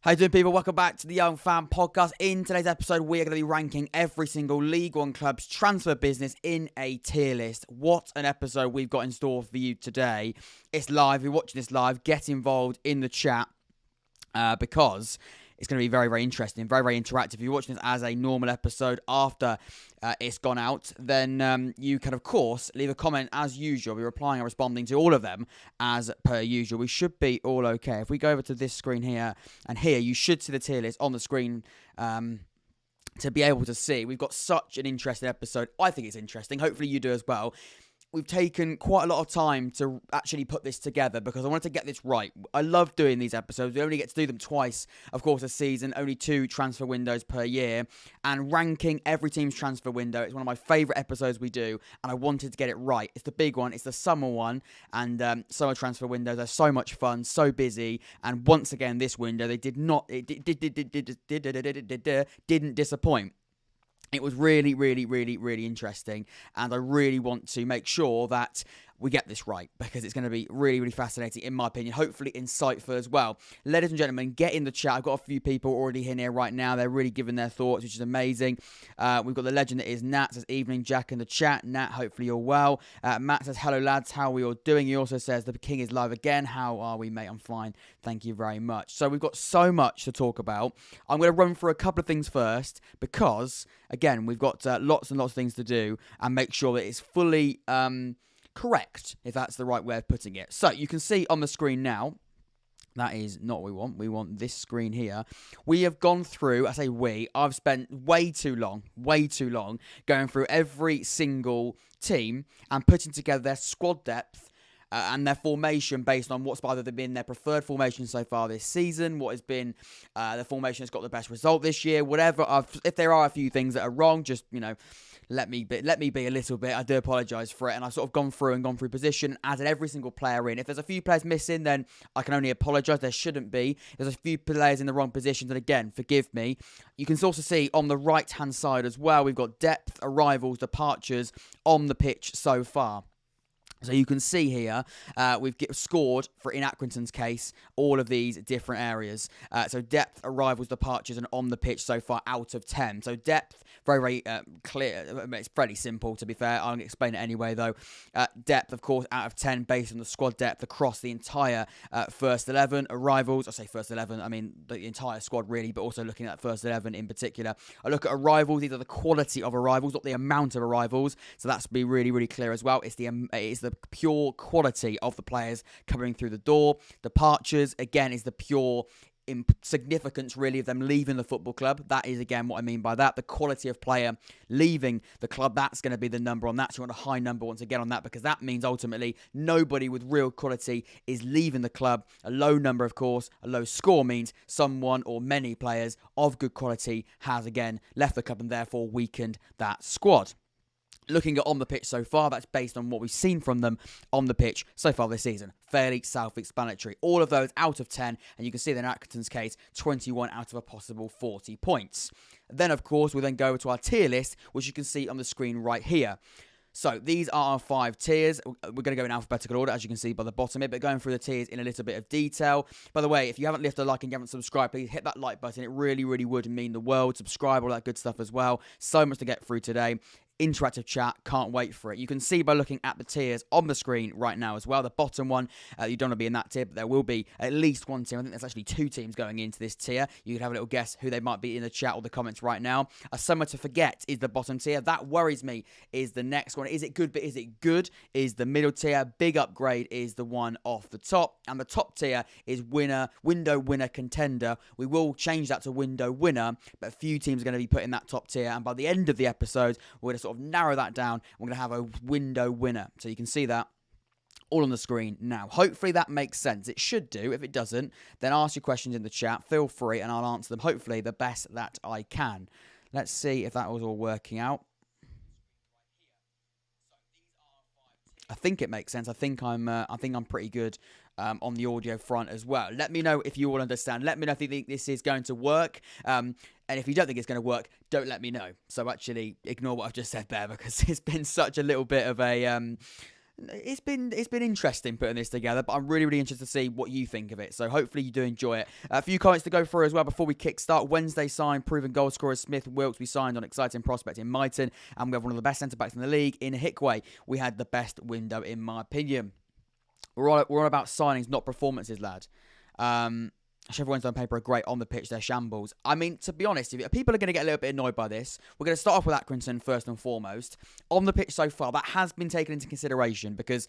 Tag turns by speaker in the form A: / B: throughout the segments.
A: How you doing, people? Welcome back to the Young Fan Podcast. In today's episode, we are going to be ranking every single League One club's transfer business in a tier list. What an episode we've got in store for you today. It's live. If you're watching this live, get involved in the chat because it's going to be very, very interesting, very, very interactive. If you're watching this as a normal episode after it's gone out, then you can, of course, leave a comment as usual. I'll be replying and responding to all of them as per usual. We should be all okay. If we go over to this screen here, and here you should see the tier list on the screen to be able to see. We've got such an interesting episode. I think it's interesting. Hopefully you do as well. We've taken quite a lot of time to actually put this together because I wanted to get this right. I love doing these episodes. We only get to do them twice, of course, a season, only 2 transfer windows per year, and ranking every team's transfer window. It's one of my favourite episodes we do, and I wanted to get it right. It's the big one. It's the summer one, and summer transfer windows are so much fun, so busy, and once again, this window, they didn't disappoint. It was really, really, really, really interesting, and I really want to make sure that we get this right because it's going to be really, really fascinating, in my opinion, hopefully insightful as well. Ladies and gentlemen, get in the chat. I've got a few people already in here right now. They're really giving their thoughts, which is amazing. We've got the legend that is Nat. Says, evening, Jack, in the chat. Nat, hopefully you're well. Matt says, hello, lads. How are we all doing? He also says, the King is live again. How are we, mate? I'm fine. Thank you very much. So we've got so much to talk about. I'm going to run through a couple of things first because, again, we've got lots and lots of things to do and make sure that it's fully correct, if that's the right way of putting it. So you can see on the screen now, that is not what we want. We want this screen here. We have gone through, I say we, I've spent way too long going through every single team and putting together their squad depth and their formation based on what's either been their preferred formation so far this season, what has been the formation that's got the best result this year, whatever. If there are a few things that are wrong, just, let me be a little bit. I do apologise for it. And I've sort of gone through position and added every single player in. If there's a few players missing, then I can only apologise. There shouldn't be. If there's a few players in the wrong positions, and again, forgive me. You can also see on the right-hand side as well, we've got depth, arrivals, departures on the pitch so far. So you can see here, we've scored, for in Accrington's case, all of these different areas. So depth, arrivals, departures, and on the pitch so far out of 10. So depth, very, very clear. It's fairly simple, to be fair. I'll explain it anyway, though. Depth, of course, out of 10 based on the squad depth across the entire first 11. Arrivals, I say first 11, I mean the entire squad, really, but also looking at first 11 in particular. I look at arrivals. These are the quality of arrivals, not the amount of arrivals. So that's to be really, really clear as well. It's the pure quality of the players coming through the door. Departures, again, is the pure significance, really, of them leaving the football club. That is, again, what I mean by that. The quality of player leaving the club, that's going to be the number on that. So you want a high number once again on that, because that means ultimately nobody with real quality is leaving the club. A low number, of course, a low score means someone or many players of good quality has, again, left the club and therefore weakened that squad. Looking at on the pitch so far, that's based on what we've seen from them on the pitch so far this season. Fairly self-explanatory. All of those out of 10, and you can see that in Accrington's case, 21 out of a possible 40 points. Then, of course, we then go to our tier list, which you can see on the screen right here. So these are our 5 tiers. We're going to go in alphabetical order, as you can see by the bottom here, but going through the tiers in a little bit of detail. By the way, if you haven't left a like and you haven't subscribed, please hit that like button. It really, really would mean the world. Subscribe, all that good stuff as well. So much to get through today. Interactive chat, can't wait for it. You can see by looking at the tiers on the screen right now as well. The bottom one, you don't want to be in that tier, but there will be at least one team. I think there's actually 2 teams going into this tier. You could have a little guess who they might be in the chat or the comments right now. Somewhere to forget is the bottom tier. That worries me, is the next one. Is it good, but is it good? Is the middle tier. Big upgrade is the one off the top. And the top tier is window winner contender. We will change that to window winner, but a few teams are going to be put in that top tier. And by the end of the episode, we're going to sort of narrow that down. We're going to have a window winner. So you can see that all on the screen now. Hopefully that makes sense. It should do. If it doesn't, then ask your questions in the chat. Feel free and I'll answer them, hopefully the best that I can. Let's see if that was all working out. I think it makes sense. I think I'm pretty good on the audio front as well. Let me know if you all understand. Let me know if you think this is going to work. And if you don't think it's going to work, don't let me know. So actually ignore what I've just said there, because it's been such a little bit of a It's been interesting putting this together, but I'm really interested to see what you think of it. So hopefully you do enjoy it. A few comments to go through as well before we kickstart. Wednesday signed proven goal scorers Smith Wilkes. We signed on exciting prospect in Mighton, and we have one of the best centre backs in the league in Hickway. We had the best window in my opinion. We're all about signings, not performances, lad. Sheffield Wednesday on paper are great on the pitch. They're shambles. I mean, to be honest, if people are going to get a little bit annoyed by this, we're going to start off with Accrington first and foremost. On the pitch so far, that has been taken into consideration because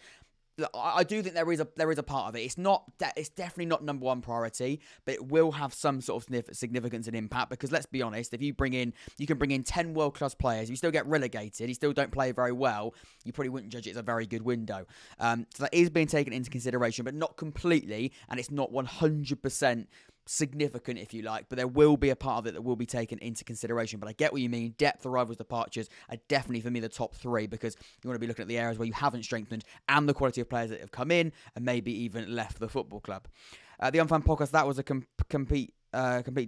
A: look, I do think there is a part of it. It's definitely not number one priority, but it will have some sort of significance and impact because let's be honest, if you can bring in 10 world-class players, if you still get relegated, you still don't play very well, you probably wouldn't judge it as a very good window. So that is being taken into consideration, but not completely, and it's not 100% significant, if you like, but there will be a part of it that will be taken into consideration. But I get what you mean. Depth, arrivals, departures are definitely for me the top three because you want to be looking at the areas where you haven't strengthened and the quality of players that have come in and maybe even left the football club. The Unfan Podcast, that was a complete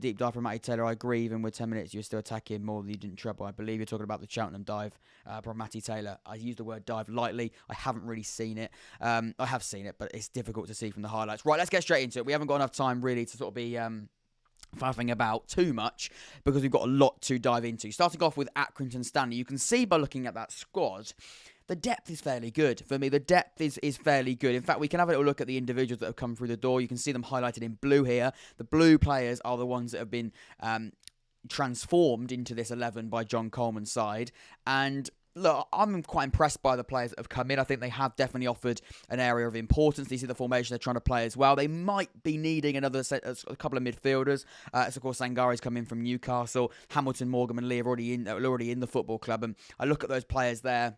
A: deep dive from Matty Taylor. I agree, even with 10 minutes, you're still attacking more than you didn't trouble. I believe you're talking about the Cheltenham dive from Matty Taylor. I used the word dive lightly. I haven't really seen it. I have seen it, but it's difficult to see from the highlights. Right, let's get straight into it. We haven't got enough time really to sort of be faffing about too much because we've got a lot to dive into. Starting off with Accrington Stanley, you can see by looking at that squad, the depth is fairly good. For me, the depth is fairly good. In fact, we can have a little look at the individuals that have come through the door. You can see them highlighted in blue here. The blue players are the ones that have been transformed into this 11 by John Coleman's side. And look, I'm quite impressed by the players that have come in. I think they have definitely offered an area of importance. You see the formation they're trying to play as well. They might be needing a couple of midfielders. So of course, Sangari's come in from Newcastle. Hamilton, Morecambe and Lee are already in the football club. And I look at those players there.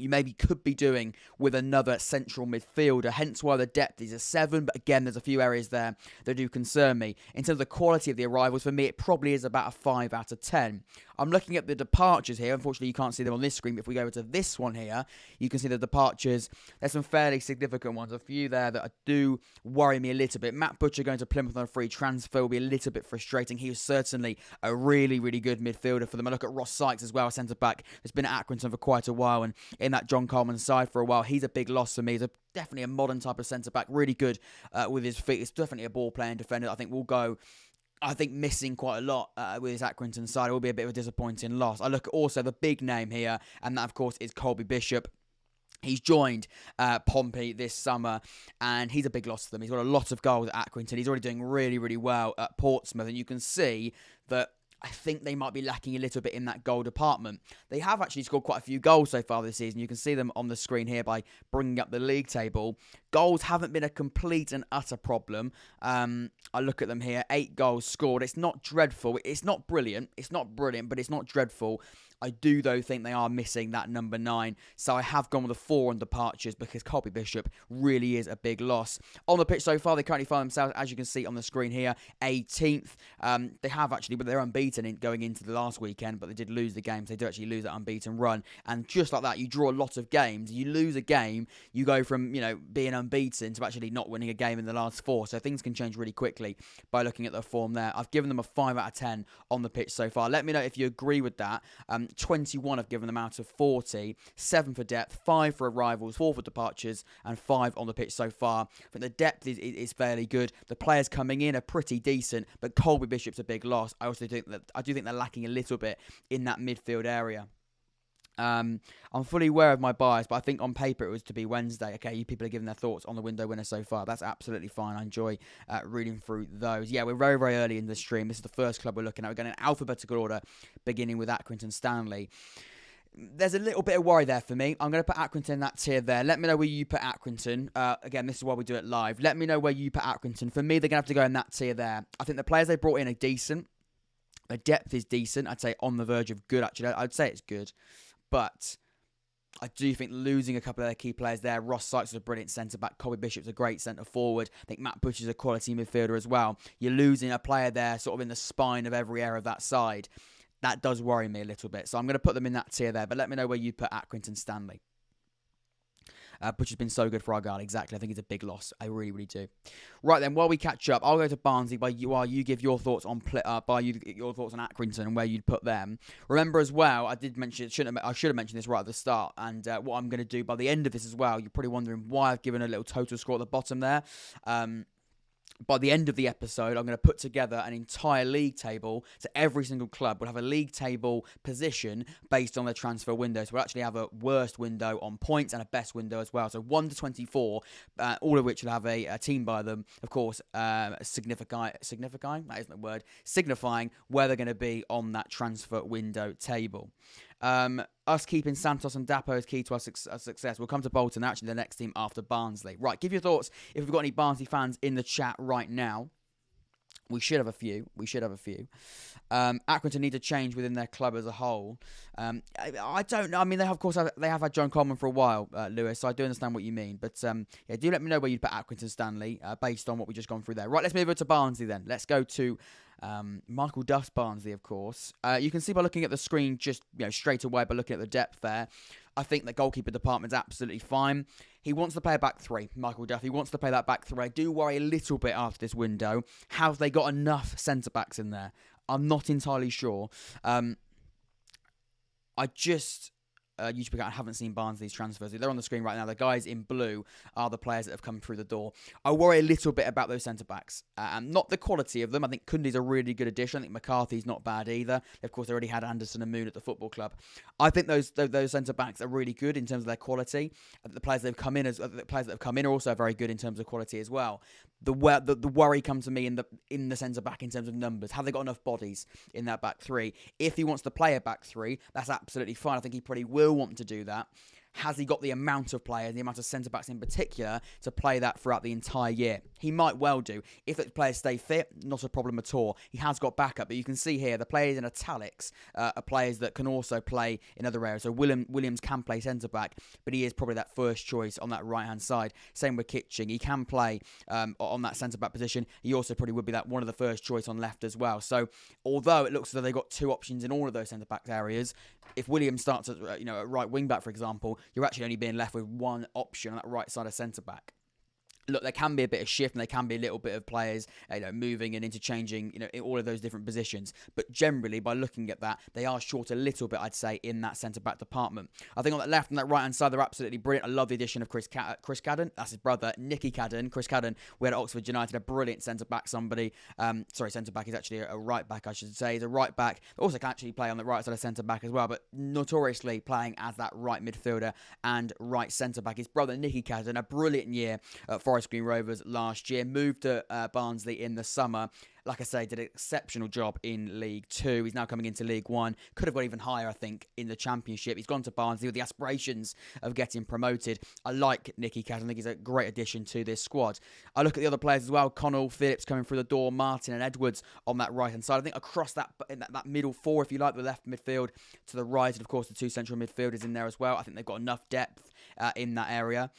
A: You maybe could be doing with another central midfielder, hence why the depth is a 7. But again, there's a few areas there that do concern me. In terms of the quality of the arrivals, for me, it probably is about a 5 out of 10. I'm looking at the departures here. Unfortunately, you can't see them on this screen. But if we go over to this one here, you can see the departures. There's some fairly significant ones. A few there that do worry me a little bit. Matt Butcher going to Plymouth on a free transfer will be a little bit frustrating. He was certainly a really, really good midfielder for them. I look at Ross Sykes as well, centre-back. Has been at Accrington for quite a while. And in that John Coleman side for a while, he's a big loss for me. He's definitely a modern type of centre-back. Really good with his feet. It's definitely a ball-playing defender. I think will go... missing quite a lot with his Accrington side. It will be a bit of a disappointing loss. I look at also the big name here, and that, of course, is Colby Bishop. He's joined Pompey this summer, and he's a big loss to them. He's got a lot of goals at Accrington. He's already doing really, really well at Portsmouth, and you can see that I think they might be lacking a little bit in that goal department. They have actually scored quite a few goals so far this season. You can see them on the screen here by bringing up the league table. Goals haven't been a complete and utter problem. I look at them here. 8 goals scored. It's not dreadful. It's not brilliant. It's not brilliant, but it's not dreadful. I do, though, think they are missing that number 9. So I have gone with a 4 on departures because Colby Bishop really is a big loss. On the pitch so far, they currently find themselves, as you can see on the screen here, 18th. They have actually, but they're unbeaten going into the last weekend, but they did lose the games. They do actually lose that unbeaten run. And just like that, you draw a lot of games. You lose a game, you go from, being unbeaten to actually not winning a game in the last 4. So things can change really quickly by looking at the form there. I've given them a 5 out of 10 on the pitch so far. Let me know if you agree with that. 21 I've given them out of 40, 7 for depth, 5 for arrivals, 4 for departures, and 5 on the pitch so far. But the depth is fairly good. The players coming in are pretty decent, but Colby Bishop's a big loss. I do think they're lacking a little bit in that midfield area. I'm fully aware of my bias, but I think on paper it was to be Wednesday. Okay, you people are giving their thoughts on the window winner so far. That's absolutely fine. I enjoy reading through those. Yeah, we're very, very early in the stream. This is the first club we're looking at. We're going in alphabetical order, beginning with Accrington Stanley. There's a little bit of worry there for me. I'm going to put Accrington in that tier there. Let me know where you put Accrington. Again, this is why we do it live. Let me know where you put Accrington. For me, they're going to have to go in that tier there. I think the players they brought in are decent. The depth is decent. I'd say on the verge of good, actually. I'd say it's good. But I do think losing a couple of their key players there. Ross Sykes is a brilliant centre-back. Colby Bishop's a great centre-forward. I think Matt Butcher's a quality midfielder as well. You're losing a player there sort of in the spine of every area of that side. That does worry me a little bit. So I'm going to put them in that tier there. But let me know where you put Accrington Stanley. which has been so good for Argyle. Exactly. I think it's a big loss. I really, really do. Right then, while we catch up, I'll go to Barnsley while you give your thoughts on your thoughts on Accrington and where you'd put them. Remember as well, I did mention I should have mentioned this right at the start, and what I'm going to do by the end of this as well. You're probably wondering why I've given a little total score at the bottom there. By the end of the episode, I'm going to put together an entire league table. So every single club will have a league table position based on their transfer windows. We'll actually have a worst window on points and a best window as well. So 1 to 24, all of which will have a team by them, of course, signifying, that isn't a word, signifying where they're going to be on that transfer window table. Us keeping Santos and Dapo is key to our success. We'll come to Bolton, actually the next team after Barnsley. Right, give your thoughts if we've got any Barnsley fans in the chat right now. We should have a few. Accrington need to change within their club as a whole. I don't know. I mean, they have had John Coleman for a while, Lewis, so I do understand what you mean. But yeah, do let me know where you'd put Accrington, Stanley, based on what we've just gone through there. Right, let's move over to Barnsley then. Let's go to Michael Duff's Barnsley, of course. You can see by looking at the screen just straight away by looking at the depth there. I think the goalkeeper department's absolutely fine. He wants to play a back three, Michael Duff. He wants to play that back three. I do worry a little bit after this window. Have they got enough centre-backs in there? I'm not entirely sure. YouTube account, I haven't seen Barnsley's transfers. They're on the screen right now. The guys in blue are the players that have come through the door. I worry a little bit about those centre-backs. Not the quality of them. I think Kundi's a really good addition. I think McCarthy's not bad either. Of course, they already had Anderson and Moon at the football club. I think those centre-backs are really good in terms of their quality. The players that have come in are also very good in terms of quality as well. The worry comes to me in the centre-back in terms of numbers. Have they got enough bodies in that back three? If he wants to play a back three, that's absolutely fine. I think he probably will want to do that. Has he got the amount of players, the amount of centre-backs in particular, to play that throughout the entire year? He might well do. If the players stay fit, not a problem at all. He has got backup, but you can see here, the players in italics are players that can also play in other areas. So Williams can play centre-back, but he is probably that first choice on that right-hand side. Same with Kitching. He can play on that centre-back position. He also probably would be that one of the first choice on left as well. So, although it looks as though they've got two options in all of those centre-back areas, if Williams starts at right wing-back, for example, you're actually only being left with one option on that right side of centre-back. Look, there can be a bit of shift and there can be a little bit of players moving and interchanging in all of those different positions. But generally, by looking at that, they are short a little bit, I'd say, in that centre-back department. I think on that left and that right-hand side, they're absolutely brilliant. I love the addition of Chris Cadden. That's his brother, Nicky Cadden. Chris Cadden, we had at Oxford United, a brilliant centre-back. Centre-back is actually a right-back, I should say. He's a right-back. Also can actually play on the right side of centre-back as well, but notoriously playing as that right midfielder and right centre-back. His brother, Nicky Cadden, a brilliant year at Forest Green Rovers last year, moved to Barnsley in the summer. Like I say, did an exceptional job in League 2. He's now coming into League 1. Could have got even higher, I think, in the Championship. He's gone to Barnsley with the aspirations of getting promoted. I like Nicky Cadden. I think he's a great addition to this squad. I look at the other players as well. Connell, Phillips coming through the door. Martin and Edwards on that right-hand side. I think across that middle four, if you like, the left midfield to the right. And, of course, the two central midfielders in there as well. I think they've got enough depth in that area.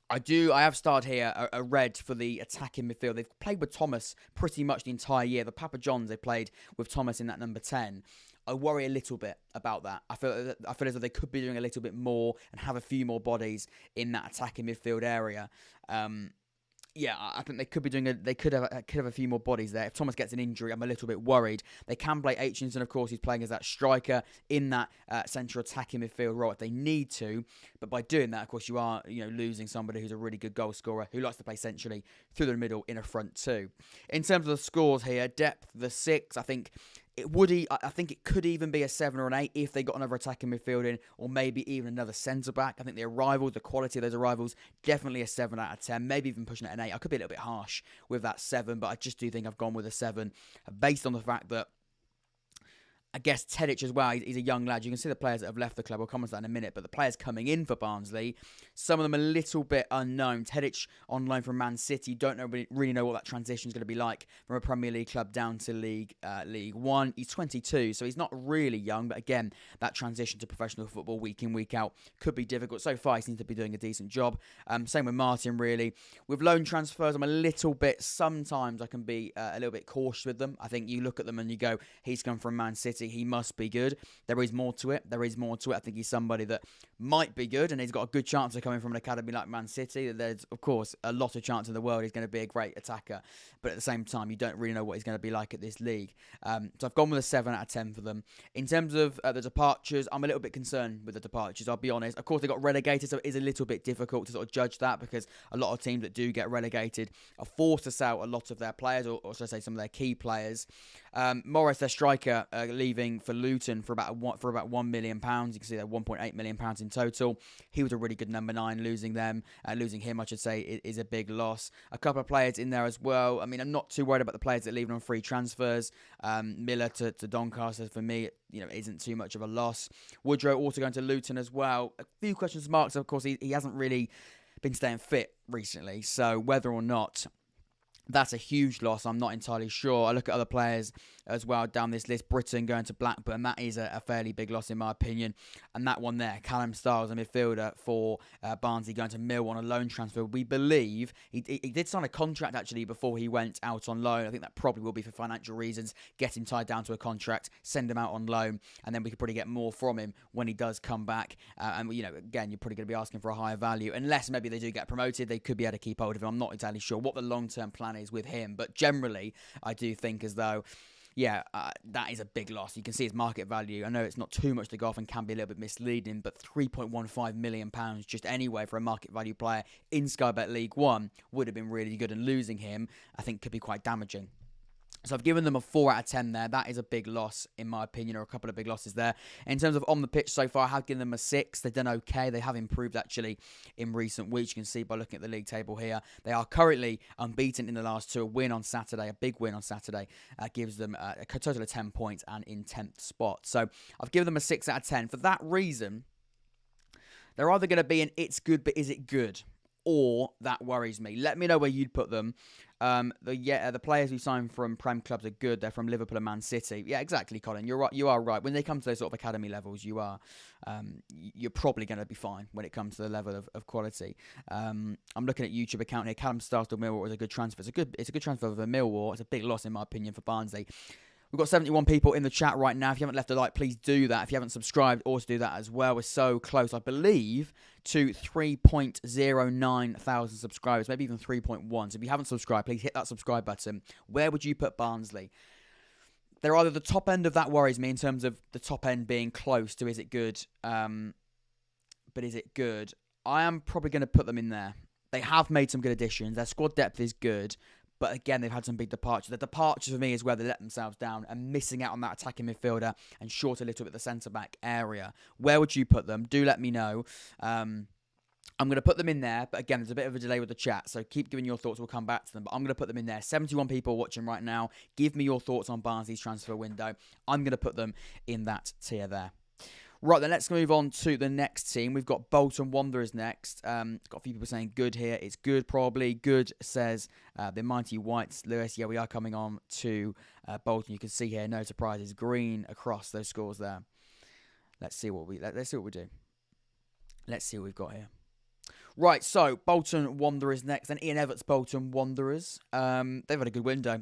A: I have started here a red for the attacking midfield. They've played with Thomas pretty much the entire year. The Papa Johns, they played with Thomas in that number 10. I worry a little bit about that. I feel as though they could be doing a little bit more and have a few more bodies in that attacking midfield area. I think they could be doing. They could have a few more bodies there. If Thomas gets an injury, I'm a little bit worried. They can play Aitchison, of course. He's playing as that striker in that central attacking midfield role if they need to. But by doing that, of course, you are losing somebody who's a really good goal scorer who likes to play centrally through the middle in a front two. In terms of the scores here, depth the 6. I think I think it could even be a 7 or an 8 if they got another attacking midfield in, or maybe even another centre-back. I think the quality of those arrivals, definitely a 7 out of 10, maybe even pushing it an 8. I could be a little bit harsh with that 7, but I just do think I've gone with a 7, based on the fact that I guess Tedic as well, he's a young lad. You can see the players that have left the club. We'll come on to that in a minute. But the players coming in for Barnsley, some of them a little bit unknown. Tedic on loan from Man City. Don't really know what that transition is going to be like from a Premier League club down to League 1. He's 22, so he's not really young. But again, that transition to professional football week in, week out could be difficult. So far, he seems to be doing a decent job. Same with Martin, really. With loan transfers, I'm a little bit, sometimes I can be a little bit cautious with them. I think you look at them and you go, he's come from Man City. quality, he must be good. There is more to it. I think he's somebody that might be good, and he's got a good chance of coming from an academy like Man City. There's, of course, a lot of chance in the world he's going to be a great attacker, but at the same time, you don't really know what he's going to be like at this league. So I've gone with a 7 out of 10 for them. In terms of the departures, I'm a little bit concerned with the departures, I'll be honest. Of course, they got relegated, so it is a little bit difficult to sort of judge that, because a lot of teams that do get relegated are forced to sell a lot of their players, or should I say some of their key players. Morris, their striker, leaving for Luton for about £1 million. You can see they're £1.8 million in total. He was a really good number 9. Losing him, I should say, is a big loss. A couple of players in there as well. I mean, I'm not too worried about the players that are leaving on free transfers. Miller to Doncaster, for me, isn't too much of a loss. Woodrow also going to Luton as well. A few questions marks. Of course, he hasn't really been staying fit recently, so whether or not that's a huge loss, I'm not entirely sure. I look at other players as well down this list. Britain going to Blackburn, that is a fairly big loss in my opinion. And that one there, Callum Styles, a midfielder for Barnsley, going to Mill on a loan transfer. We believe he did sign a contract actually before he went out on loan. I think that probably will be for financial reasons. Get him tied down to a contract, send him out on loan, and then we could probably get more from him when he does come back. And again, you're probably going to be asking for a higher value, unless maybe they do get promoted. They could be able to keep hold of him. I'm not entirely sure what the long-term plan is with him, but generally, I do think as though, that is a big loss. You can see his market value. I know it's not too much to go off and can be a little bit misleading, but £3.15 million just anyway for a market value player in Sky Bet League One would have been really good, and losing him, I think, could be quite damaging. So I've given them a 4 out of 10 there. That is a big loss, in my opinion, or a couple of big losses there. In terms of on the pitch so far, I have given them a 6. They've done okay. They have improved, actually, in recent weeks. You can see by looking at the league table here. They are currently unbeaten in the last 2. A win on Saturday, a big win on Saturday, gives them a total of 10 points and in 10th spot. So I've given them a 6 out of 10. For that reason, they're either going to be an it's good, but is it good? Or that worries me. Let me know where you'd put them. The players who signed from Prem clubs are good. They're from Liverpool and Man City. Yeah, exactly, Colin. You're right. You are right. When they come to those sort of academy levels, you're probably going to be fine when it comes to the level of quality. I'm looking at YouTube account here. Callum Styles to Millwall was a good transfer. It's a good transfer for Millwall. It's a big loss in my opinion for Barnsley. We've got 71 people in the chat right now. If you haven't left a like, please do that. If you haven't subscribed, also do that as well. We're so close, I believe, to 3.09 thousand subscribers, maybe even 3.1. So if you haven't subscribed, please hit that subscribe button. Where would you put Barnsley? They're either the top end of that worries me in terms of the top end being close to is it good, but is it good? I am probably going to put them in there. They have made some good additions. Their squad depth is good. But again, they've had some big departures. The departures for me is where they let themselves down and missing out on that attacking midfielder and short a little bit the centre-back area. Where would you put them? Do let me know. I'm going to put them in there. But again, there's a bit of a delay with the chat. So keep giving your thoughts. We'll come back to them. But I'm going to put them in there. 71 people watching right now. Give me your thoughts on Barnsley's transfer window. I'm going to put them in that tier there. Right, then let's move on to the next team. We've got Bolton Wanderers next. Got a few people saying good here. It's good, probably. Good, says the Mighty Whites. Lewis, yeah, we are coming on to Bolton. You can see here, no surprises. Green across those scores there. Let's see what we do. Let's see what we've got here. Right, so Bolton Wanderers next, then Ian Everts Bolton Wanderers. They've had a good window.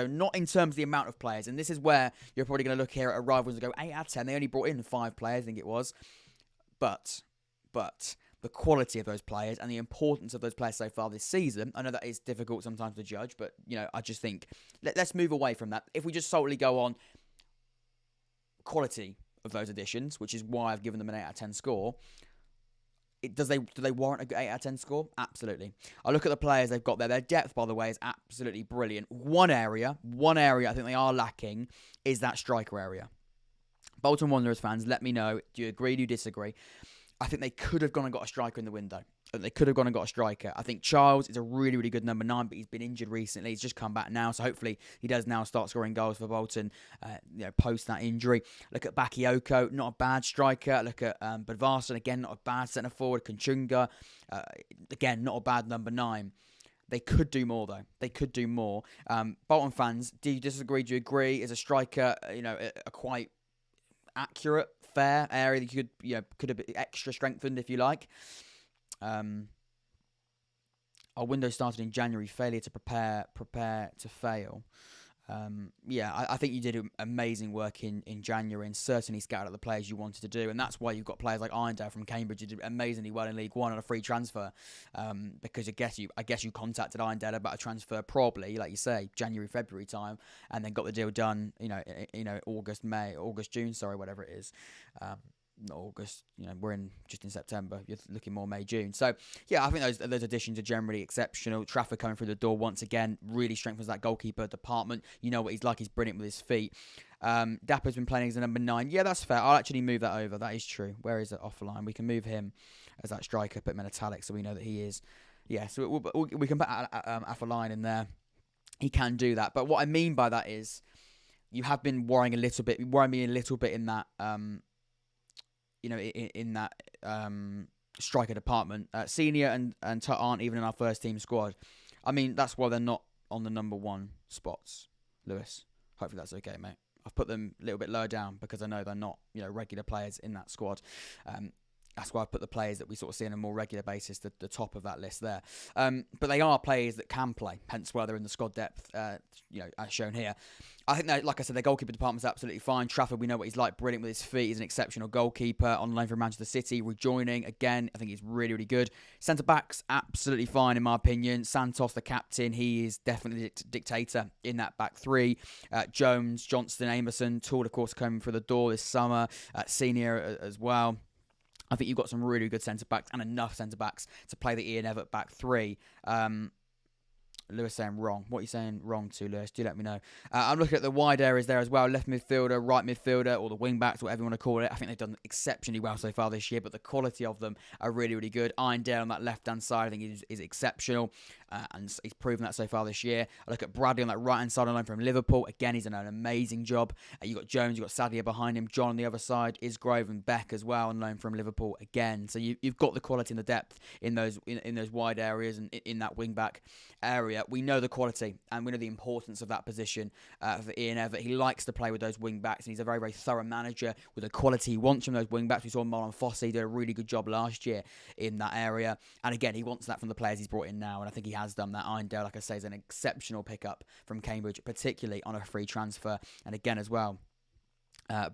A: Not in terms of the amount of players, and this is where you're probably going to look here at arrivals and go 8 out of 10. They only brought in 5 players, I think it was. But the quality of those players and the importance of those players so far this season, I know that is difficult sometimes to judge, but I just think let's move away from that. If we just solely go on quality of those additions, which is why I've given them an 8 out of 10 score. Do they warrant a good 8 out of 10 score? Absolutely. I look at the players they've got there. Their depth, by the way, is absolutely brilliant. One area I think they are lacking is that striker area. Bolton Wanderers fans, let me know. Do you agree? Do you disagree? I think they could have gone and got a striker in the window. I think Charles is a really, really good number 9, but he's been injured recently. He's just come back now, so hopefully he does now start scoring goals for Bolton, post that injury. Look at Bakayoko, not a bad striker. Look at Budvarsson, again, not a bad centre forward. Kanchunga, again, not a bad number 9. They could do more, though. They could do more. Bolton fans, do you disagree? Do you agree? Is a striker, a quite accurate, fair area that you could have been extra strengthened if you like? Our window started in January. Failure to prepare to fail. I think you did amazing work in January and certainly scouted out the players you wanted to do, and that's why you've got players like Irondale from Cambridge who did amazingly well in League One on a free transfer. Because I guess you contacted Irondale about a transfer probably, like you say, January, February time, and then got the deal done. August, June, whatever it is. Not August, we're just in September. You're looking more May, June. So yeah, I think those additions are generally exceptional. Trafford coming through the door once again really strengthens that goalkeeper department. You know what he's like. He's brilliant with his feet. Dapper's been playing as a number 9. Yeah, that's fair. I'll actually move that over. That is true. Where is it off the line? We can move him as that striker, put him in italic so we know that he is. Yeah, so we can put off a line in there. He can do that. But what I mean by that is you have been worrying me a little bit in that. In that striker department. Senior and Tut aren't even in our first team squad. I mean, that's why they're not on the number 1 spots, Lewis. Hopefully that's okay, mate. I've put them a little bit lower down because I know they're not, regular players in that squad. That's why I've put the players that we sort of see on a more regular basis, the top of that list there. But they are players that can play, hence why they're in the squad depth, as shown here. I think that, like I said, their goalkeeper department's absolutely fine. Trafford, we know what he's like, brilliant with his feet. He's an exceptional goalkeeper on loan from Manchester City, rejoining again. I think he's really, really good. Centre-backs, absolutely fine in my opinion. Santos, the captain, he is definitely the dictator in that back 3. Jones, Johnston, Amerson, Toole, of course, coming through the door this summer. Senior as well. I think you've got some really good centre-backs and enough centre-backs to play the Ian Evatt back 3. Lewis saying wrong. What are you saying wrong to, Lewis? Do let me know. I'm looking at the wide areas there as well. Left midfielder, right midfielder, or the wing-backs, whatever you want to call it. I think they've done exceptionally well so far this year, but the quality of them are really, really good. Irondale on that left-hand side, I think, is exceptional, and he's proven that so far this year. I look at Bradley on that right-hand side on loan from Liverpool. Again, he's done an amazing job. You've got Jones, you've got Sadia behind him, John on the other side, Isgrove and Beck as well on loan from Liverpool again. So you've got the quality and the depth in those wide areas and in that wing-back area. We know the quality and we know the importance of that position for Ian Evatt. He likes to play with those wing-backs and he's a very, very thorough manager with the quality he wants from those wing-backs. We saw Marlon Fossey do a really good job last year in that area. And again, he wants that from the players he's brought in now, and I think he has done that. Irondale, like I say, is an exceptional pickup from Cambridge, particularly on a free transfer. And again as well,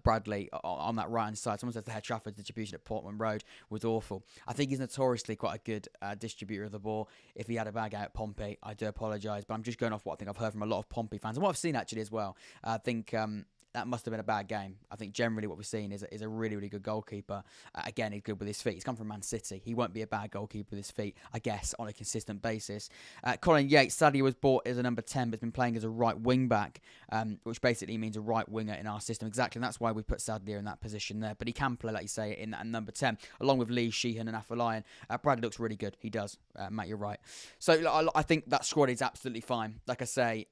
A: Bradley on that right hand side. Someone says the head Trafford's distribution at Portman Road was awful. I think he's notoriously quite a good distributor of the ball. If he had a bag out at Pompey, I do apologise, but I'm just going off what I think I've heard from a lot of Pompey fans and what I've seen actually as well. I think that must have been a bad game. I think generally what we're seeing is a really, really good goalkeeper. Again, he's good with his feet. He's come from Man City. He won't be a bad goalkeeper with his feet, I guess, on a consistent basis. Colin Yates, sadly, was bought as a number 10, but has been playing as a right wing-back, which basically means a right winger in our system. Exactly, and that's why we put Sadlier in that position there. But he can play, like you say, in that number 10, along with Lee, Sheehan and Afolayan. Bradley looks really good. He does. Matt, you're right. So I think that squad is absolutely fine. Like I say,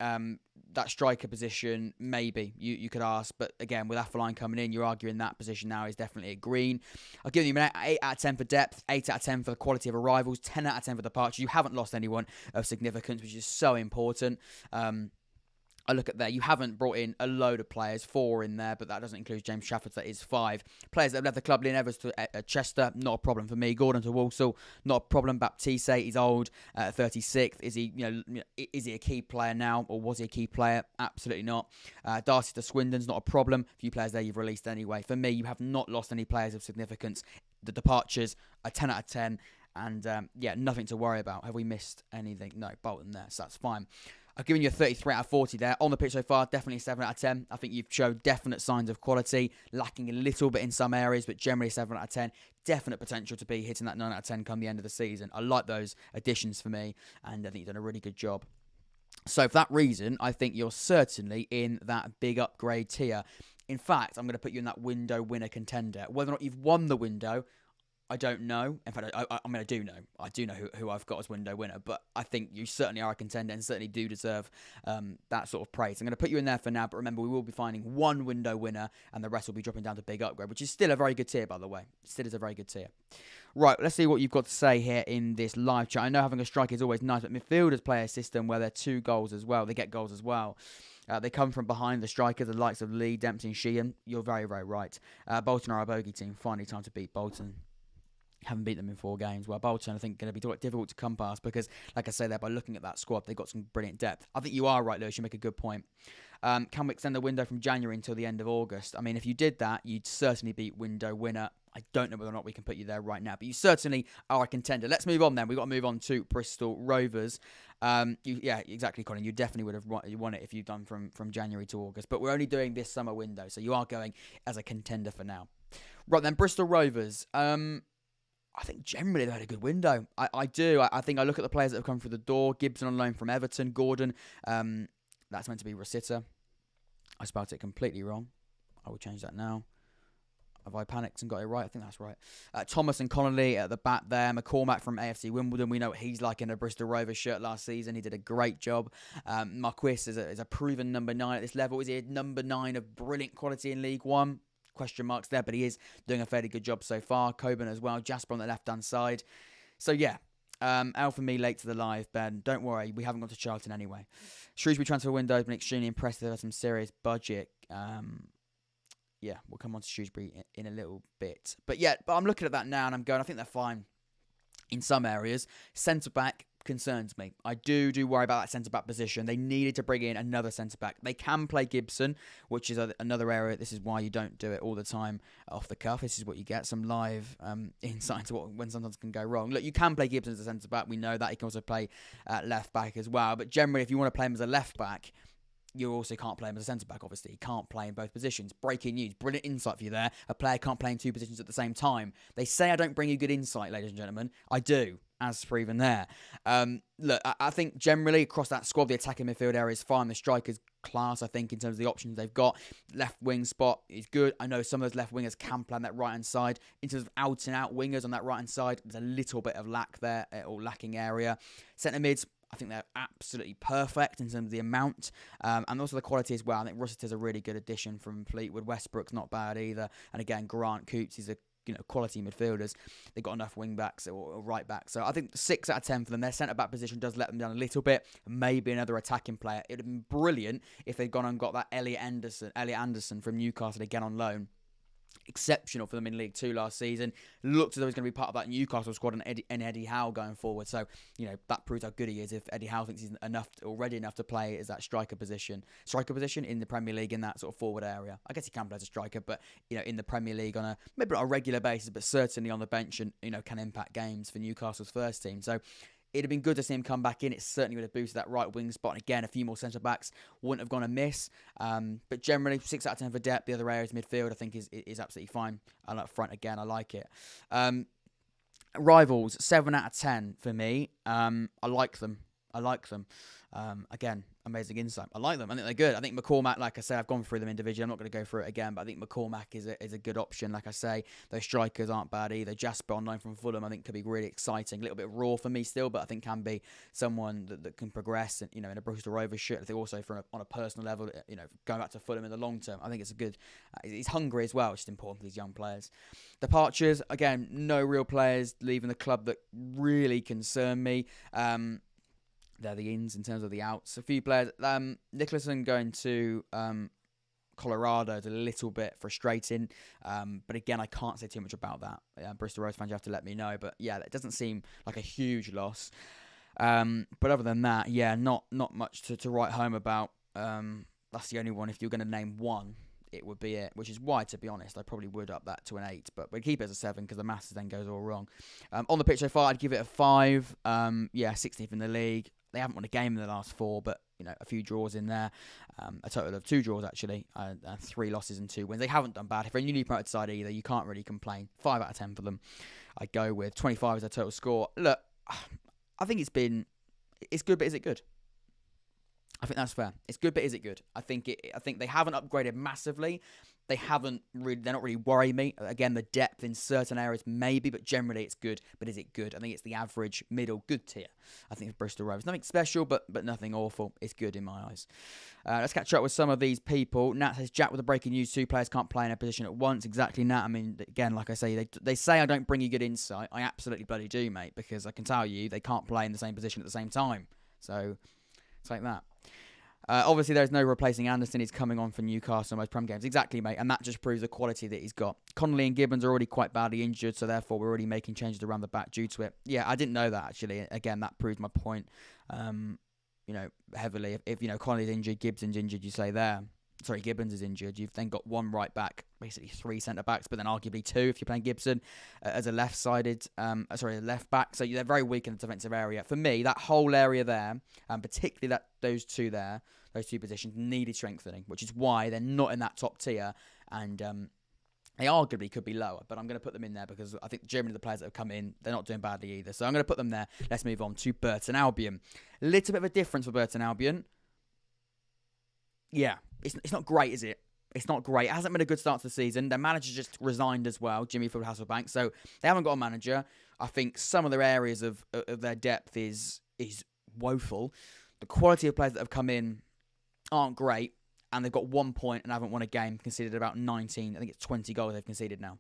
A: that striker position, maybe you could ask, but again, with Afolayan coming in, you're arguing that position now is definitely a green. I'll give you an 8 out of 10 for depth, 8 out of 10 for the quality of arrivals, 10 out of 10 for departure. You haven't lost anyone of significance, which is so important. I look at there, you haven't brought in a load of players, 4 in there, but that doesn't include James Trafford, so that is 5. Players that have left the club, Lynn Evers to Chester, not a problem for me. Gordon to Walsall, not a problem. Baptiste, he's old, 36th. Is he a key player now, or was he a key player? Absolutely not. Darcy to Swindon's not a problem. A few players there you've released anyway. For me, you have not lost any players of significance. The departures are 10 out of 10, and nothing to worry about. Have we missed anything? No, Bolton there, so that's fine. I've given you a 33 out of 40 there. On the pitch so far, definitely 7 out of 10. I think you've showed definite signs of quality, lacking a little bit in some areas, but generally 7 out of 10. Definite potential to be hitting that 9 out of 10 come the end of the season. I like those additions for me, and I think you've done a really good job. So for that reason, I think you're certainly in that big upgrade tier. In fact, I'm going to put you in that window winner contender. Whether or not you've won the window, I don't know. In fact, I do know. I do know who I've got as window winner, but I think you certainly are a contender and certainly do deserve that sort of praise. I'm going to put you in there for now, but remember, we will be finding one window winner and the rest will be dropping down to big upgrade, which is still a very good tier, by the way. Still is a very good tier. Right, let's see what you've got to say here in this live chat. I know having a striker is always nice, but midfielders play a system where they're 2 goals as well. They get goals as well. They come from behind the striker, the likes of Lee, Dempsey and Sheehan. You're very, very right. Bolton are a bogey team. Finally time to beat Bolton. Haven't beat them in 4 games. Well, Bolton, I think, going to be difficult to come past because, like I say there, by looking at that squad, they've got some brilliant depth. I think you are right, Lewis. You make a good point. Can we extend the window from January until the end of August? I mean, if you did that, you'd certainly beat window winner. I don't know whether or not we can put you there right now, but you certainly are a contender. Let's move on then. We've got to move on to Bristol Rovers. Yeah, exactly, Colin. You definitely would have won it if you'd done from January to August, but we're only doing this summer window, so you are going as a contender for now. Right then, Bristol Rovers. I think generally they had a good window. I do. I think I look at the players that have come through the door. Gibson on loan from Everton. Gordon, that's meant to be Rosita. I spelled it completely wrong. I will change that now. Have I panicked and got it right? I think that's right. Thomas and Connolly at the back there. McCormack from AFC Wimbledon. We know what he's like in a Bristol Rovers shirt last season. He did a great job. Marquis is a proven number 9 at this level. Is he a number 9 of brilliant quality in League One? Question marks there, but he is doing a fairly good job so far. Coburn as well. Jasper on the left-hand side. So, yeah. L for me late to the live, Ben. Don't worry, we haven't gone to Charlton anyway. Shrewsbury transfer window has been extremely impressive. They've had some serious budget. Yeah, we'll come on to Shrewsbury in a little bit. But I'm looking at that now and I'm going, I think they're fine in some areas. Centre-back concerns me. I do worry about that centre-back position. They needed to bring in another centre-back. They can play Gibson, which is another area. This is why you don't do it all the time off the cuff. This is what you get, some live insight into when sometimes can go wrong. Look, you can play Gibson as a centre-back. We know that. He can also play left-back as well. But generally, if you want to play him as a left-back, you also can't play him as a centre-back, obviously. He can't play in both positions. Breaking news. Brilliant insight for you there. A player can't play in 2 positions at the same time. They say I don't bring you good insight, ladies and gentlemen. I do, as proven there. Look, I think generally across that squad, the attacking midfield area is fine. The strikers class, I think, in terms of the options they've got. Left wing spot is good. I know some of those left wingers can play on that right-hand side. In terms of out-and-out wingers on that right-hand side, there's a little bit of lack there, or lacking area. Centre mids, I think they're absolutely perfect in terms of the amount and also the quality as well. I think Rossiter's a really good addition from Fleetwood. Westbrook's not bad either. And again, Grant Coots is a quality midfielders. They've got enough wing backs or right backs. So I think 6 out of 10 for them. Their centre back position does let them down a little bit. Maybe another attacking player. It would have been brilliant if they'd gone and got that Elliot Anderson from Newcastle again on loan. Exceptional for them in League 2 last season. Looked as though he was going to be part of that Newcastle squad and Eddie Howe going forward. So, that proves how good he is if Eddie Howe thinks he's already enough to play as that striker position in the Premier League in that sort of forward area. I guess he can play as a striker, but, in the Premier League on maybe not a regular basis, but certainly on the bench and, can impact games for Newcastle's first team. So, it'd have been good to see him come back in. It certainly would have boosted that right wing spot. And again, a few more centre-backs wouldn't have gone amiss. But generally, 6 out of 10 for depth. The other areas, midfield, I think is absolutely fine. And up front, again, I like it. Rivals, 7 out of 10 for me. I like them. Again, amazing insight. I like them. I think they're good. I think McCormack, like I say, I've gone through them individually. I'm not going to go through it again, but I think McCormack is a good option. Like I say, those strikers aren't bad either. Jasper on loan from Fulham, I think could be really exciting. A little bit raw for me still, but I think can be someone that can progress. And, in a Bristol Rovers shirt. I think also on a personal level, going back to Fulham in the long term, I think it's a good. He's hungry as well, which is important for these young players. Departures, again, no real players leaving the club that really concern me. They're the ins in terms of the outs. A few players. Nicholson going to Colorado is a little bit frustrating. But again, I can't say too much about that. Bristol Rovers fans, you have to let me know. But yeah, it doesn't seem like a huge loss. But other than that, yeah, not much to write home about. That's the only one. If you're going to name one, it would be it. Which is why, to be honest, I probably would up that to an 8. But we'd keep it as a 7 because the maths then goes all wrong. On the pitch so far, I'd give it a 5. 16th in the league. They haven't won a game in the last 4, but a few draws in there. A total of 2 draws actually, 3 losses and 2 wins. They haven't done bad. If they're a newly promoted side either, you can't really complain. 5 out of 10 for them. I'd go with 25 as a total score. Look, I think it's good, but is it good? I think that's fair. It's good, but is it good? I think they haven't upgraded massively. They're not really worrying me. Again, the depth in certain areas maybe, but generally it's good. But is it good? I think it's the average, middle, good tier. I think it's Bristol Rovers. Nothing special, but nothing awful. It's good in my eyes. Let's catch up with some of these people. Nat says, Jack with the breaking news, 2 players can't play in a position at once. Exactly, Nat. I mean, again, like I say, they say I don't bring you good insight. I absolutely bloody do, mate, because I can tell you they can't play in the same position at the same time. So, it's like that. Obviously, there's no replacing Anderson. He's coming on for Newcastle in most Prem games. Exactly, mate. And that just proves the quality that he's got. Connolly and Gibbons are already quite badly injured, so therefore we're already making changes around the back due to it. Yeah, I didn't know that, actually. Again, that proves my point. heavily. If Connolly's injured, Gibson's injured, you say there. Sorry, Gibbons is injured. You've then got one right back, basically 3 centre backs, but then arguably 2 if you're playing Gibson as a left back. So they're very weak in the defensive area. For me, that whole area there, particularly those two positions, needed strengthening, which is why they're not in that top tier, and they arguably could be lower. But I'm going to put them in there because I think generally the players that have come in, they're not doing badly either. So I'm going to put them there. Let's move on to Burton Albion. A little bit of a difference for Burton Albion. Yeah, it's not great, is it? It's not great. It hasn't been a good start to the season. Their manager just resigned as well, Jimmy Field Hasselbank. So they haven't got a manager. I think some of their areas of their depth is woeful. The quality of players that have come in aren't great. And they've got 1 point and haven't won a game, conceded about 19. I think it's 20 goals they've conceded now.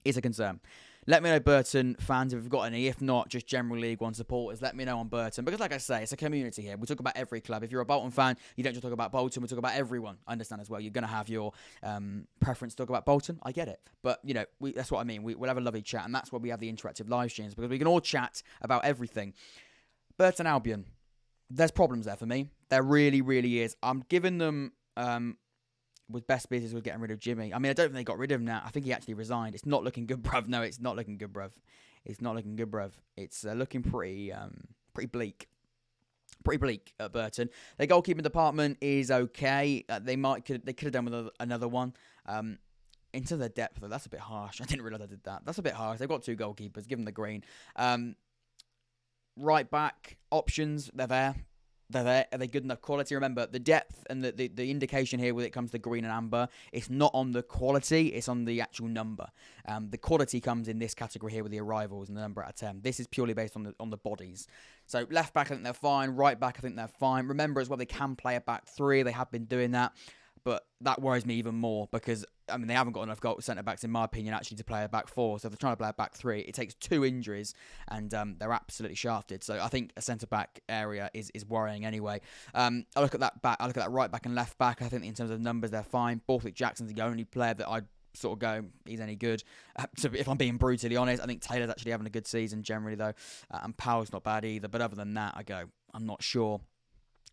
A: It's a concern. Let me know, Burton fans, if you've got any. If not, just general League One supporters, let me know on Burton. Because like I say, it's a community here. We talk about every club. If you're a Bolton fan, you don't just talk about Bolton. We talk about everyone. I understand as well. You're going to have your preference to talk about Bolton. I get it. But, that's what I mean. We'll have a lovely chat. And that's why we have the interactive live streams. Because we can all chat about everything. Burton Albion. There's problems there for me. There really, really is. I'm giving them... with best business with getting rid of Jimmy. I mean, I don't think they got rid of him now. I think he actually resigned. It's not looking good, bruv. No, it's not looking good, bruv. It's not looking good, bruv. It's looking pretty bleak. Pretty bleak at Burton. Their goalkeeping department is okay. They could have done with another one. Into the depth, though, that's a bit harsh. I didn't realise I did that. That's a bit harsh. They've got 2 goalkeepers. Give them the green. Right back options, they're there. They're there. Are they good enough quality? Remember, the depth and the indication here when it comes to green and amber, it's not on the quality, it's on the actual number. The quality comes in this category here with the arrivals and the number out of 10. This is purely based on the bodies. So left back, I think they're fine. Right back, I think they're fine. Remember as well, they can play a back 3. They have been doing that. But that worries me even more because, they haven't got enough centre-backs, in my opinion, actually to play a back 4. So if they're trying to play a back 3, it takes 2 injuries and they're absolutely shafted. So I think a centre-back area is worrying anyway. I look at that back. I look at that right back and left back. I think in terms of numbers, they're fine. Borthwick Jackson's the only player that I'd sort of go, he's any good. So if I'm being brutally honest, I think Taylor's actually having a good season generally, though. And Powell's not bad either. But other than that, I go, I'm not sure.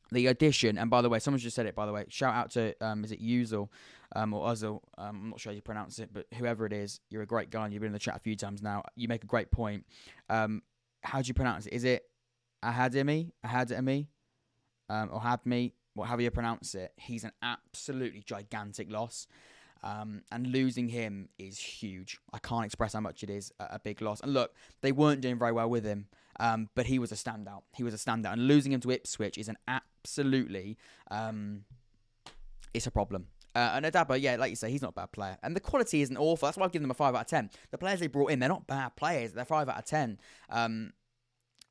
A: The addition, and by the way, someone just said it, by the way, shout out to, is it Uzel or Uzzle? I'm not sure how you pronounce it, but whoever it is, you're a great guy and you've been in the chat a few times now. You make a great point. How do you pronounce it? Is it Ahadimi? Or Hadmi? However you pronounce it. He's an absolutely gigantic loss. And losing him is huge. I can't express how much it is a big loss. And look, they weren't doing very well with him. But he was a standout. And losing him to Ipswich is an absolutely... it's a problem. And Adaba, yeah, like you say, he's not a bad player. And the quality isn't awful. That's why I've given them a 5 out of 10. The players they brought in, they're not bad players. They're 5 out of 10.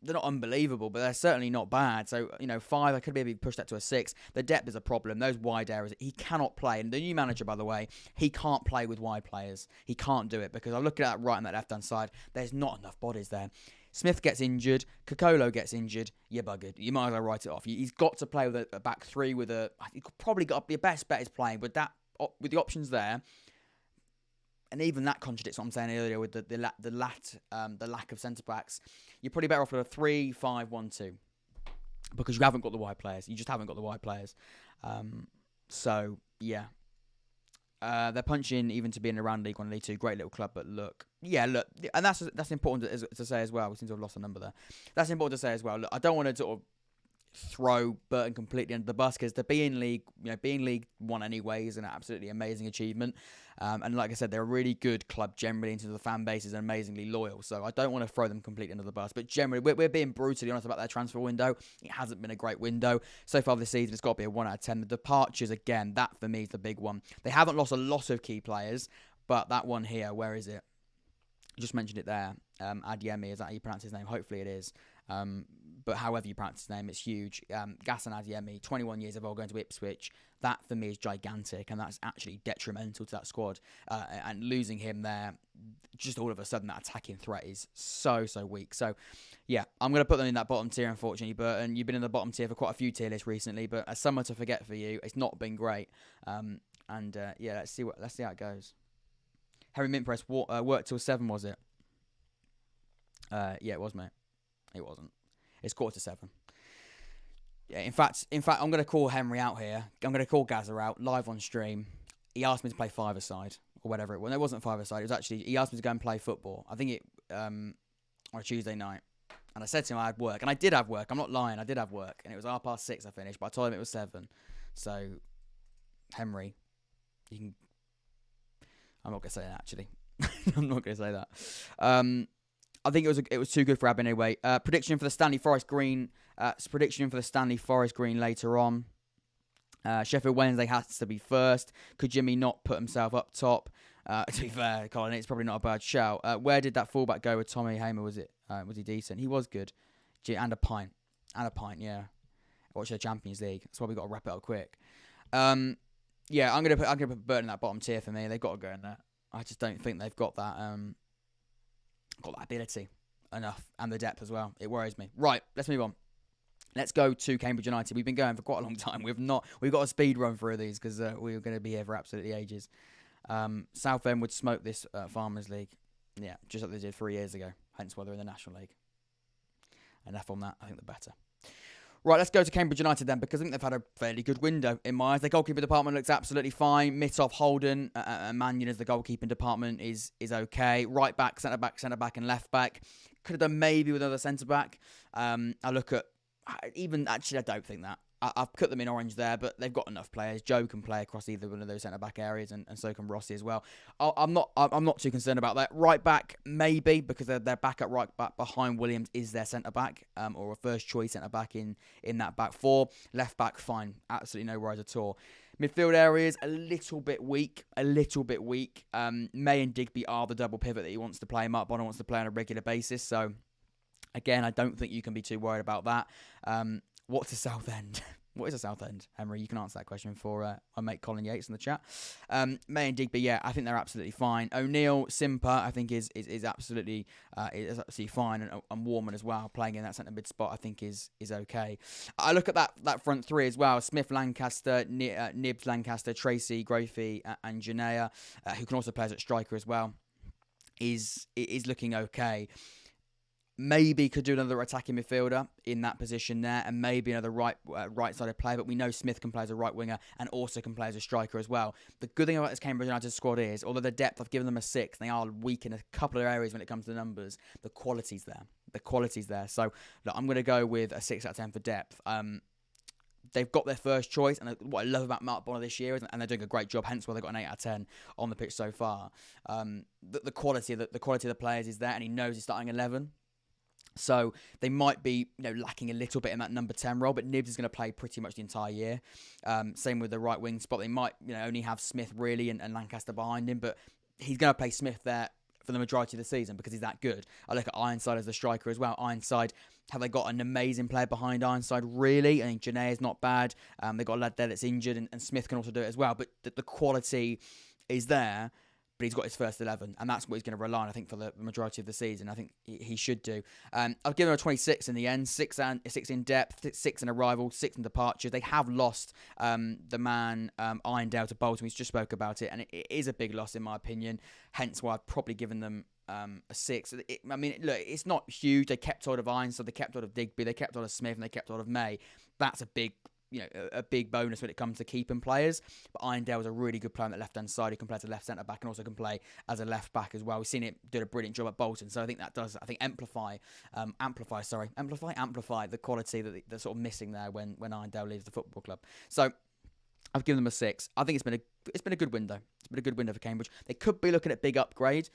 A: They're not unbelievable, but they're certainly not bad. So, 5, I could maybe push that to a 6. The depth is a problem. Those wide areas, he cannot play. And the new manager, by the way, he can't play with wide players. He can't do it because I look at that right and that left-hand side. There's not enough bodies there. Smith gets injured. Kokolo gets injured. You're buggered. You might as well write it off. He's got to play with a back 3 with a... He's probably got your best bet is playing with that with the options there. And even that contradicts what I'm saying earlier with the lack of centre backs. You're probably better off with a 3-5-1-2 because you haven't got the wide players. You just haven't got the wide players. So yeah, they're punching even to being around League One, League Two. Great little club, but look, and that's important to say as well. We seem to have lost a number there. That's important to say as well. Look, I don't want to sort of throw Burton completely under the bus because to be in League One anyway is an absolutely amazing achievement. And like I said, they're a really good club generally in terms of the fan base is amazingly loyal. So I don't want to throw them completely under the bus. But generally, we're being brutally honest about their transfer window. It hasn't been a great window. So far this season, it's got to be a 1 out of 10. The departures, again, that for me is the big one. They haven't lost a lot of key players, but that one here, where is it? I just mentioned it there. Adiemi, is that how you pronounce his name? Hopefully it is. But however you pronounce his name, it's huge. Gassan Adiemi, 21 years of old, going to Ipswich. That, for me, is gigantic, and that's actually detrimental to that squad. And losing him there, just all of a sudden, that attacking threat is so weak. So, yeah, I'm going to put them in that bottom tier, unfortunately, Burton. You've been in the bottom tier for quite a few tier lists recently, but as someone to forget for you, it's not been great. Yeah, let's see how it goes. Harry Mintpress worked till 7, was it? Yeah, it was, mate. It wasn't. It's 7:15. Yeah, in fact, I'm going to call Henry out here. I'm going to call Gazza out live on stream. He asked me to play five-a-side or whatever it was. It wasn't five-a-side. It was actually, he asked me to go and play football. I think it on a Tuesday night. And I said to him I had work. And I did have work. I'm not lying. I did have work. And it was 6:30 I finished. But I told him it was 7. So, Henry, you can... I'm not going to say that, actually. I'm not going to say that. I think it was too good for Abin anyway. Prediction for the Stanley Forest Green later on. Sheffield Wednesday has to be first. Could Jimmy not put himself up top? To be fair, Colin, it's probably not a bad shout. Where did that fullback go with Tommy Hamer? Was he decent? He was good. And a pint, yeah. Watch the Champions League. That's why we got to wrap it up quick. Yeah, I'm gonna put Burton in that bottom tier for me. They've got to go in there. I just don't think they've got that ability enough and the depth as well. It worries me. Right, let's move on. Let's go to Cambridge United. We've been going for quite a long time. We've got a speed run through these because we're going to be here for absolutely ages. Southend would smoke this Farmers League. Yeah, just like they did 3 years ago. Hence why they're in the National League. Enough on that. I think the better. Right, let's go to Cambridge United then, because I think they've had a fairly good window in my eyes. The goalkeeper department looks absolutely fine. Mitov, Holden, and Mannion as the goalkeeping department is okay. Right back, centre back, and left back. Could have done maybe with another centre back. I look at I don't think that. I've put them in orange there, but they've got enough players. Joe can play across either one of those centre back areas, and so can Rossi as well. I'm not too concerned about that. Right back, maybe, because their backup right back behind Williams is their centre back, or a first choice centre back in that back four. Left back, fine, absolutely no worries at all. Midfield areas a little bit weak. May and Digby are the double pivot that he wants to play him up on and wants to play on a regular basis. So again, I don't think you can be too worried about that. What's a Southend? What is a Southend, Henry? You can answer that question for my mate Colin Yates in the chat. May and Digby, yeah, I think they're absolutely fine. O'Neill, Simper, I think is absolutely fine, and Warman as well, playing in that centre mid spot, I think is okay. I look at that front three as well: Smith, Lancaster, Nibs, Lancaster, Tracy, Grothy, and Janea, who can also play as a striker as well. Is looking okay. Maybe could do another attacking midfielder in that position there, and maybe another right-sided player. But we know Smith can play as a right winger and also can play as a striker as well. The good thing about this Cambridge United squad is, although the depth, I've given them a 6, they are weak in a couple of areas when it comes to the numbers. The quality's there. So look, I'm going to go with a 6 out of 10 for depth. They've got their first choice, and what I love about Mark Bonner this year is, and they're doing a great job, hence why they got an 8 out of 10 on the pitch so far. The quality of the players is there, and he knows he's starting 11. So they might be, lacking a little bit in that number 10 role, but Nibs is going to play pretty much the entire year. Same with the right wing spot. They might, only have Smith really and Lancaster behind him, but he's going to play Smith there for the majority of the season because he's that good. I look at Ironside as the striker as well. Ironside, have they got an amazing player behind Ironside? Really? I think Janae is not bad. They've got a lad there that's injured, and Smith can also do it as well. But the quality is there. But he's got his first 11, and that's what he's going to rely on, I think, for the majority of the season. I think he should do. I'll give him a 26 in the end. 6 in depth, 6 in arrival, 6 in departures. They have lost the man Irondale to Bolton. We just spoke about it, and it is a big loss in my opinion. Hence why I've probably given them a 6. Look, it's not huge. They kept hold of Ironside, they kept hold of Digby, they kept hold of Smith, and they kept hold of May. That's a big bonus when it comes to keeping players. But Irondale is a really good player on the left-hand side who can play as a left centre-back and also can play as a left-back as well. We've seen it do a brilliant job at Bolton. So I think that does, amplify the quality that they're sort of missing there when Irondale leaves the football club. So I've given them a 6. I think it's been a good window. It's been a good window for Cambridge. They could be looking at big upgrade.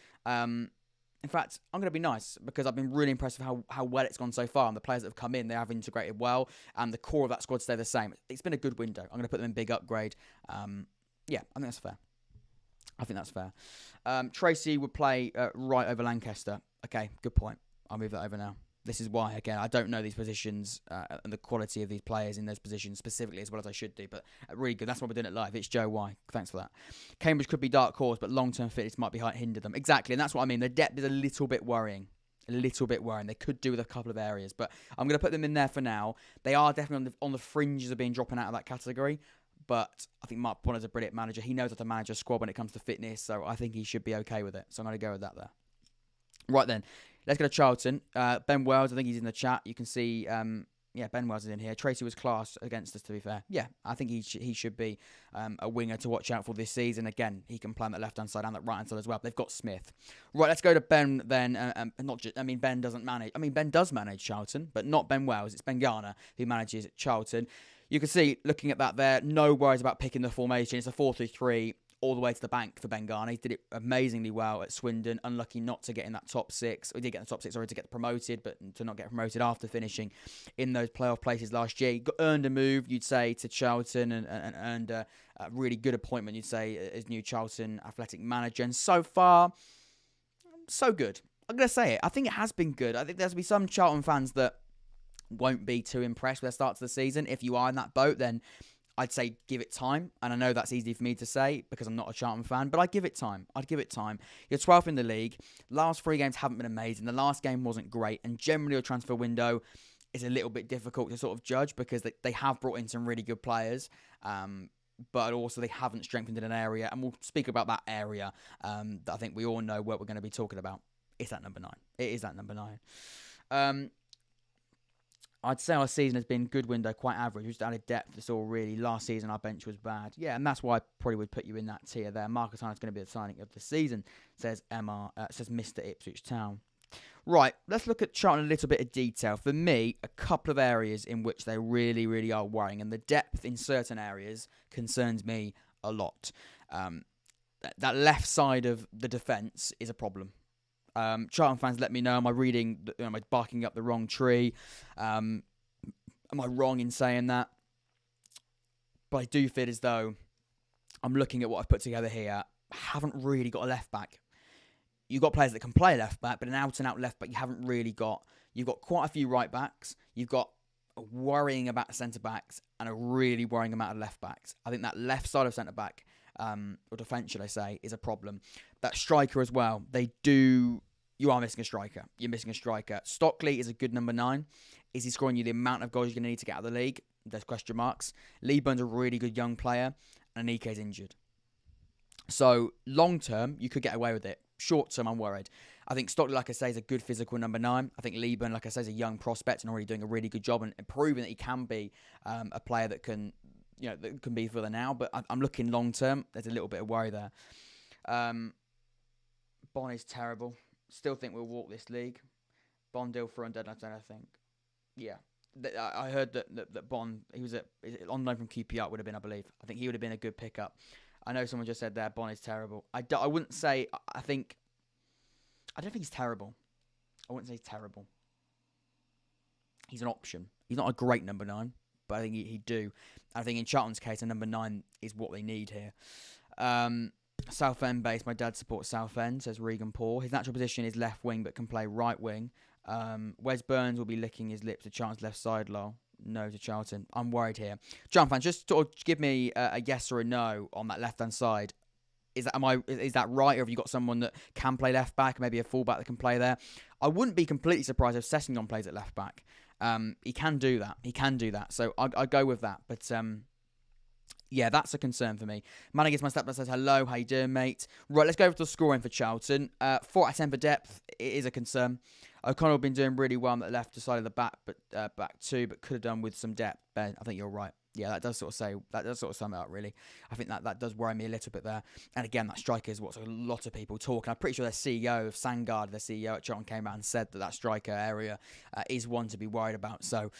A: In fact, I'm going to be nice because I've been really impressed with how well it's gone so far. And the players that have come in, they have integrated well. And the core of that squad stay the same. It's been a good window. I'm going to put them in big upgrade. I think that's fair. Tracy would play right over Lancaster. Okay, good point. I'll move that over now. This is why, again, I don't know these positions and the quality of these players in those positions specifically as well as I should do, but really good. That's why we're doing it live. It's Joe Y. Thanks for that. Cambridge could be dark horse, but long-term fitness might be hinder them. Exactly, and that's what I mean. The depth is a little bit worrying. They could do with a couple of areas, but I'm going to put them in there for now. They are definitely on the fringes of being dropping out of that category, but I think Mark Bonner's a brilliant manager. He knows how to manage a squad when it comes to fitness, so I think he should be okay with it. So I'm going to go with that there. Right then. Let's go to Charlton. Ben Wells, I think he's in the chat. You can see Yeah, Ben Wells is in here. Tracy was class against us, to be fair. Yeah, I think he should be a winger to watch out for this season. Again, he can play on that left-hand side and that right-hand side as well. They've got Smith. Right, let's go to Ben then. Ben doesn't manage. Ben does manage Charlton, but not Ben Wells. It's Ben Garner who manages Charlton. You can see, looking at that there, no worries about picking the formation. It's a 4-3-3. All the way to the bank for Ben Garner. He did it amazingly well at Swindon. Unlucky not to get in that top six. He did get in the top six, to get promoted, but to not get promoted after finishing in those playoff places last year. He earned a move, you'd say, to Charlton and earned a really good appointment, you'd say, as new Charlton athletic manager. And so far, so good. I'm going to say it. I think it has been good. I think there's be some Charlton fans that won't be too impressed with their start to the season. If you are in that boat, then I'd say give it time, and I know that's easy for me to say because I'm not a Charlton fan, but I'd give it time. You're 12th in the league. Last 3 games haven't been amazing. The last game wasn't great, and generally your transfer window is a little bit difficult to sort of judge because they have brought in some really good players, but also they haven't strengthened in an area, and we'll speak about that area that I think we all know what we're going to be talking about. It's that number 9. It is that number 9. I'd say our season has been good window, quite average. We just added depth. It's all really. Last season, our bench was bad. Yeah, and that's why I probably would put you in that tier there. Marcus Hines is going to be the signing of the season, says Mr. Ipswich Town. Right, let's look at Charlton in a little bit of detail. For me, a couple of areas in which they really, really are worrying, and the depth in certain areas concerns me a lot. That left side of the defence is a problem. Charlton fans, let me know. Am I barking up the wrong tree? Am I wrong in saying that? But I do feel as though I'm looking at what I've put together here. Haven't really got a left back. You've got players that can play left back, but an out and out left back you haven't really got. You've got quite a few right backs. You've got a worrying about centre backs and a really worrying amount of left backs. I think that left side of centre back, or defence, should I say, is a problem. That striker as well. You are missing a striker. You're missing a striker. Stockley is a good number 9. Is he scoring you the amount of goals you're going to need to get out of the league? There's question marks. Lee Burn's a really good young player, and Anike's injured. So, long term, you could get away with it. Short term, I'm worried. I think Stockley, like I say, is a good physical number 9. I think Lee Burn, like I say, is a young prospect and already doing a really good job and proving that he can be a player that can be further now. But I'm looking long term. There's a little bit of worry there. Bon is terrible. Still think we'll walk this league. Bon, Dilfer and Dead, I think. Yeah. I heard that Bon, he was on loan from QPR would have been, I believe. I think he would have been a good pickup. I know someone just said there, Bon is terrible. I wouldn't say, I don't think he's terrible. I wouldn't say he's terrible. He's an option. He's not a great number 9, but I think he'd do. I think in Charlton's case, a number 9 is what they need here. Southend based. My dad supports Southend, says Regan Paul. His natural position is left wing, but can play right wing. Wes Burns will be licking his lips to Charlton's left side, lol. No to Charlton. I'm worried here. Charlton fans, just sort of give me a yes or a no on that left-hand side. Is that right, or have you got someone that can play left back, maybe a full back that can play there? I wouldn't be completely surprised if Sessegnon plays at left back. He can do that. So I go with that. But yeah, that's a concern for me. Man against my stepdad says, hello, how you doing, mate? Right, let's go over to the scoring for Charlton. 4 out of 10 for depth. It is a concern. O'Connell been doing really well on the left side of the back, but back two, but could have done with some depth. Ben, I think you're right. Yeah, that does sort of sum it up, really. I think that does worry me a little bit there. And again, that striker is what a lot of people talk. And I'm pretty sure their CEO of Sangard, their CEO at Charlton, came out and said that striker area is one to be worried about. So,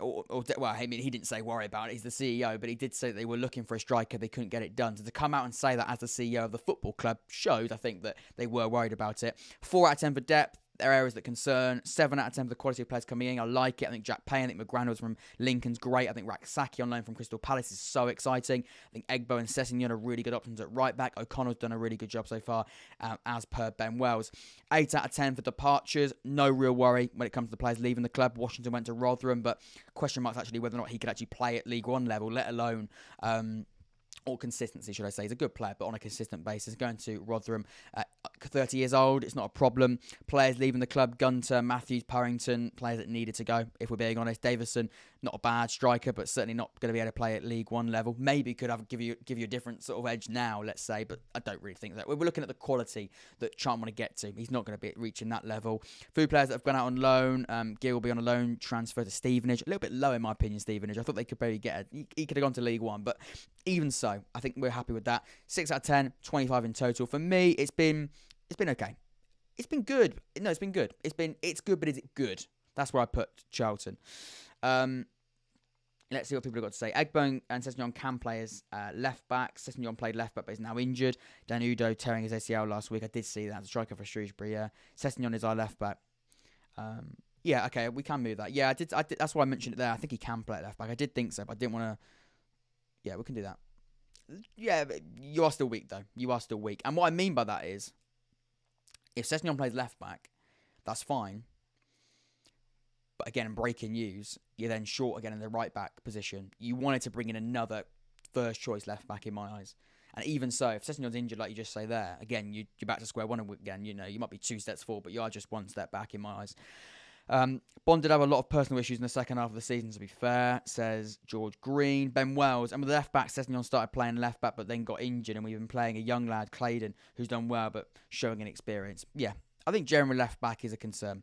A: he didn't say worry about it. He's the CEO, but he did say that they were looking for a striker. They couldn't get it done. So to come out and say that as the CEO of the football club shows, I think, that they were worried about it. 4 out of 10 for depth. There are areas that concern. 7 out of 10 for the quality of players coming in. I like it. I think Jack Payne, I think McGrandles from Lincoln's great. I think Raksaki on loan from Crystal Palace is so exciting. I think Egbo and Sessegnon are really good options at right back. O'Connell's done a really good job so far, as per Ben Wells. 8 out of 10 for departures. No real worry when it comes to the players leaving the club. Washington went to Rotherham, but question marks actually whether or not he could actually play at League One level, let alone or consistency, should I say. He's a good player, but on a consistent basis. Going to Rotherham at 30 years old, it's not a problem. Players leaving the club, Gunter, Matthews, Purrington, players that needed to go, if we're being honest. Davison, not a bad striker, but certainly not going to be able to play at League One level. Maybe could give you a different sort of edge now, let's say, but I don't really think that. We're looking at the quality that Charlton want to get to. He's not going to be reaching that level. Few players that have gone out on loan. Gill will be on a loan transfer to Stevenage. A little bit low, in my opinion, Stevenage. I thought they could maybe get he could have gone to League One, but even so, I think we're happy with that. 6 out of 10, 25 in total. For me, it's been okay. It's been good. No, it's been good. It's good, but is it good? That's where I put Charlton. Let's see what people have got to say. Egbone and Sessegnon can play as left back. Sessegnon played left back, but is now injured. Dan Udo tearing his ACL last week. I did see that. Striker for Shrewsbury. Yeah, Sessegnon is our left back. Yeah, okay, we can move that. Yeah, I did. That's why I mentioned it there. I think he can play at left back. I did think so, but I didn't want to. Yeah, we can do that. Yeah, you are still weak, though. You are still weak. And what I mean by that is, if Sessegnon plays left back, that's fine. But again, in breaking news, you're then short again in the right back position. You wanted to bring in another first choice left back in my eyes. And even so, if Sessegnon's injured, like you just say there, again, you're back to square one again. You know, you might be 2 steps forward, but you are just 1 step back in my eyes. Bond did have a lot of personal issues in the second half of the season, to be fair, says George Green. Ben Wells, and with the left back, Sessegnon started playing left back, but then got injured, and we've been playing a young lad, Claydon, who's done well, but showing inexperience. Yeah, I think general left back is a concern.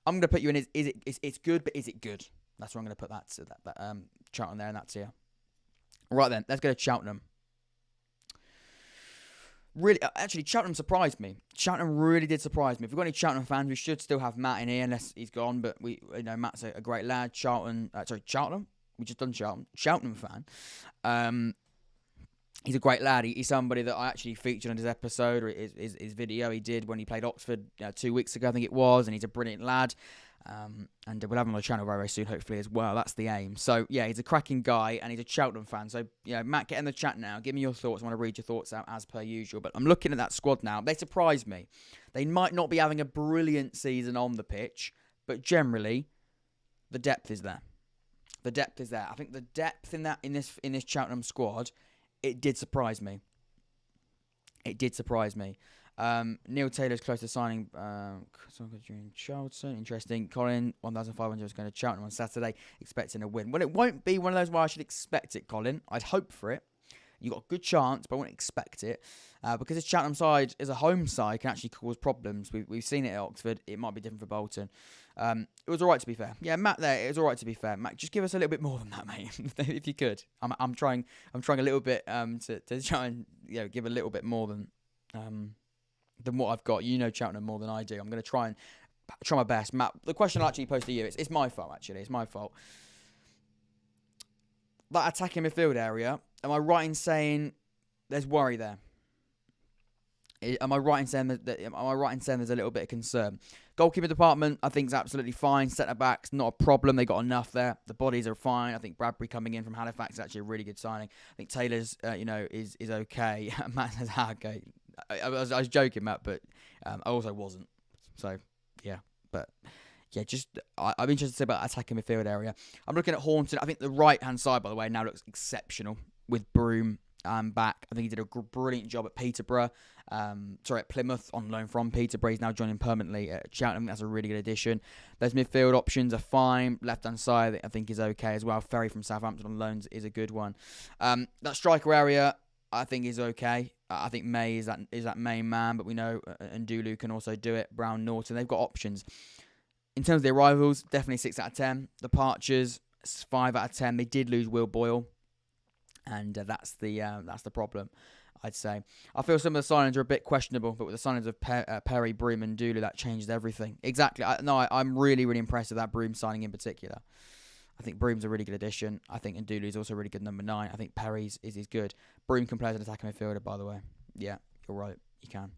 A: I'm going to put you in, it's good, but is it good? That's where I'm going to put that Charlton there, and that's here. Right then, let's go to Cheltenham. Really, actually, Cheltenham surprised me. Cheltenham really did surprise me. If we've got any Cheltenham fans, we should still have Matt in here, unless he's gone. But Matt's a great lad. Cheltenham. We just done Charlton. Cheltenham fan. He's a great lad. He's somebody that I actually featured on his episode or his video he did when he played Oxford 2 weeks ago, I think it was. And he's a brilliant lad. And we'll have him on the channel very, very soon, hopefully, as well. That's the aim. So, yeah, he's a cracking guy, and he's a Cheltenham fan. So, Matt, get in the chat now. Give me your thoughts. I want to read your thoughts out as per usual. But I'm looking at that squad now. They surprised me. They might not be having a brilliant season on the pitch, but generally, the depth is there. The depth is there. I think the depth in this Cheltenham squad, it did surprise me. It did surprise me. Neil Taylor's close to signing during Charlton. Interesting. Colin, 1,500 is going to Charlton on Saturday, expecting a win. Well, it won't be one of those where I should expect it, Colin. I'd hope for it. You've got a good chance, but I wouldn't expect it. Because this Cheltenham side is a home side, can actually cause problems. We've seen it at Oxford. It might be different for Bolton. It was all right, to be fair. Yeah, Matt there, it was all right, to be fair. Matt, just give us a little bit more than that, mate, if you could. I'm trying a little bit to try and give a little bit more than what I've got. You know Cheltenham more than I do. I'm going to try my best. Matt, the question I'll actually pose to you, it's my fault, actually. It's my fault. That attacking midfield area, am I right in saying there's worry there? Am I right in saying there's a little bit of concern? Goalkeeper department, I think, is absolutely fine. Centre backs, not a problem. They got enough there. The bodies are fine. I think Bradbury coming in from Halifax is actually a really good signing. I think Taylor's, is okay. Matt says, okay. I was joking, Matt, but I also wasn't. So, yeah. But, yeah, I'm interested to see about attacking midfield area. I'm looking at Hornton. I think the right-hand side, by the way, now looks exceptional with Broom back. I think he did a brilliant job at Peterborough. At Plymouth on loan from Peterborough. He's now joining permanently at Cheltenham. That's a really good addition. Those midfield options are fine. Left-hand side, I think, is okay as well. Ferry from Southampton on loans is a good one. That striker area, I think, is okay. I think May is that main man, but we know Ndulu can also do it. Brown, Norton, they've got options. In terms of the arrivals, definitely 6 out of 10. Departures, 5 out of 10. They did lose Will Boyle, and that's the problem, I'd say. I feel some of the signings are a bit questionable, but with the signings of Perry, Broom, and Ndulu, that changed everything. Exactly. I'm really, really impressed with that Broom signing in particular. I think Broom's a really good addition. I think Ndulu's also a really good number 9. I think Perry's is good. Broom can play as an attacking midfielder, by the way. Yeah, you're right. You can.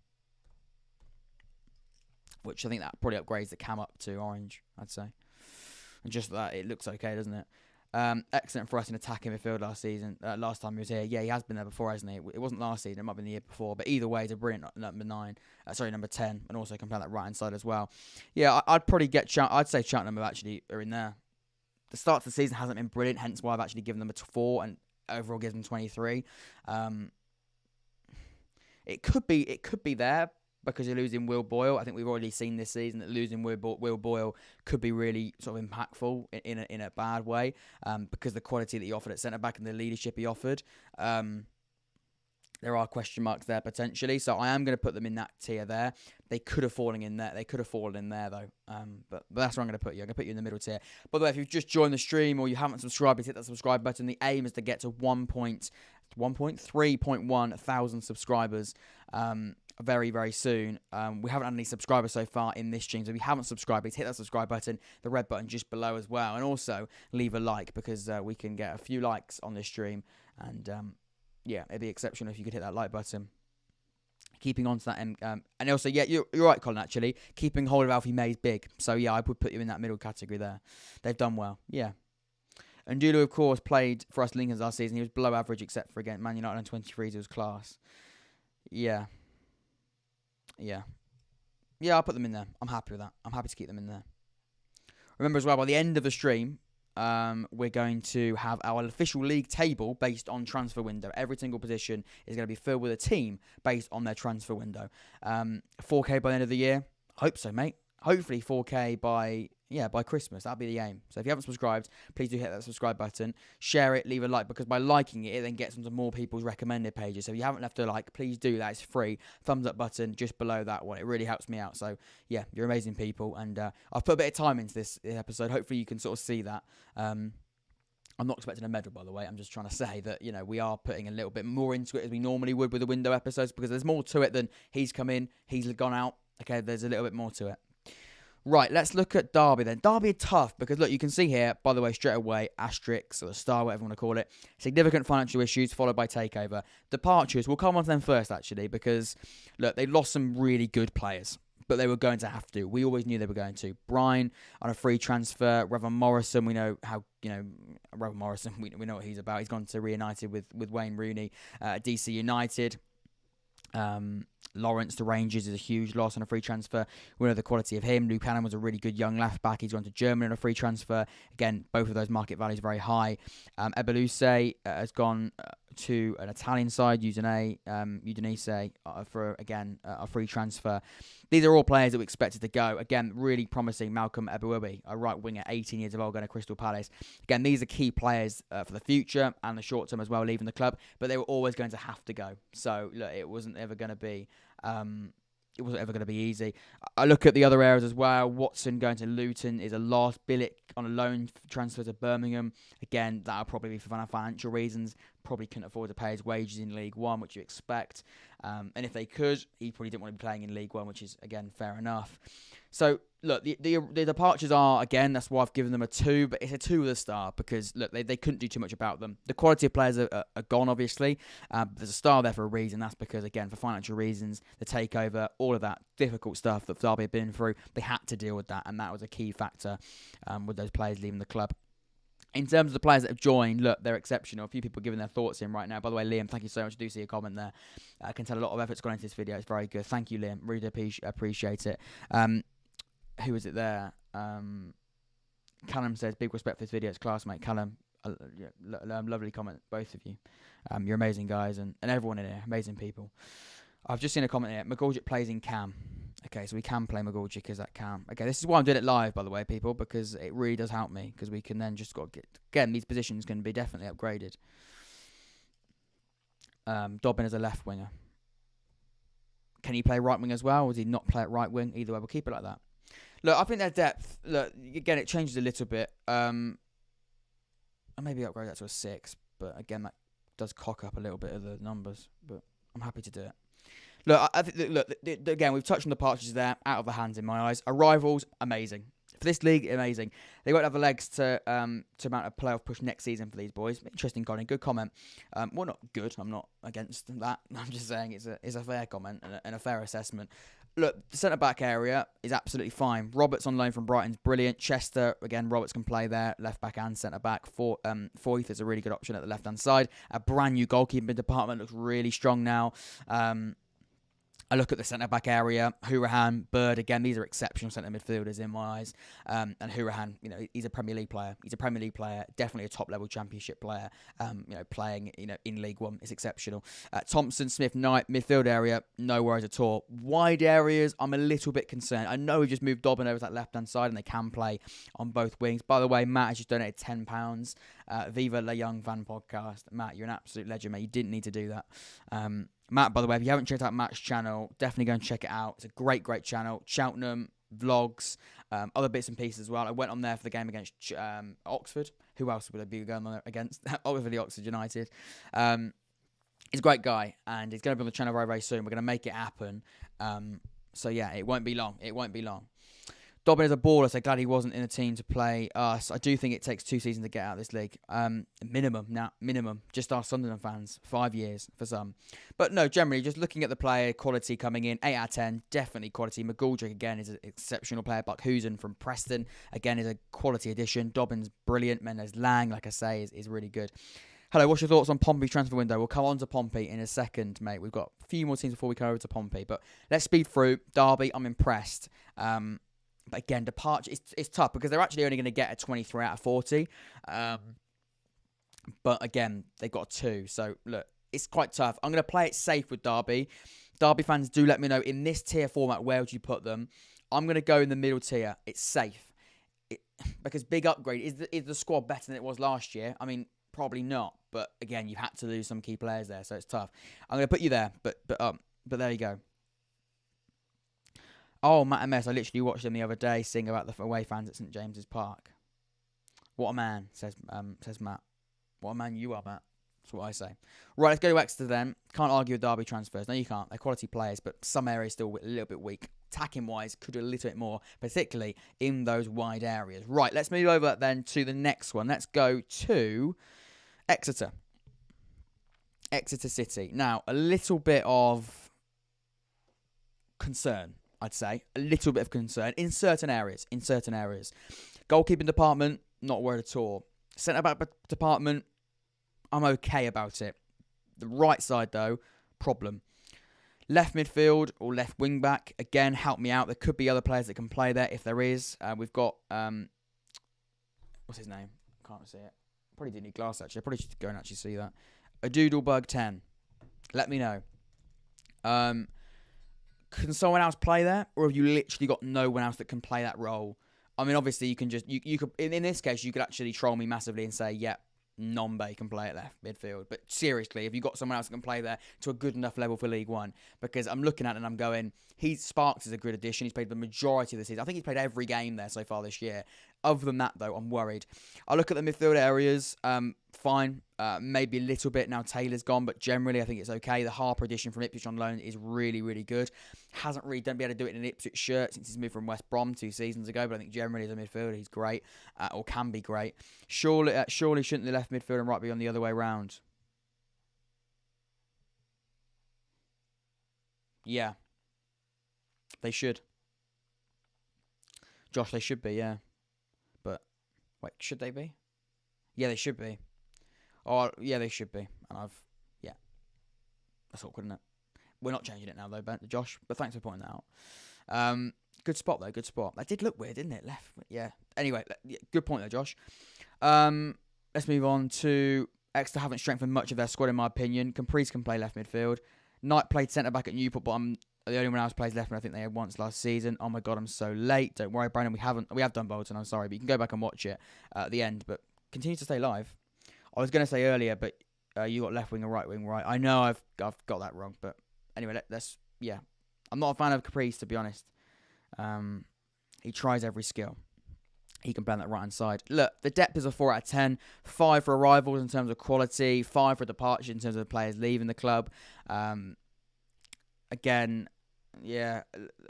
A: Which I think that probably upgrades the cam up to orange, I'd say. And just that, it looks okay, doesn't it? Excellent for us in attacking midfield last season. Last time he was here. Yeah, he has been there before, hasn't he? It wasn't last season. It might have been the year before. But either way, he's a brilliant number 10. And also can play that right-hand side as well. Yeah, I'd probably get I'd say Cheltenham are in there. The start of the season hasn't been brilliant, hence why I've actually given them a 4. And overall gives them 23. It could be there because you're losing Will Boyle. I think we've already seen this season that losing Will Boyle could be really sort of impactful in a bad way, because the quality that he offered at centre back and the leadership he offered. There are question marks there potentially, so I am going to put them in that tier there. They could have fallen in there. They could have fallen in there though. But that's where I'm going to put you. I'm going to put you in the middle tier. By the way, if you've just joined the stream or you haven't subscribed, please hit that subscribe button. The aim is to get to 1.3.1 thousand subscribers very, very soon. We haven't had any subscribers so far in this stream, so if you haven't subscribed, please hit that subscribe button, the red button just below as well, and also leave a like, because we can get a few likes on this stream, and yeah, it'd be exceptional if you could hit that like button. Keeping on to that, and also, yeah, you're right, Colin, actually. Keeping hold of Alfie May's big. So, yeah, I would put you in that middle category there. They've done well, yeah. And Dulu, of course, played for us Lincolns last season. He was below average, except for, again, Man United on 23s. He was class. Yeah. Yeah. Yeah, I'll put them in there. I'm happy with that. I'm happy to keep them in there. Remember as well, by the end of the stream, we're going to have our official league table based on transfer window. Every single position is going to be filled with a team based on their transfer window. 4K by the end of the year. Hope so, mate. Hopefully 4K by Christmas. That'll be the aim. So if you haven't subscribed, please do hit that subscribe button. Share it, leave a like, because by liking it, it then gets onto more people's recommended pages. So if you haven't left a like, please do that. It's free. Thumbs up button just below that one. It really helps me out. So yeah, you're amazing people. And I've put a bit of time into this episode. Hopefully you can sort of see that. I'm not expecting a medal, by the way. I'm just trying to say that, you know, we are putting a little bit more into it as we normally would with the window episodes, because there's more to it than he's come in, he's gone out. Okay, there's a little bit more to it. Right, let's look at Derby then. Derby are tough because, look, you can see here, by the way, straight away, asterisks or the star, whatever you want to call it. Significant financial issues followed by takeover. Departures, we'll come on to them first, actually, because, look, they lost some really good players, but they were going to have to. We always knew they were going to. Bryan on a free transfer. Revan Morrison, we know how, Revan Morrison, we know what he's about. He's gone to reunited with Wayne Rooney at DC United. Lawrence to Rangers is a huge loss on a free transfer. We know the quality of him. Luke Cannon was a really good young left back. He's gone to Germany on a free transfer. Again, both of those market values very high. Ebelusse has gone to an Italian side, Udinese, for, again, a free transfer. These are all players that we expected to go. Again, really promising. Malcolm Ebelusse, a right winger, 18 years old, going to Crystal Palace. Again, these are key players for the future and the short term as well, leaving the club. But they were always going to have to go. So, look, it wasn't ever going to be... it wasn't ever going to be easy. I look at the other areas as well. Watson going to Luton is a loss. Billick on a loan transfer to Birmingham. Again, that'll probably be for financial reasons. Probably couldn't afford to pay his wages in League One, which you expect. And if they could, he probably didn't want to be playing in League One, which is, again, fair enough. So, look, the departures are, again, that's why I've given them a 2, but it's a 2 with a star because, look, they couldn't do too much about them. The quality of players are gone, obviously. But there's a star there for a reason. That's because, again, for financial reasons, the takeover, all of that difficult stuff that Derby had been through, they had to deal with that, and that was a key factor with those players leaving the club. In terms of the players that have joined, look, they're exceptional. A few people giving their thoughts in right now. By the way, Liam, thank you so much. I do see a comment there. I can tell a lot of effort's gone into this video. It's very good. Thank you, Liam. Really appreciate it. Who is it there? Callum says, big respect for this video. It's class, mate. Callum, lovely comment, both of you. You're amazing guys, and everyone in here, amazing people. I've just seen a comment here. McGorgic plays in Cam. Okay, so we can play McGorgic because that Cam. Okay, this is why I'm doing it live, by the way, people, because it really does help me, because we can then just again, these positions can be definitely upgraded. Dobbin as a left winger. Can he play right wing as well, or does he not play at right wing? Either way, we'll keep it like that. Look, I think their depth, look, again, it changes a little bit. I'll maybe upgrade that to a 6, but again, that does cock up a little bit of the numbers, but I'm happy to do it. Look, I think, look, again, we've touched on the departures there, out of the hands in my eyes. Arrivals, amazing. For this league, amazing. They won't have the legs to mount a playoff push next season for these boys. Interesting, Colin. Good comment. Well, not good. I'm not against that. I'm just saying it's a fair comment and a fair assessment. Look, the centre-back area is absolutely fine. Roberts on loan from Brighton's brilliant. Chester, again, Roberts can play there, left-back and centre-back. Foyth is a really good option at the left-hand side. A brand new goalkeeping department looks really strong now. I look at the centre-back area, Hourihane, Bird, again, these are exceptional centre midfielders in my eyes. And Hourihane, he's a Premier League player. He's a Premier League player, definitely a top-level Championship player. Playing, in League One is exceptional. Thompson, Smith, Knight, midfield area, no worries at all. Wide areas, I'm a little bit concerned. I know we've just moved Dobbin over to that left-hand side and they can play on both wings. By the way, Matt has just donated £10. Viva La Young Fan Podcast. Matt, you're an absolute legend, mate. You didn't need to do that. Matt, by the way, if you haven't checked out Matt's channel, definitely go and check it out. It's a great, great channel. Cheltenham, vlogs, other bits and pieces as well. I went on there for the game against Oxford. Who else would I be going on there against? Obviously, Oxford United. He's a great guy, and he's going to be on the channel very, very soon. We're going to make it happen. So, yeah, it won't be long. It won't be long. Dobbin is a baller, so glad he wasn't in a team to play us. I do think it takes 2 seasons to get out of this league. Minimum. Just our Sunderland fans. 5 years for some. But no, generally, just looking at the player quality coming in, 8 out of 10, definitely quality. McGoldrick, again, is an exceptional player. Buckhuizen from Preston, again, is a quality addition. Dobbin's brilliant. Mendes Lang, like I say, is really good. Hello, what's your thoughts on Pompey transfer window? We'll come on to Pompey in a second, mate. We've got a few more teams before we come over to Pompey. But let's speed through. Derby, I'm impressed. But again, departure, it's tough because they're actually only going to get a 23 out of 40. But again, they've got a 2. So, look, it's quite tough. I'm going to play it safe with Derby. Derby fans, do let me know, in this tier format, where would you put them? I'm going to go in the middle tier. It's safe. Because big upgrade. Is the squad better than it was last year? I mean, probably not. But again, you had to lose some key players there, so it's tough. I'm going to put you there, but there you go. Oh, Matt MS, I literally watched him the other day sing about the away fans at St James's Park. What a man, says Matt. What a man you are, Matt. That's what I say. Right, let's go to Exeter then. Can't argue with Derby transfers. No, you can't. They're quality players, but some areas still a little bit weak. Attacking-wise, could do a little bit more, particularly in those wide areas. Right, let's move over then to the next one. Let's go to Exeter. Exeter City. Now, a little bit of concern, I'd say. A little bit of concern in certain areas. Goalkeeping department, not worried at all. Centre-back department, I'm okay about it. The right side, though, problem. Left midfield or left wing back, again, help me out. There could be other players that can play there if there is. We've got, what's his name? Can't see it. Probably didn't need glass, actually. I probably should go and actually see that. A Doodlebug 10. Let me know. Can someone else play there? Or have you literally got no one else that can play that role? I mean, obviously, you can just, you could, in this case, you could actually troll me massively and say, yeah, Nombe can play at left midfield. But seriously, have you got someone else that can play there to a good enough level for League One? Because I'm looking at it and I'm going, Sparks is a good addition. He's played the majority of the season. I think he's played every game there so far this year. Other than that, though, I'm worried. I look at the midfield areas, fine. Maybe a little bit now Taylor's gone, but generally I think it's okay. The Harper addition from Ipswich on loan is really, really good. Hasn't really done be able to do it in an Ipswich shirt since he's moved from West Brom 2 seasons ago, but I think generally as a midfielder he's great, or can be great. Surely shouldn't the left midfield and right be on the other way round? Yeah. They should. Josh, they should be, yeah. But, wait, should they be? Yeah, they should be. Oh, yeah, they should be. And yeah. That's awkward, isn't it? We're not changing it now, though, Josh. But thanks for pointing that out. Good spot, though. Good spot. That did look weird, didn't it? Left. Yeah. Anyway, good point, though, Josh. Let's move on to Exeter. Haven't strengthened much of their squad, in my opinion. Caprice can play left midfield. Knight played centre-back at Newport, but I'm the only one else plays left, and I think they had once last season. Oh, my God, I'm so late. Don't worry, Brandon. We have done Bolton. I'm sorry, but you can go back and watch it at the end. But continue to stay live. I was going to say earlier, but you got left wing and right wing, right? I know I've got that wrong, but anyway, yeah. I'm not a fan of Caprice, to be honest. He tries every skill. He can play on that right-hand side. Look, the depth is a 4 out of 10. 5 for arrivals in terms of quality. 5 for departure in terms of the players leaving the club. Again, yeah,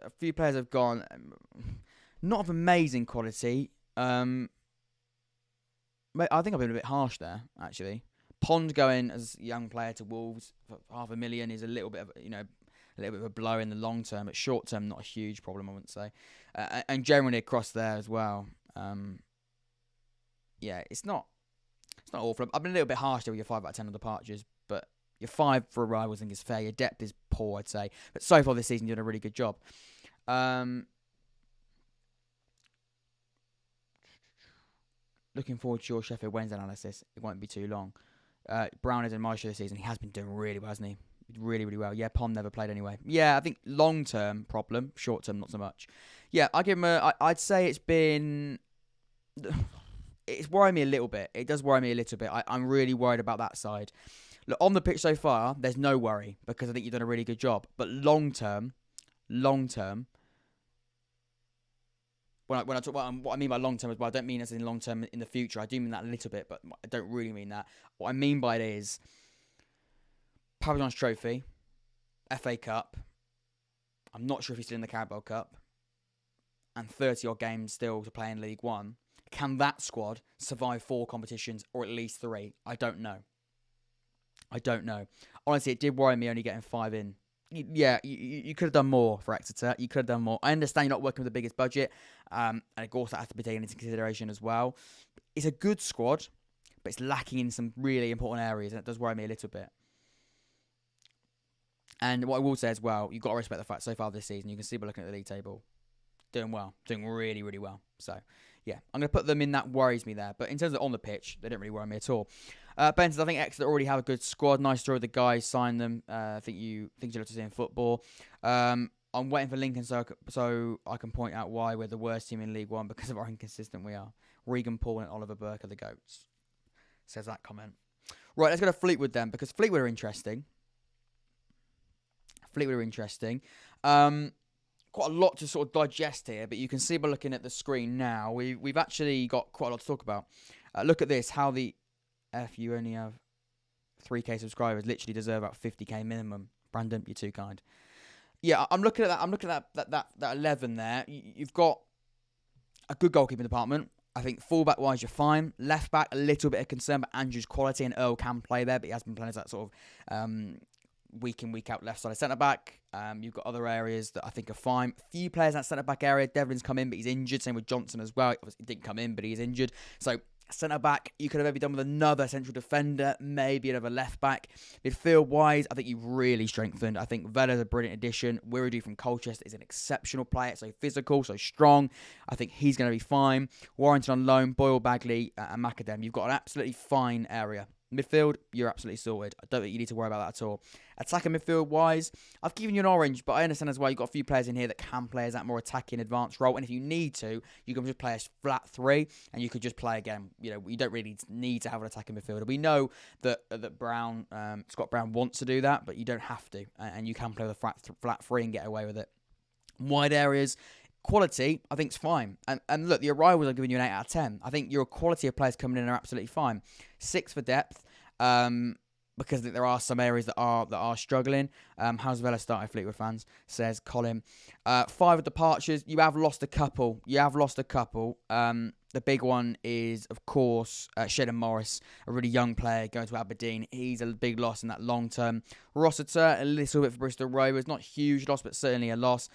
A: a few players have gone. Not of amazing quality. I think I've been a bit harsh there, actually. Pond going as a young player to Wolves for $500,000 is a little bit of a blow in the long term. But short term, not a huge problem, I wouldn't say. And generally across there as well. Yeah, it's not awful. I've been a little bit harsh there with your 5 out of 10 on departures, but Your 5 for arrivals, I think, is fair. Your depth is poor, I'd say. But so far this season, you're doing a really good job. Looking forward to your Sheffield Wednesday analysis. It won't be too long. Brown is in my show this season. He has been doing really well, hasn't he? Really, really well. Yeah, Pom never played anyway. Yeah, I think long-term problem. Short-term, not so much. Yeah, I give him I'd say it's been... It's worrying me a little bit. It does worry me a little bit. I'm really worried about that side. Look, on the pitch so far, there's no worry because I think you've done a really good job. But long-term... When I talk about what I mean by long-term as well, I don't mean as in long-term in the future. I do mean that a little bit, but I don't really mean that. What I mean by it is Pavillon's Trophy, FA Cup. I'm not sure if he's still in the Carabao Cup. And 30-odd games still to play in League One. Can that squad survive 4 competitions or at least 3? I don't know. Honestly, it did worry me only getting 5 in. Yeah, you could have done more for Exeter. You could have done more. I understand you're not working with the biggest budget. And of course, that has to be taken into consideration as well. It's a good squad, but it's lacking in some really important areas. And it does worry me a little bit. And what I will say as well, you've got to respect the fact so far this season, you can see by looking at the league table, doing well. Doing really, really well. So, yeah, I'm going to put them in that worries me there. But in terms of on the pitch, they don't really worry me at all. Benson, I think Exeter already have a good squad. Nice story. The guys signed them. I think you love to see in football. I'm waiting for Lincoln so I can point out why we're the worst team in League One because of how inconsistent we are. Regan Paul and Oliver Burke are the GOATs. Says that comment. Right, let's go to Fleetwood then because Fleetwood are interesting. Quite a lot to sort of digest here, but you can see by looking at the screen now, we've actually got quite a lot to talk about. Look at this, how the you only have 3k subscribers, literally deserve about 50k minimum. Brandon, you're too kind. Yeah, I'm looking at that 11 there. You've got a good goalkeeping department. I think fullback wise you're fine. Left back a little bit of concern, but Andrew's quality and Earl can play there, but he has been playing as that sort of week in, week out left side of centre back. You've got other areas that I think are fine. Few players in that centre back area. Devlin's come in, but he's injured. Same with Johnson as well. Obviously, he didn't come in, but he's injured. So centre back, you could have maybe done with another central defender, maybe another left back. Midfield wise, I think you've really strengthened. I think Vale's a brilliant addition. Wiradoo from Colchester is an exceptional player, so physical, so strong. I think he's going to be fine. Warrington on loan, Boyle, Bagley, and Macadam. You've got an absolutely fine area. Midfield, you're absolutely sorted. I don't think you need to worry about that at all. Attacking midfield wise, I've given you an orange, but I understand as well you've got a few players in here that can play as that more attacking advanced role. And if you need to, you can just play a flat 3 and you could just play again. You know, you don't really need to have an attacking midfielder. We know that Brown, Scott Brown wants to do that, but you don't have to. And you can play with a flat 3 and get away with it. Wide areas, quality, I think, is fine. And look, the arrivals are giving you an 8 out of 10. I think your quality of players coming in are absolutely fine. 6 for depth, because there are some areas that are struggling. How's Vela starting, Fleetwood fans? Says Colin. 5 departures. You have lost a couple. The big one is, of course, Shedden Morris, a really young player going to Aberdeen. He's a big loss in that long term. Rossiter, a little bit for Bristol Rovers. Not huge loss, but certainly a loss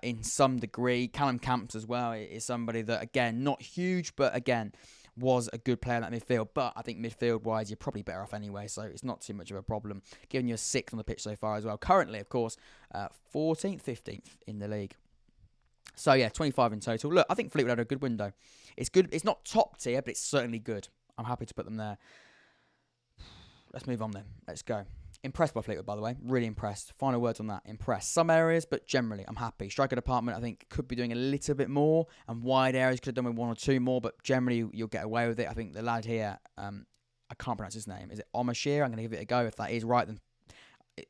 A: in some degree. Callum Camps as well is somebody that, again, not huge, but again, was a good player in that midfield. But I think midfield-wise, you're probably better off anyway, so it's not too much of a problem. Giving you a 6th on the pitch so far as well. Currently, of course, 14th, 15th in the league. So, yeah, 25 in total. Look, I think Fleetwood had a good window. It's good. It's not top tier, but it's certainly good. I'm happy to put them there. Let's move on then. Let's go. Impressed by Fleetwood, by the way. Really impressed. Final words on that. Impressed. Some areas, but generally, I'm happy. Striker department, I think, could be doing a little bit more. And wide areas could have done with 1 or 2 more, but generally, you'll get away with it. I think the lad here, I can't pronounce his name. Is it Omashir? I'm going to give it a go. If that is right, then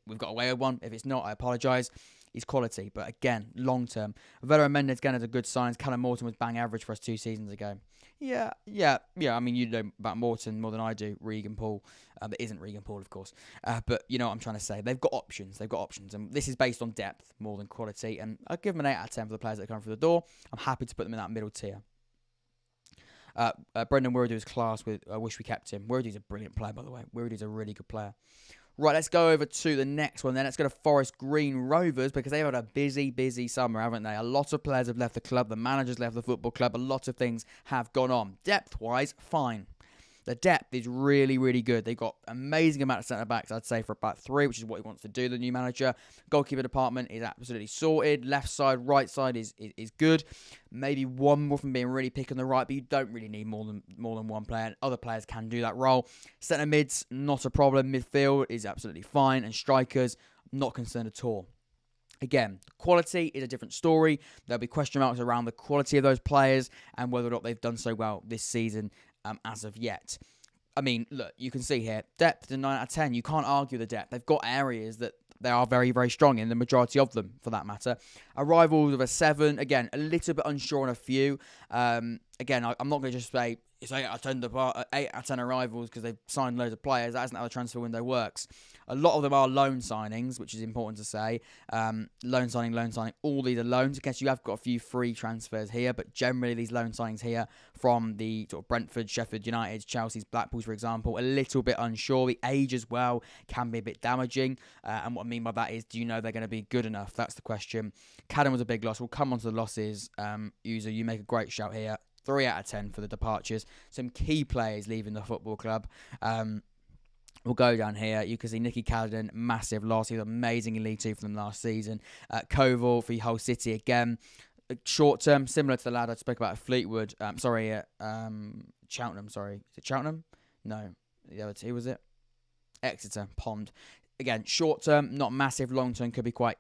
A: we've got away with one. If it's not, I apologise. He's quality, but again, long term. Vera Mendes again has a good signs. Callum Morton was bang average for us 2 seasons ago. Yeah. I mean, you know about Morton more than I do. Regan Paul, that isn't Regan Paul, of course. But you know what I'm trying to say. They've got options. And this is based on depth more than quality. And I'll give them an 8 out of 10 for the players that come through the door. I'm happy to put them in that middle tier. Brendan Wiradoo is class with. I wish we kept him. Wiradoo's a brilliant player, by the way. Wiradoo's a really good player. Right, let's go over to the next one then. Let's go to Forest Green Rovers because they've had a busy summer, haven't they? A lot of players have left the club. The manager's left the football club. A lot of things have gone on. Depth-wise, fine. The depth is really, really good. They've got amazing amount of centre-backs, I'd say, for about 3, which is what he wants to do, the new manager. Goalkeeper department is absolutely sorted. Left side, right side is good. Maybe one more from being really pick on the right, but you don't really need more than one player. Other players can do that role. Centre mids, not a problem. Midfield is absolutely fine. And strikers, not concerned at all. Again, quality is a different story. There'll be question marks around the quality of those players and whether or not they've done so well this season as of yet. I mean, look, you can see here, depth in 9 out of 10. You can't argue the depth. They've got areas that they are very, very strong in, the majority of them, for that matter. Arrivals of a 7. Again, a little bit unsure on a few. Again, I'm not going to just say it's 8 out of 10 arrivals because they've signed loads of players. That isn't how the transfer window works. A lot of them are loan signings, which is important to say. Loan signing. All these are loans. I guess you have got a few free transfers here, but generally these loan signings here from the sort of Brentford, Sheffield United, Chelsea's, Blackpool's, for example, a little bit unsure. The age as well can be a bit damaging. And what I mean by that is, do you know they're going to be good enough? That's the question. Cadden was a big loss. We'll come on to the losses. User, you make a great shout here. 3 out of 10 for the departures. Some key players leaving the football club. We'll go down here. You can see Nicky Cadden, massive loss. He was amazing in League 2 for them last season. Koval for Hull City again. Short term, similar to the lad I spoke about at Fleetwood. Cheltenham, sorry. Is it Cheltenham? No. The other two, was it? Exeter, Pond. Again, short term, not massive. Long term could be quite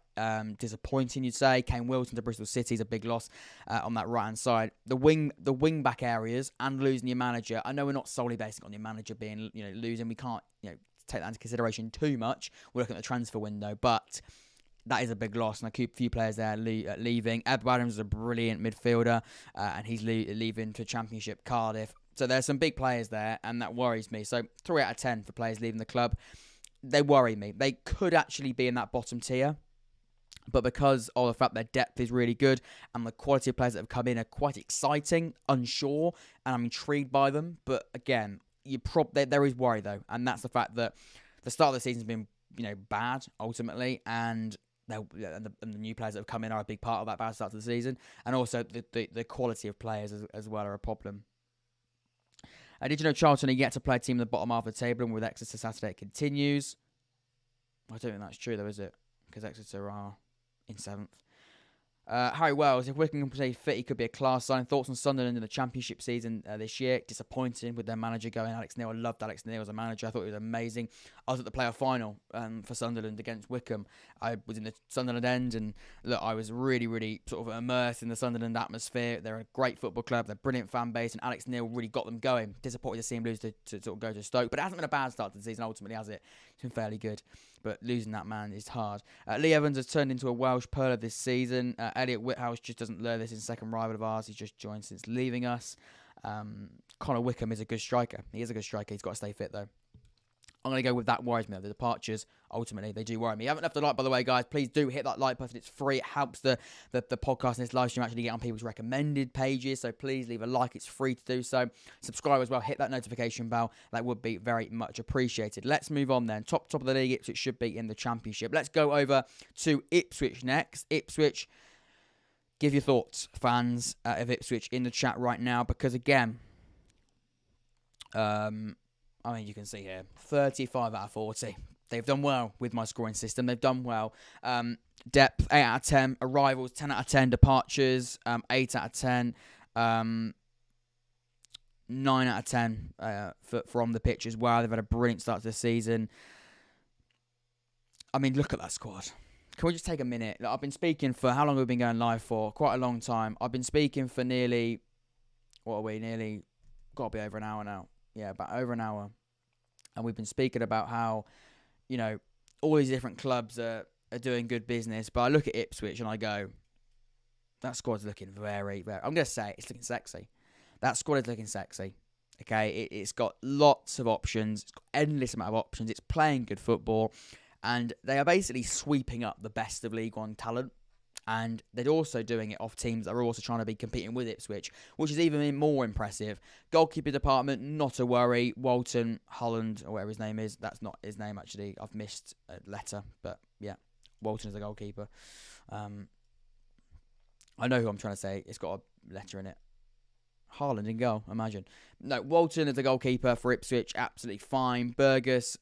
A: disappointing, you'd say. Kane Wilson to Bristol City is a big loss on that right hand side. The wing back areas and losing your manager. I know we're not solely basing on your manager being losing. We can't take that into consideration too much. We're looking at the transfer window, but that is a big loss, and a few players there leaving. Ed Adams is a brilliant midfielder, and he's leaving for Championship Cardiff. So there's some big players there, and that worries me. So 3 out of 10 for players leaving the club. They worry me. They could actually be in that bottom tier, but because of the fact their depth is really good and the quality of players that have come in are quite exciting, unsure, and I'm intrigued by them. But again, there is worry though, and that's the fact that the start of the season's been bad ultimately, and the new players that have come in are a big part of that bad start to the season, and also the quality of players as well are a problem. Did you know Charlton are yet to play a team in the bottom half of the table, and with Exeter Saturday it continues? I don't think that's true though, is it? Because Exeter are in 7th. Harry Wells, if Wycombe can stay fit, he could be a class sign. Thoughts on Sunderland in the Championship season this year? Disappointing with their manager going, Alex Neil. I loved Alex Neil as a manager. I thought he was amazing. I was at the playoff final for Sunderland against Wycombe. I was in the Sunderland end, and look, I was really, really sort of immersed in the Sunderland atmosphere. They're a great football club. They're a brilliant fan base, and Alex Neil really got them going. Disappointed to see him lose to sort of go to Stoke, but it hasn't been a bad start to the season ultimately, has it? It's been fairly good. But losing that man is hard. Lee Evans has turned into a Welsh pearler this season. Elliot Whithouse just doesn't learn this. He's a second rival of ours. He's just joined since leaving us. Connor Wickham is a good striker. He is a good striker. He's got to stay fit, though. I'm going to go with that worries me. The departures, ultimately, they do worry me. You haven't left a like, by the way, guys. Please do hit that like button. It's free. It helps the podcast and this live stream actually get on people's recommended pages. So please leave a like. It's free to do so. Subscribe as well. Hit that notification bell. That would be very much appreciated. Let's move on then. Top of the league. Ipswich should be in the Championship. Let's go over to Ipswich next. Ipswich, give your thoughts, fans of Ipswich, in the chat right now. Because again, I mean, you can see here, 35 out of 40. They've done well with my scoring system. They've done well. Depth, 8 out of 10. Arrivals, 10 out of 10. Departures, 8 out of 10. 9 out of 10 from the pitch as well. They've had a brilliant start to the season. I mean, look at that squad. Can we just take a minute? Look, I've been speaking for, how long have we been going live for? Quite a long time. I've been speaking for nearly, got to be over an hour now. Yeah, about over an hour. And we've been speaking about how, all these different clubs are doing good business. But I look at Ipswich and I go, that squad's looking very, very, I'm going to say it's looking sexy. That squad is looking sexy. Okay, it's got lots of options. It's got endless amount of options. It's playing good football. And they are basically sweeping up the best of League One talent. And they're also doing it off teams that are also trying to be competing with Ipswich, which is even more impressive. Goalkeeper department, not a worry. Walton, Holland, or whatever his name is. That's not his name, actually. I've missed a letter. But, yeah, Walton is the goalkeeper. I know who I'm trying to say. It's got a letter in it. Haaland in goal, imagine. No, Walton is the goalkeeper for Ipswich, absolutely fine. Burgess,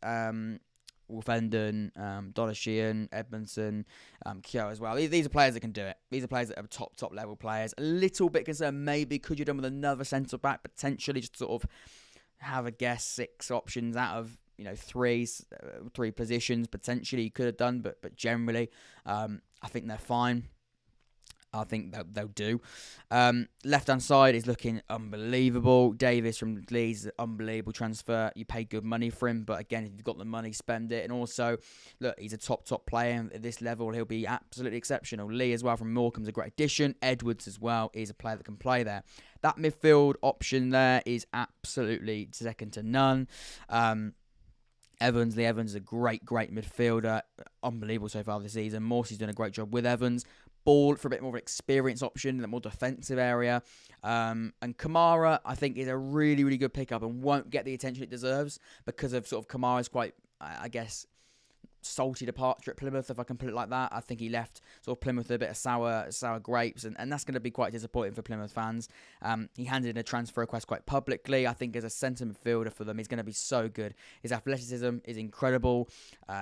A: Wolfenden, Donashian, Edmondson, Keogh as well. These are players that can do it. These are players that are top level players. A little bit concerned, maybe could you have done with another centre back potentially, just sort of have a guess 6 options out of three positions potentially you could have done, but generally, I think they're fine. I think they'll do. Left-hand side is looking unbelievable. Davis from Leeds is an unbelievable transfer. You pay good money for him, but again, if you've got the money, spend it. And also, look, he's a top player. At this level, he'll be absolutely exceptional. Lee as well from Morecambe's a great addition. Edwards as well is a player that can play there. That midfield option there is absolutely second to none. Lee Evans is a great midfielder. Unbelievable so far this season. Morsey's doing a great job with Evans. Ball for a bit more of an experience option in the more defensive area. And Kamara, I think, is a really good pickup and won't get the attention it deserves because of sort of Kamara's quite, I guess, salty departure at Plymouth, if I can put it like that. I think he left sort of Plymouth with a bit of sour grapes, and that's going to be quite disappointing for Plymouth fans. He handed in a transfer request quite publicly. I think as a centre midfielder for them, he's going to be so good. His athleticism is incredible.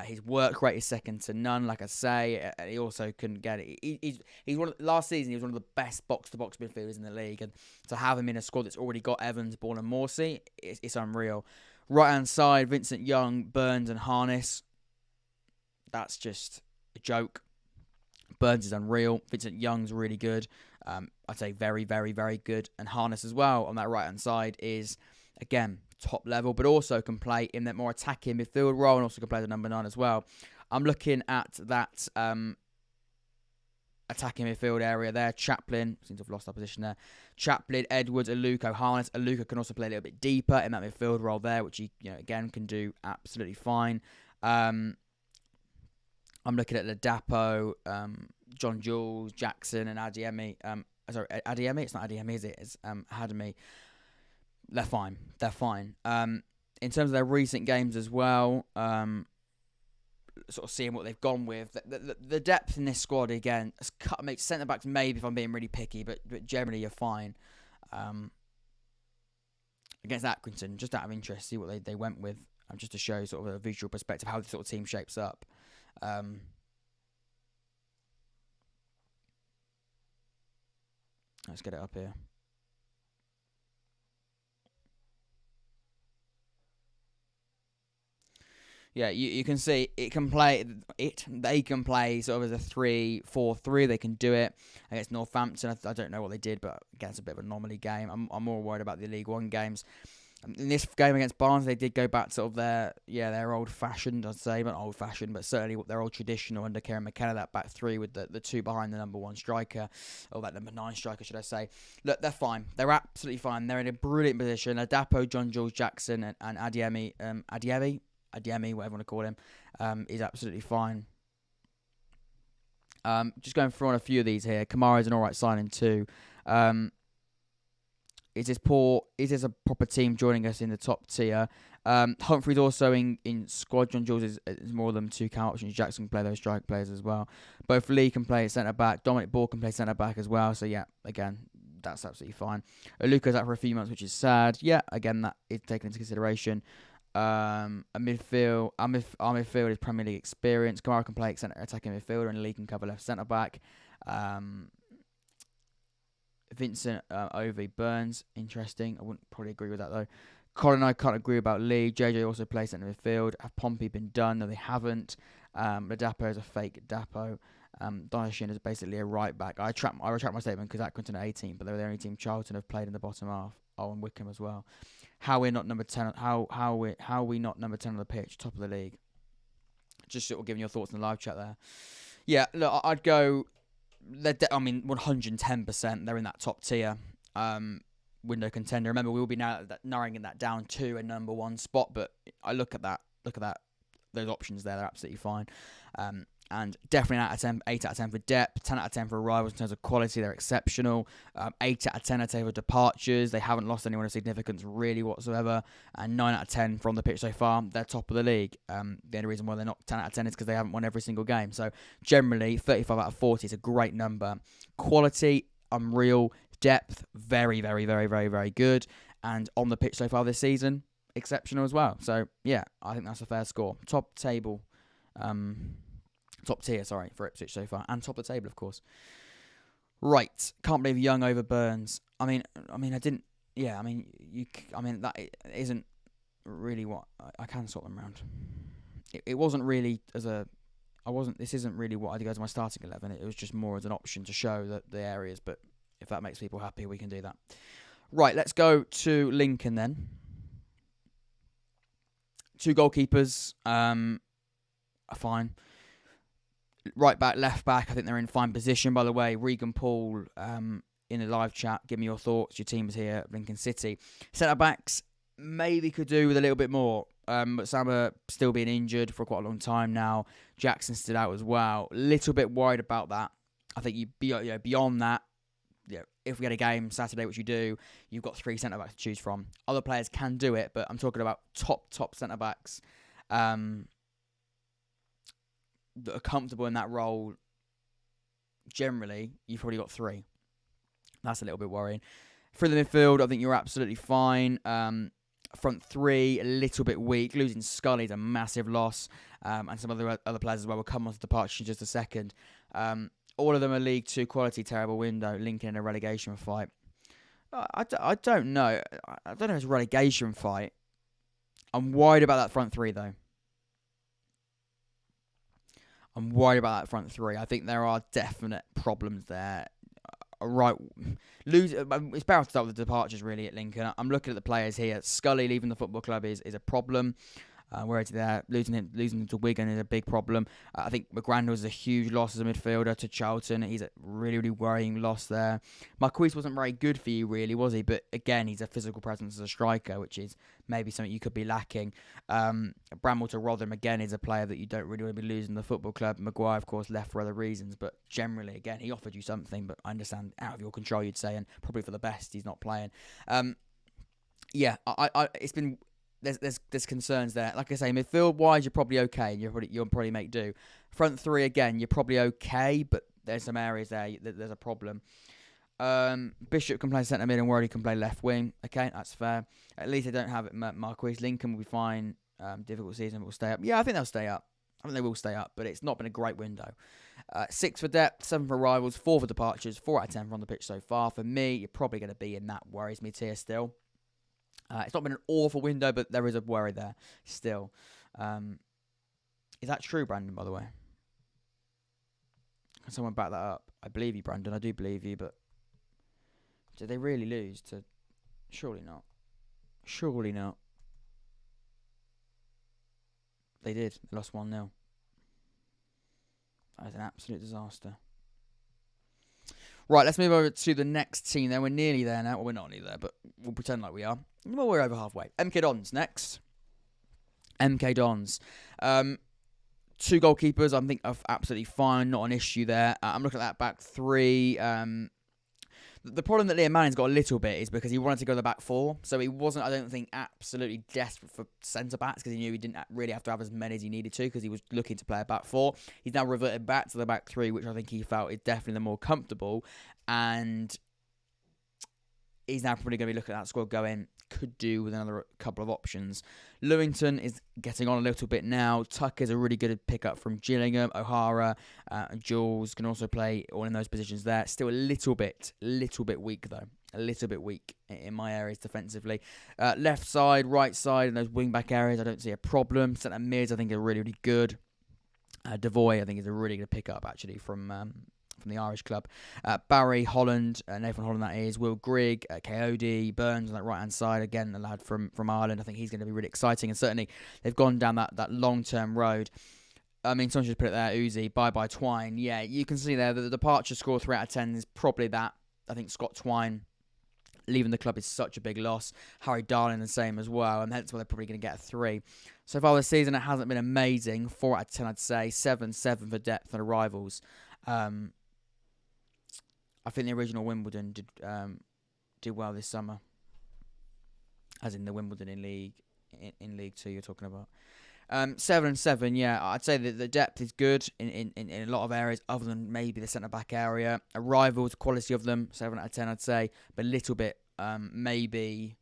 A: His work rate is second to none, like I say. He also can get it. He's last season, he was one of the best box-to-box midfielders in the league, and to have him in a squad that's already got Evans, Ball and Morsey, it's unreal. Right-hand side, Vincent Young, Burns and Harness. That's just a joke. Burns is unreal. Vincent Young's really good. I'd say very good. And Harness as well on that right-hand side is, again, top level, but also can play in that more attacking midfield role and also can play the number 9 as well. I'm looking at that attacking midfield area there. Chaplin, seems to have lost our position there. Chaplin, Edwards, Aluko, Harness. Aluko can also play a little bit deeper in that midfield role there, which he, again, can do absolutely fine. I'm looking at Ladapo, John Jules, Jackson, and Adiemi. Adiemi? It's not Adiemi, is it? It's Hademi. They're fine. In terms of their recent games as well, sort of seeing what they've gone with. The depth in this squad, again, makes centre-backs maybe if I'm being really picky, but generally you're fine. Against Accrington, just out of interest, see what they went with, just to show sort of a visual perspective how the sort of team shapes up. Let's get it up here. Yeah, you can see it can play. They can play sort of as a 3-4-3. They can do it against Northampton. I don't know what they did, but again, it's a bit of an anomaly game. I'm more worried about the League One games. In this game against Barnsley, they did go back to sort of their old-fashioned, I'd say, not old-fashioned, but certainly their old traditional under Kieran McKenna, that back 3 with the 2 behind the number 1 striker, or that number 9 striker, should I say. Look, they're fine. They're absolutely fine. They're in a brilliant position. Adapo, John Jules Jackson, and Adiemi, whatever you want to call him, is absolutely fine. Just going through on a few of these here. Kamara's an alright signing too. Is this a proper team joining us in the top tier? Humphrey's also in squad. John Jules is more than 2 count options. Jackson can play those strike players as well. Both Lee can play centre back. Dominic Ball can play centre back as well. So yeah, again, that's absolutely fine. Luca's out for a few months, which is sad. Yeah, again, that is taken into consideration. Our midfield is Premier League experience. Kamara can play centre attacking midfielder, and Lee can cover left centre back. Vincent Ovey Burns, interesting. I wouldn't probably agree with that though. Colin, I can't agree about Lee. JJ also plays centre midfield. Have Pompey been done? No, they haven't. Ladapo is a fake Dapo. Donashin is basically a right back. I retract my statement because Accrington are 18, but they were the only team Charlton have played in the bottom half. Oh, and Wycombe as well. How we're not number 10? How we not number 10 on the pitch, top of the league? Just sort of giving your thoughts in the live chat there. Yeah, look, I'd go. 110%. They're in that top tier window contender. Remember, we will be now narrowing that down to a number 1 spot. But I look at that. Those options there. They're absolutely fine. And definitely 8 out of 10 for depth, 10 out of 10 for rivals in terms of quality. They're exceptional. 8 out of 10 I'd say for departures. They haven't lost anyone of significance really whatsoever. And 9 out of 10 from the pitch so far. They're top of the league. The only reason why they're not 10 out of 10 is because they haven't won every single game. So generally, 35 out of 40 is a great number. Quality, unreal. Depth, very, very, very, very, very good. And on the pitch so far this season, exceptional as well. So, yeah, I think that's a fair score. Top tier, for Ipswich so far. And top of the table, of course. Right. Can't believe Young over Burns. That isn't really what I can sort them around. It wasn't really this isn't really what I'd go to my starting 11. It was just more as an option to show that the areas, but if that makes people happy, we can do that. Right, let's go to Lincoln then. 2 goalkeepers are fine. Right back, left back, I think they're in fine position, by the way. Regan Paul in the live chat, give me your thoughts. Your team is here at Lincoln City. Centre-backs maybe could do with a little bit more. But Samba still being injured for quite a long time now. Jackson still out as well. Little bit worried about that. I think beyond that, if we get a game Saturday, which you do, you've got 3 centre-backs to choose from. Other players can do it, but I'm talking about top centre-backs that are comfortable in that role. Generally, you've probably got 3. That's a little bit worrying. For the midfield, I think you're absolutely fine. Front 3, a little bit weak. Losing Scully is a massive loss. And some other players as well will come on to departure in just a second. All of them are League 2 quality, terrible window. Lincoln in a relegation fight. I don't know. I don't know if it's a relegation fight. I'm worried about that front 3, though. I'm worried about that front 3. I think there are definite problems there. Right, it's better to start with the departures really at Lincoln. I'm looking at the players here. Scully leaving the football club is a problem. Whereas there, losing him to Wigan is a big problem. I think McGrandle is a huge loss as a midfielder to Charlton. He's a really, really worrying loss there. Marquise wasn't very good for you, really, was he? But again, he's a physical presence as a striker, which is maybe something you could be lacking. Bramwell to Rotherham, again, is a player that you don't really want to be losing the football club. Maguire, of course, left for other reasons. But generally, again, he offered you something. But I understand, out of your control, you'd say, and probably for the best, he's not playing. It's been... There's concerns there. Like I say, midfield wise, you're probably okay. You'll probably make do. Front 3 again, you're probably okay, but there's some areas there there's a problem. Bishop can play centre mid and Worley can play left wing. Okay, that's fair. At least they don't have it. Marquise. Lincoln will be fine. Difficult season, but will stay up. Yeah, I think they'll stay up. I think they will stay up, but it's not been a great window. 6 for depth, 7 for rivals, 4 for departures, 4 out of 10 from the pitch so far. For me, you're probably going to be in that worries me tier still. It's not been an awful window, but there is a worry there still. Is that true, Brandon, by the way? Can someone back that up? I believe you, Brandon. I do believe you, but did they really lose to... Surely not. Surely not. They did. They lost 1-0. That is an absolute disaster. Right, let's move over to the next team then. We're nearly there now. Well, we're not nearly there, but we'll pretend like we are. Well, we're over halfway. MK Dons next. MK Dons. 2 goalkeepers, I think, are absolutely fine. Not an issue there. I'm looking at that back 3. The problem that Liam Manning's got a little bit is because he wanted to go to the back 4. So he wasn't, I don't think, absolutely desperate for centre-backs because he knew he didn't really have to have as many as he needed to because he was looking to play a back 4. He's now reverted back to the back 3, which I think he felt is definitely the more comfortable. And he's now probably going to be looking at that squad going, could do with another couple of options. Lewington is getting on a little bit now. Tucker's a really good pickup from Gillingham. O'Hara and Jules can also play all in those positions there. Still a little bit weak though. A little bit weak in my areas defensively. Left side, right side, and those wing back areas, I don't see a problem. Centre mids, I think, are really, really good. Devoy, I think, is a really good pickup actually from the Irish club. Barry, Holland, Nathan Holland that is, Will Grigg, Coyote, Burns on that right hand side, again the lad from Ireland. I think he's going to be really exciting, and certainly they've gone down that long term road. I mean, someone should put it there, Uzi, bye Twine. Yeah, you can see there that the departure score 3 out of 10 is probably that. I think Scott Twine leaving the club is such a big loss. Harry Darling the same as well, and hence why they're probably going to get a 3. So far this season it hasn't been amazing. 4 out of 10 I'd say. 7 for depth and arrivals. I think the original Wimbledon did well this summer, as in the Wimbledon in League 2 you're talking about. 7 and 7, yeah. I'd say that the depth is good in a lot of areas, other than maybe the centre-back area. Arrivals, quality of them, 7 out of 10, I'd say. But a little bit, maybe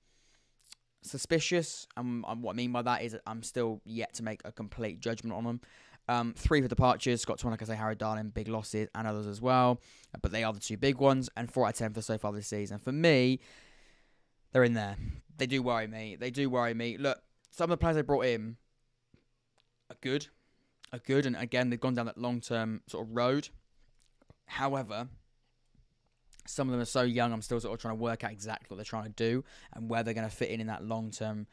A: suspicious. What I mean by that is that I'm still yet to make a complete judgment on them. 3 for departures. Scott Twan, like I say, Harry Darling, big losses, and others as well. But they are the 2 big ones. And 4 out of 10 for so far this season. For me, they're in there. They do worry me. Look, some of the players they brought in are good. And again, they've gone down that long-term sort of road. However, some of them are so young, I'm still sort of trying to work out exactly what they're trying to do and where they're going to fit in that long-term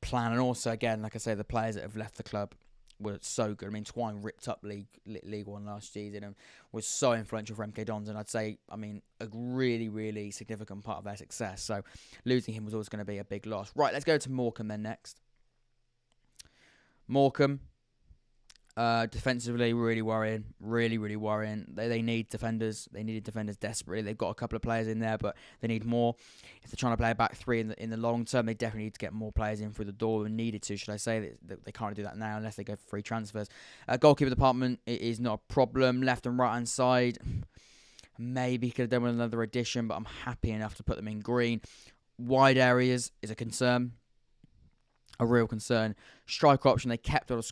A: plan. And also, again, like I say, the players that have left the club were so good. I mean, Twine ripped up League One last season and was so influential for MK Dons. And I'd say, I mean, a really, really significant part of their success. So losing him was always going to be a big loss. Right, let's go to Morecambe then next. Morecambe, defensively, really worrying. Really worrying. They need defenders. They needed defenders desperately. They've got a couple of players in there, but they need more. If they're trying to play a back 3 in the long term, they definitely need to get more players in through the door and needed to, should I say. They can't do that now unless they go for free transfers. Goalkeeper department is not a problem. Left and right hand side, maybe could have done with another addition, but I'm happy enough to put them in green. Wide areas is a concern. A real concern. Striker option, they kept out of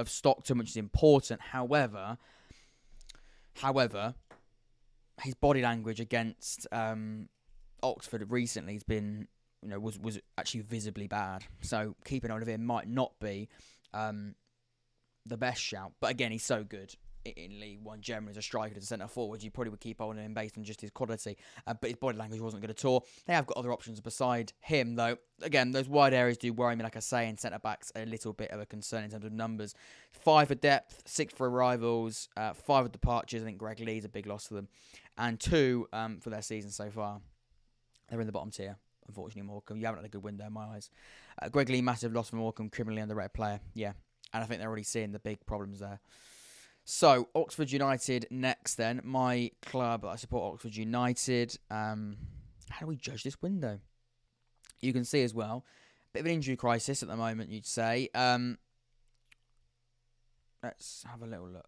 A: Stockton, which is important. However, his body language against Oxford recently has been, was actually visibly bad. So keeping hold of him might not be the best shout. But again, he's so good in League One generally as a striker, as a centre forward. You probably would keep holding him based on just his quality, but his body language wasn't good at all. They have got other options beside him, though. Again, those wide areas do worry me, like I say, and centre backs a little bit of a concern in terms of numbers. 5 for depth, 6 for arrivals, 5 for departures. I think Greg Lee's a big loss for them, and 2 for their season so far. They're in the bottom tier, unfortunately. Morecambe, you haven't had a good window in my eyes. Greg Lee, massive loss for Morecambe, criminally underrated player, yeah, and I think they're already seeing the big problems there. So, Oxford United next then. My club, I support Oxford United. How do we judge this window? You can see as well, bit of an injury crisis at the moment, you'd say. Let's have a little look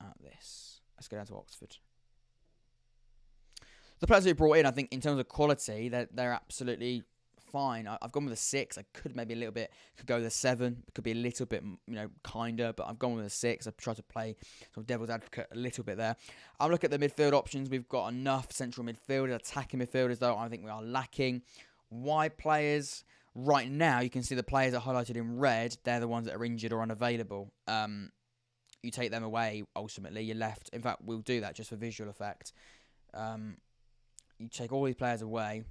A: at this. Let's go down to Oxford. The players we brought in, I think, in terms of quality, they're absolutely fine. I've gone with a 6. I could maybe a little bit, could go with a 7. It could be a little bit, kinder, but I've gone with a 6. I've tried to play sort of devil's advocate a little bit there. I'll look at the midfield options. We've got enough central midfielders, attacking midfielders, though I think we are lacking. Wide players, right now, you can see the players that are highlighted in red. They're the ones that are injured or unavailable. You take them away, ultimately, you're left. In fact, we'll do that just for visual effect. You take all these players away.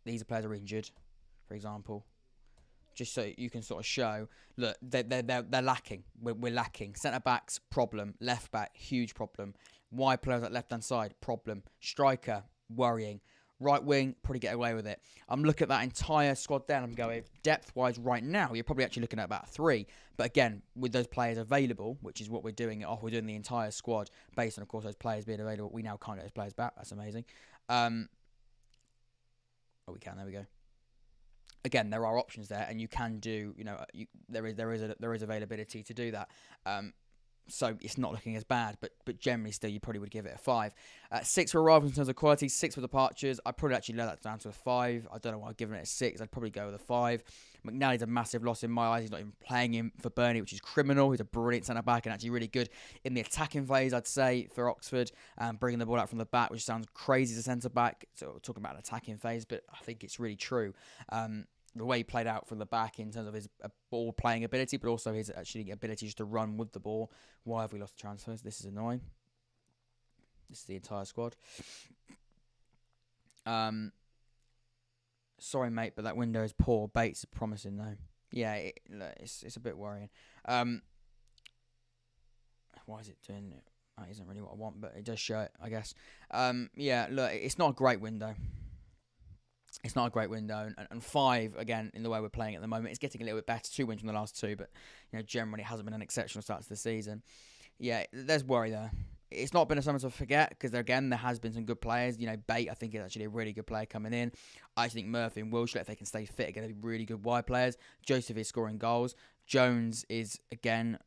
A: These players are injured, for example. Just so you can sort of show, look, they're lacking. We're lacking. Centre-backs, problem. Left-back, huge problem. Wide players at left-hand side, problem. Striker, worrying. Right wing, probably get away with it. I'm looking at that entire squad there, and I'm going, depth-wise right now, you're probably actually looking at about 3. But again, with those players available, which is what we're doing, we're doing the entire squad based on, of course, those players being available. We now can't get those players back. That's amazing. We can. There we go. Again, there are options there, and you can do. There is availability to do that. So it's not looking as bad, but generally still, you probably would give it a 5. 6 for arrivals in terms of quality, 6 for departures. I'd probably actually let that down to a 5. I don't know why I've given it a 6. I'd probably go with a 5. McNally's a massive loss in my eyes. He's not even playing him for Burnley, which is criminal. He's a brilliant centre-back and actually really good in the attacking phase, I'd say, for Oxford. Bringing the ball out from the back, which sounds crazy as a centre-back. So we're talking about an attacking phase, but I think it's really true. The way he played out from the back in terms of his ball playing ability, but also his actually ability just to run with the ball. Why have we lost the transfers? This is annoying. This is the entire squad. Sorry, mate, but that window is poor. Bates is promising, though. Yeah, it's a bit worrying. Why is it doing it? That isn't really what I want, but it does show it, I guess. Yeah, look, it's not a great window. It's not a great window, and 5, again, in the way we're playing at the moment, it's getting a little bit better. 2 wins from the last 2, but generally it hasn't been an exceptional start to the season. Yeah, there's worry there. It's not been a summer to forget, because there has been some good players. Bate, I think, is actually a really good player coming in. I think Murphy and Wilshere, if they can stay fit, are going to be really good wide players. Joseph is scoring goals. Jones is, again,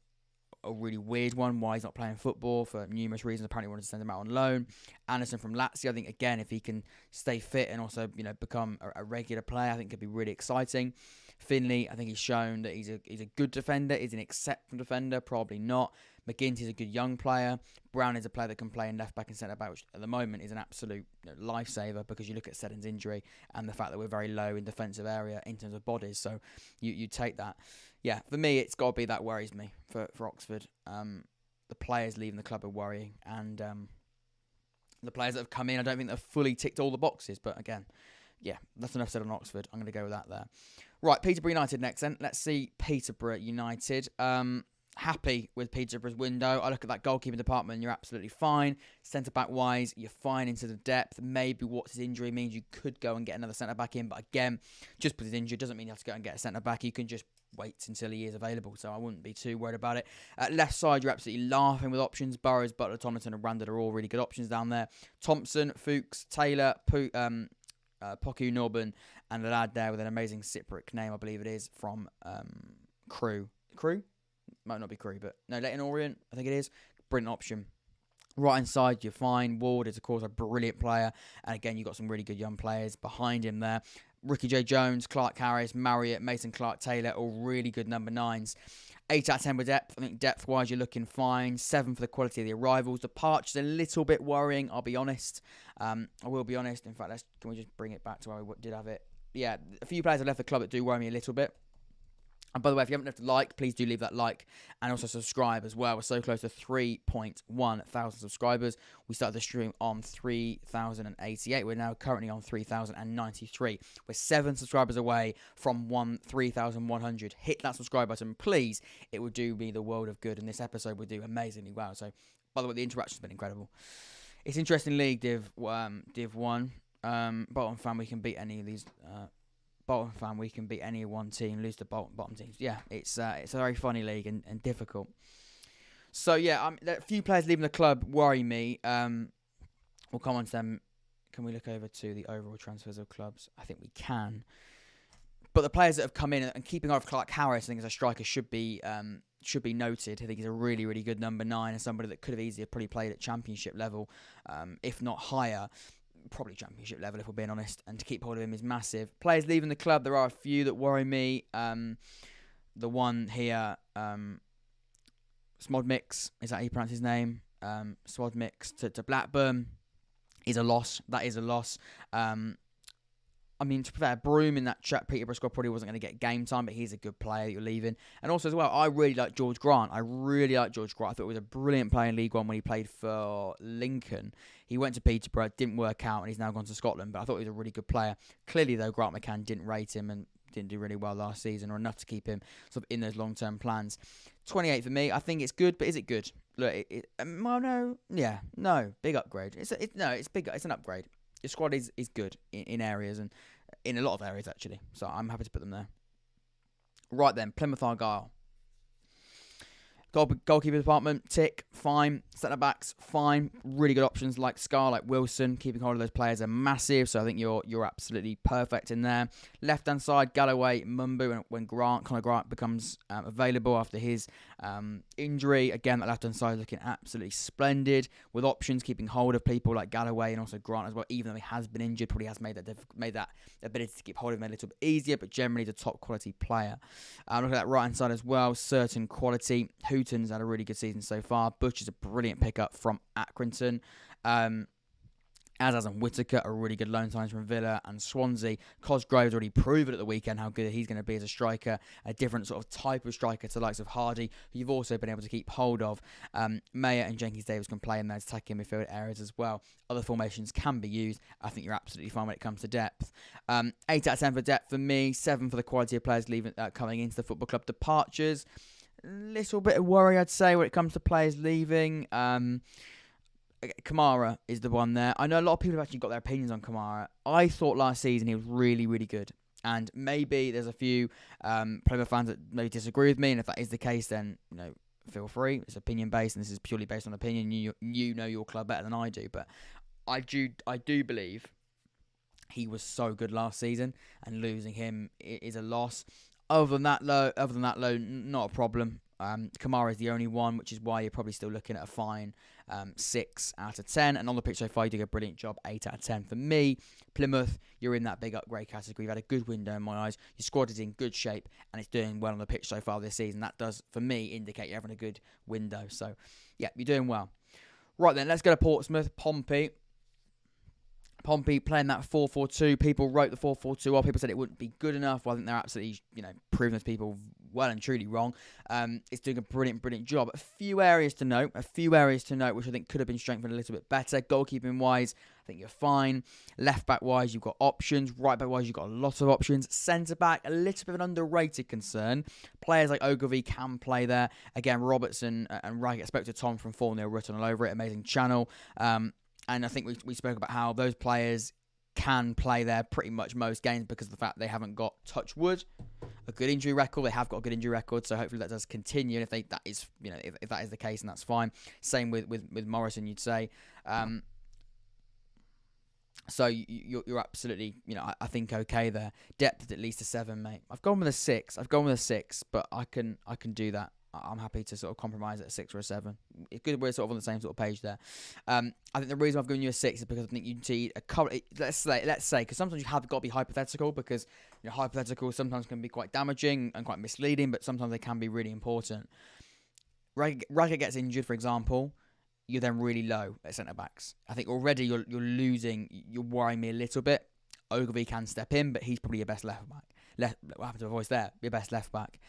A: a really weird one, why he's not playing football for numerous reasons. Apparently wanted to send him out on loan. Anderson from Lazio, I think, again, if he can stay fit and also, become a regular player, I think could be really exciting. Finley, I think he's shown that he's a good defender. Is he an exceptional defender? Probably not. McGinty's a good young player. Brown is a player that can play in left back and centre back, which at the moment is an absolute lifesaver, because you look at Seddon's injury and the fact that we're very low in defensive area in terms of bodies. So you take that. Yeah, for me, it's got to be that worries me for Oxford. The players leaving the club are worrying, and the players that have come in, I don't think they've fully ticked all the boxes. But again, yeah, that's enough said on Oxford. I'm going to go with that there. Right, Peterborough United next then. Let's see Peterborough United. Happy with Peterborough's window. I look at that goalkeeping department and you're absolutely fine. Centre-back wise, you're fine into the depth. Maybe Watts' injury means you could go and get another centre-back in. But again, just because he's injured doesn't mean you have to go and get a centre-back. You can just wait until he is available. So I wouldn't be too worried about it. Left side, you're absolutely laughing with options. Burrows, Butler, Tomlinson and Randall are all really good options down there. Thompson, Fuchs, Taylor, Poku, Norburn, and the lad there with an amazing Cypriot name, I believe it is, from Crew? Might not be Crew, but no, Leighton Orient, I think it is. Brilliant option. Right hand side, you're fine. Ward is, of course, a brilliant player. And again, you've got some really good young players behind him there. Ricky J. Jones, Clark Harris, Marriott, Mason Clark Taylor, all really good number 9s. 8 out of 10 with depth. I think depth-wise, you're looking fine. 7 for the quality of the arrivals. Departure's a little bit worrying, I'll be honest. I will be honest. In fact, can we just bring it back to where we did have it? Yeah, a few players have left the club that do worry me a little bit. And by the way, if you haven't left a like, please do leave that like and also subscribe as well. We're so close to 3.1 thousand subscribers. We started the stream on 3,088. We're now currently on 3,093. We're 7 subscribers away from 3,100. Hit that subscribe button, please. It would do me the world of good, and this episode would do amazingly well. So, by the way, the interaction's been incredible. It's an interesting league, Div 1. Bolton fan, we can beat any of these. Bolton fan, we can beat any one team, lose to bottom teams. Yeah, it's a very funny league and difficult. So yeah, a few players leaving the club worry me. We'll come on to them. Can we look over to the overall transfers of clubs? I think we can. But the players that have come in and keeping off Clark Harris, I think as a striker should be noted. I think he's a really, really good number 9 and somebody that could have easily probably played at championship level, if not higher. Probably championship level, if we're being honest, and to keep hold of him is massive. Players leaving the club, there are a few that worry me. The one here, Smodmix, is that how you pronounce his name? Smodmix to Blackburn is a loss. That is a loss. I mean, to be fair, Broom in that Peterborough squad probably wasn't going to get game time, but he's a good player that you're leaving. And also as well, I really like George Grant. I thought he was a brilliant player in League One when he played for Lincoln. He went to Peterborough, it didn't work out, and he's now gone to Scotland. But I thought he was a really good player. Clearly, though, Grant McCann didn't rate him and didn't do really well last season, or enough to keep him sort of in those long-term plans. 28 for me. I think it's good, but is it good? Look, no, big upgrade. It's big. It's an upgrade. Your squad is good in areas and in a lot of areas, actually. So I'm happy to put them there. Right then, Plymouth Argyle. Goalkeeper department, tick, fine. Centre-backs, fine. Really good options like Scar, like Wilson. Keeping hold of those players are massive, so I think you're absolutely perfect in there. Left-hand side, Galloway, Mumbu, when Conor Grant becomes available after his injury. Again, that left-hand side is looking absolutely splendid, with options, keeping hold of people like Galloway and also Grant as well, even though he has been injured, probably has made that ability to keep hold of him a little bit easier, but generally the top-quality player. Look at that right-hand side as well, certain quality. Hooton's had a really good season so far. Butch is a brilliant pickup from Accrington. As has Whittaker, a really good loan signs from Villa and Swansea. Cosgrove's already proven at the weekend how good he's going to be as a striker, a different sort of type of striker to the likes of Hardy, who you've also been able to keep hold of. Mayer and Jenkins-Davis can play in those attacking midfield areas as well. Other formations can be used. I think you're absolutely fine when it comes to depth. 8 out of 10 for depth for me, 7 for the quality of players coming into the football club. Departures, a little bit of worry, I'd say, when it comes to players leaving. Kamara is the one there. I know a lot of people have actually got their opinions on Kamara. I thought last season he was really, really good. And maybe there's a few Plymouth fans that maybe disagree with me. And if that is the case, then feel free. It's opinion based, and this is purely based on opinion. You know your club better than I do. But I do believe he was so good last season, and losing him is a loss. Other than that, not a problem. Kamara is the only one, which is why you're probably still looking at a fine 6 out of 10. And on the pitch so far, you did a brilliant job, 8 out of 10. For me, Plymouth, you're in that big upgrade category. You've had a good window in my eyes. Your squad is in good shape, and it's doing well on the pitch so far this season. That does, for me, indicate you're having a good window. So, yeah, you're doing well. Right then, let's go to Portsmouth. Pompey playing that 4-4-2. People wrote the 4-4-2 off. People said it wouldn't be good enough. Well, I think they're absolutely, proving those people well and truly wrong. It's doing a brilliant job. A few areas to note, which I think could have been strengthened a little bit better. Goalkeeping wise, I think you're fine. Left back wise, you've got options. Right back wise, you've got a lot of options. Centre back, a little bit of an underrated concern. Players like Ogilvie can play there. Again, Robertson and Wright. I spoke to Tom from 4-0 written all over it. Amazing channel. And I think we spoke about how those players can play there pretty much most games because of the fact they haven't got, touch wood, a good injury record. They have got a good injury record, so hopefully that does continue. And if that is the case, and that's fine. Same with Morrison, you'd say. So you're absolutely, I think okay there. Depth is at least a 7, mate. I've gone with a 6. But I can do that. I'm happy to sort of compromise at a 6 or a 7. It's good we're sort of on the same sort of page there. I think the reason I've given you a 6 is because I think you need a couple. Let's say, because sometimes you have got to be hypothetical because hypothetical sometimes can be quite damaging and quite misleading, but sometimes they can be really important. Raggett gets injured, for example. You're then really low at centre backs. I think already you're losing. You're worrying me a little bit. Ogilvie can step in, but he's probably your best left back. What happened to my voice there? Your best left back.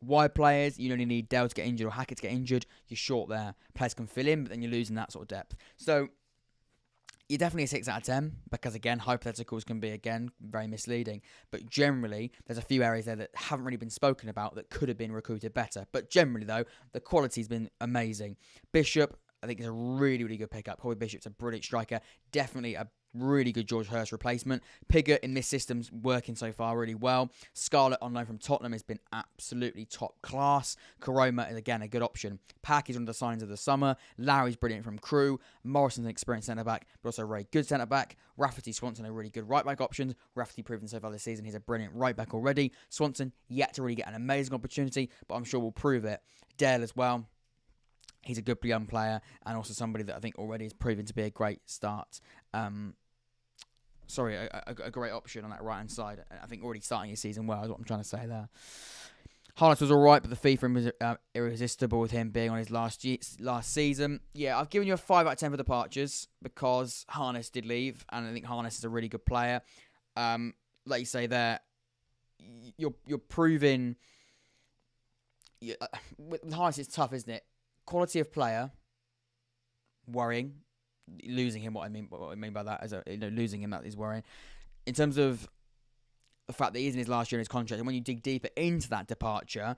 A: Wide players, you only need Dale to get injured or Hackett to get injured. You're short there. Players can fill in, but then you're losing that sort of depth. So you're definitely a 6 out of 10 because, again, hypotheticals can be, again, very misleading. But generally, there's a few areas there that haven't really been spoken about that could have been recruited better. But generally, though, the quality's been amazing. Bishop, I think, is a really good pickup. Colby Bishop's a brilliant striker. Definitely a really good George Hurst replacement. Pigott in this system's working so far really well. Scarlett on loan from Tottenham has been absolutely top class. Karoma is again a good option. Pack is one of the signs of the summer. Lowry's brilliant from Crew. Morrison's an experienced centre back, but also a very good centre back. Rafferty, Swanson are really good right back options. Rafferty proven so far this season he's a brilliant right back already. Swanson yet to really get an amazing opportunity, but I'm sure we'll prove it. Dale as well. He's a good young player and also somebody that I think already has proven to be a great start. A great option on that right-hand side. I think already starting his season well is what I'm trying to say there. Harness was all right, but the fee for him was irresistible with him being on his last season. Yeah, I've given you a 5 out of 10 for departures because Harness did leave, and I think Harness is a really good player. Like you say there, you're proving... with Harness, it's tough, isn't it? Quality of player, worrying. Losing him, what I mean by that is losing him, that is worrying. In terms of the fact that he's in his last year in his contract, and when you dig deeper into that departure,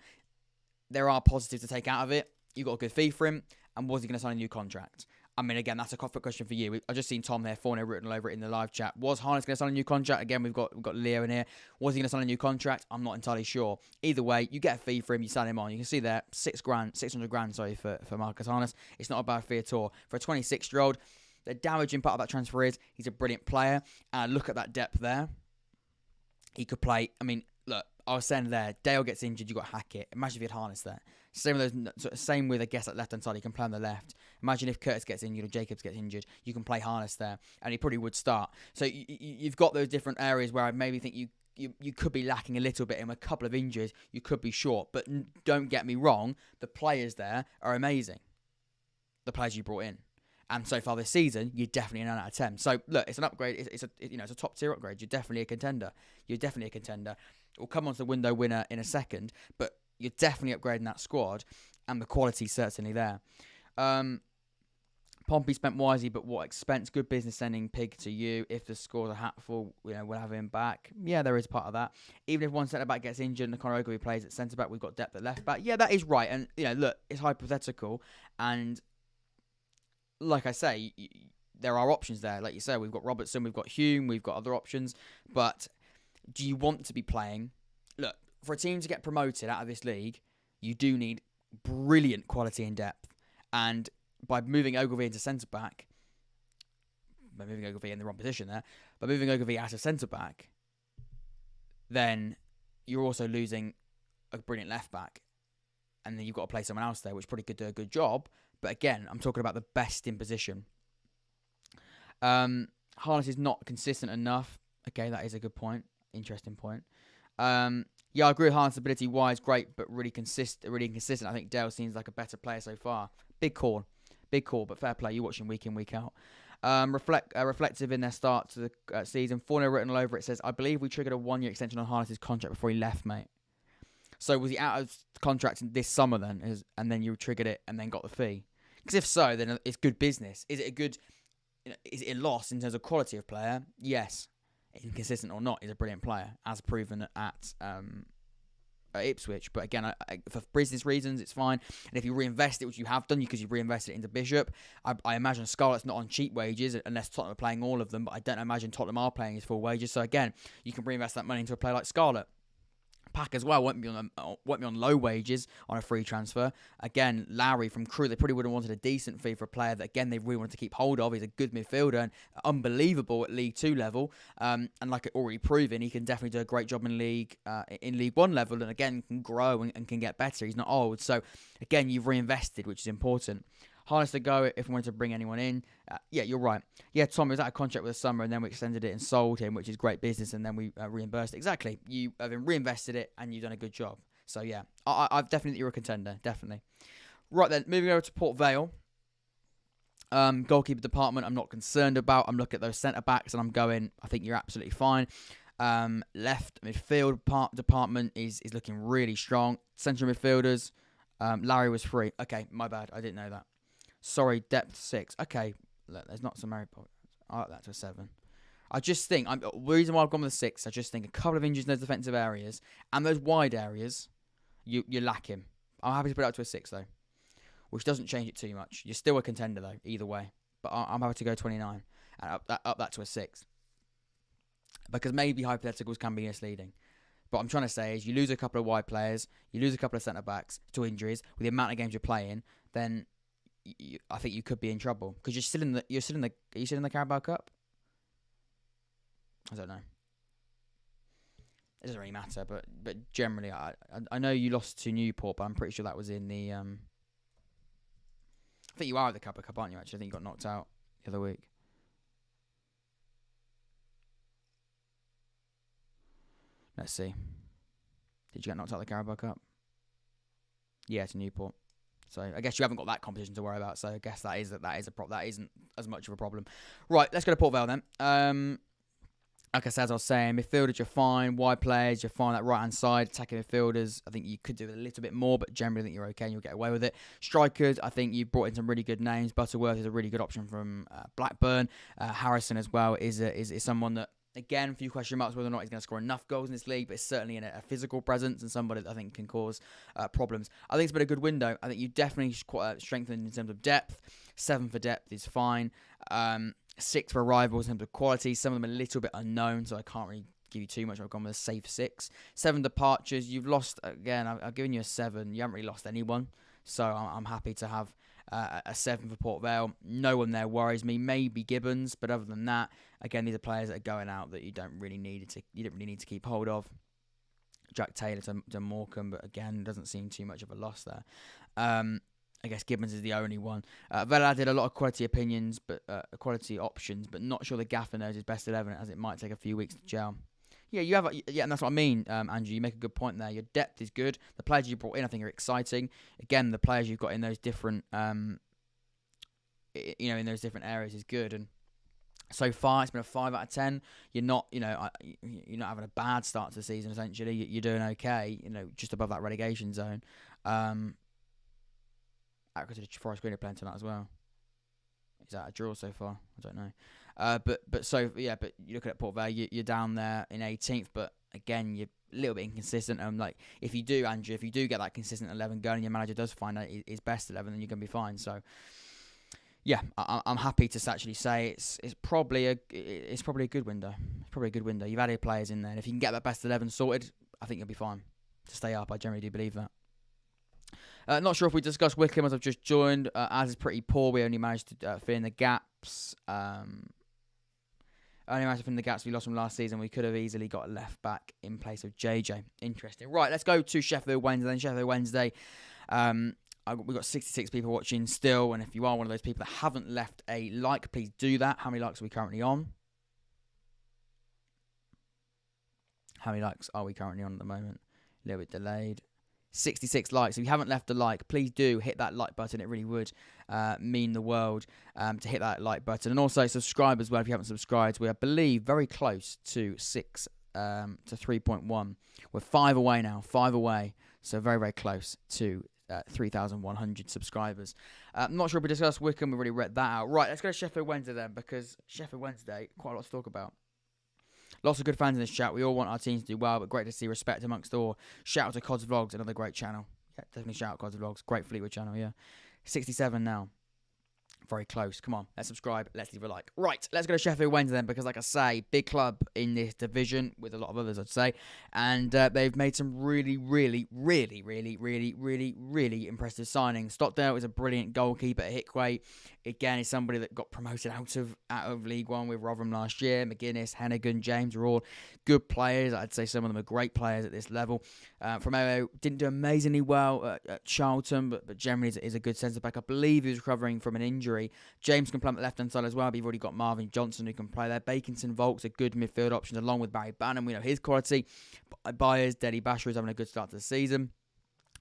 A: there are positives to take out of it. You got a good fee for him, and was he going to sign a new contract? I mean, again, that's a conflict question for you. I've just seen Tom there, 4-0 written all over it in the live chat. Was Harness going to sign a new contract? Again, we've got Leo in here. Was he going to sign a new contract? I'm not entirely sure. Either way, you get a fee for him, you sign him on. You can see there, 600 grand, for Marcus Harness. It's not a bad fee at all. For a 26-year-old, the damaging part of that transfer is he's a brilliant player. Look at that depth there. He could play. I mean, look, I was saying there, Dale gets injured, you got Hackett. Imagine if you had Harness there. Same with, I guess, that left-hand side. He can play on the left. Imagine if Curtis gets injured or Jacobs gets injured. You can play Harness there, and he probably would start. So you've got those different areas where I maybe think you could be lacking a little bit in a couple of injuries. You could be short. But don't get me wrong, the players there are amazing. The players you brought in. And so far this season, you're definitely a 9 out of 10. So look, it's an upgrade. It's a top tier upgrade. You're definitely a contender. We'll come on to the window winner in a second, but you're definitely upgrading that squad, and the quality's certainly there. Pompey spent wisely, but what expense? Good business sending Pig to you. If the scores are hatful, we'll have him back. Yeah, there is part of that. Even if one centre back gets injured and Conor Ogilvie plays at centre back, we've got depth at left back. Yeah, that is right. And look, it's hypothetical, and like I say, there are options there. Like you say, we've got Robertson, we've got Hume, we've got other options. But do you want to be playing? Look, for a team to get promoted out of this league, you do need brilliant quality and depth. And by moving Ogilvie into centre-back, by moving Ogilvie in the wrong position there, by moving Ogilvie out of centre-back, then you're also losing a brilliant left back, and then you've got to play someone else there, which probably could do a good job. But again, I'm talking about the best in position. Harness is not consistent enough. Okay, that is a good point. Interesting point. Yeah, I agree with Harness ability-wise, great, but really inconsistent. I think Dale seems like a better player so far. Big call, but fair play. You watch him week in, week out. Reflective in their start to the season. 4-0 written all over it says, I believe we triggered a 1-year extension on Harness's contract before he left, mate. So was he out of contract this summer then, and then you triggered it and then got the fee? Because if so, then it's good business. Is it a loss in terms of quality of player? Yes. Inconsistent or not, he's a brilliant player, as proven at Ipswich. But again, for business reasons, it's fine. And if you reinvest it, which you have done, because you've reinvested it into Bishop, I imagine Scarlett's not on cheap wages, unless Tottenham are playing all of them. But I don't imagine Tottenham are playing his full wages. So again, you can reinvest that money into a player like Scarlett. Pack as well won't be on low wages on a free transfer. Again, Lowry from Crewe, they probably would have wanted a decent fee for a player that, again, they really wanted to keep hold of. He's a good midfielder and unbelievable at League 2 level. And like already proven, he can definitely do a great job in League 1 level, and again can grow and can get better. He's not old. So again, you've reinvested, which is important. Harness to go if we wanted to bring anyone in. Yeah, you're right. Yeah, Tom was out of contract with the summer, and then we extended it and sold him, which is great business, and then we reimbursed it. Exactly. You have reinvested it, and you've done a good job. So, yeah, I've definitely think you're a contender, definitely. Right then, moving over to Port Vale. Goalkeeper department, I'm not concerned about. I'm looking at those centre-backs, and I'm going, I think you're absolutely fine. Left midfield department is looking really strong. Central midfielders, Larry was free. Okay, my bad. I didn't know that. Sorry, depth 6. Okay, look, there's not some Mary Poppins. I like that to a 7. I just think, the reason why I've gone with a 6, I just think a couple of injuries in those defensive areas and those wide areas, you lack him. I'm happy to put it up to a 6, though, which doesn't change it too much. You're still a contender, though, either way. But I'm happy to go 29 and up that to a 6. Because maybe hypotheticals can be misleading. But what I'm trying to say is you lose a couple of wide players, you lose a couple of centre-backs to injuries with the amount of games you're playing, then I think you could be in trouble because are you still in the Carabao Cup? I don't know. It doesn't really matter, but generally, I know you lost to Newport, but I'm pretty sure that was in the. I think you are at the Cup, aren't you? Actually, I think you got knocked out the other week. Let's see. Did you get knocked out of the Carabao Cup? Yeah, to Newport. So I guess you haven't got that competition to worry about. So I guess that isn't as much of a problem. Right, let's go to Port Vale then. Like I said, as I was saying, midfielders, you're fine. Wide players, you're fine. That right-hand side, attacking midfielders, I think you could do a little bit more, but generally I think you're okay and you'll get away with it. Strikers, I think you've brought in some really good names. Butterworth is a really good option from Blackburn. Harrison as well is someone that, again, a few question marks whether or not he's going to score enough goals in this league, but it's certainly in a physical presence and somebody that I think can cause problems. I think it's been a good window. I think you definitely quite strengthened in terms of depth. 7 for depth is fine. 6 for rivals in terms of quality. Some of them are a little bit unknown, so I can't really give you too much. I've gone with a safe 6. 7 departures. You've lost, again, I've given you a 7. You haven't really lost anyone, so I'm happy to have a 7 for Port Vale. No one there worries me. Maybe Gibbons, but other than that, again, these are players that are going out that you don't really need to keep hold of. Jack Taylor to Morecambe, but again, doesn't seem too much of a loss there. I guess Gibbons is the only one. Vela did a lot of quality opinions, but quality options, but not sure the gaffer knows his best 11, as it might take a few weeks to gel. Yeah, and that's what I mean, Andrew. You make a good point there. Your depth is good. The players you brought in, I think, are exciting. Again, the players you've got in those different, in those different areas is good. And so far, it's been a 5 out of 10. You're not having a bad start to the season. Essentially, you're doing okay. Just above that relegation zone. Accrington Forest Green are playing tonight as well. Is that a draw so far? I don't know. But you're looking at Port Vale, you're down there in 18th, but again, you're a little bit inconsistent. If you do, Andrew, get that consistent 11 going, and your manager does find out his best 11, then you're going to be fine. So, yeah, I'm happy to actually say it's probably a good window. It's probably a good window. You've added players in there, and if you can get that best 11 sorted, I think you'll be fine to stay up. I generally do believe that. Not sure if we discussed Wycombe as I've just joined. As is pretty poor, we only managed to fill in the gaps. Only matter from the gaps we lost from last season, we could have easily got a left back in place of JJ. Interesting. Right, let's go to Sheffield Wednesday. Then Sheffield Wednesday, we've got 66 people watching still, and if you are one of those people that haven't left a like, please do that. How many likes are we currently on? How many likes are we currently on at the moment? A little bit delayed. 66 likes. If you haven't left a like, please do hit that like button. It really would mean the world to hit that like button. And also subscribe as well if you haven't subscribed. We are, I believe, very close to 3.1. We're 5 away now. 5 away. So very, very close to 3,100 subscribers. I'm not sure if we discussed Wycombe. We've already read that out. Right, let's go to Sheffield Wednesday then, because Sheffield Wednesday, quite a lot to talk about. Lots of good fans in this chat. We all want our teams to do well, but great to see respect amongst all. Shout out to Cod's Vlogs, another great channel. Yeah, definitely shout out Cod's Vlogs. Great Fleetwood channel, yeah. 67 now. Very close. Come on, let's subscribe. Let's leave a like. Right, let's go to Sheffield Wednesday then, because like I say, big club in this division with a lot of others, I'd say. And they've made some really impressive signings. Stockdale is a brilliant goalkeeper. Hickway, again, is somebody that got promoted out of League One with Rotherham last year. McGuinness, Hennigan, James are all good players. I'd say some of them are great players at this level. Romeo didn't do amazingly well at Charlton, but generally is a good centre back. I believe he was recovering from an injury. James can play on the left-hand side as well, but you've already got Marvin Johnson who can play there. Bakinson, Volks are good midfield options, along with Barry Bannon. We know his quality. Byers, Deddy Basher is having a good start to the season.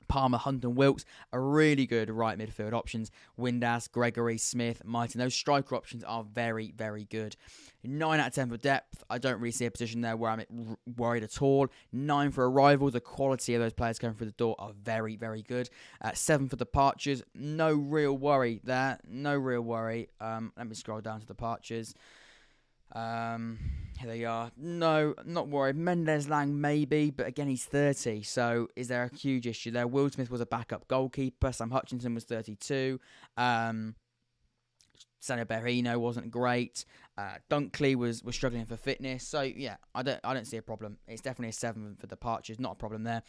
A: Palmer, Hunt and Wilkes are really good right midfield options. Windass, Gregory, Smith, Mighton. Those striker options are very, very good. 9 out of 10 for depth. I don't really see a position there where I'm worried at all. 9 for arrivals. The quality of those players coming through the door are very, very good. 7 for departures. No real worry there. No real worry. Let me scroll down to departures. Here they are. No, not worried. Mendes Lang maybe, but again he's 30, so is there a huge issue there? Will Smith was a backup goalkeeper. Sam Hutchinson was 32. Sanio Berrino wasn't great. Dunkley was struggling for fitness. So yeah, I don't see a problem. It's definitely a 7 for departures. Not a problem there.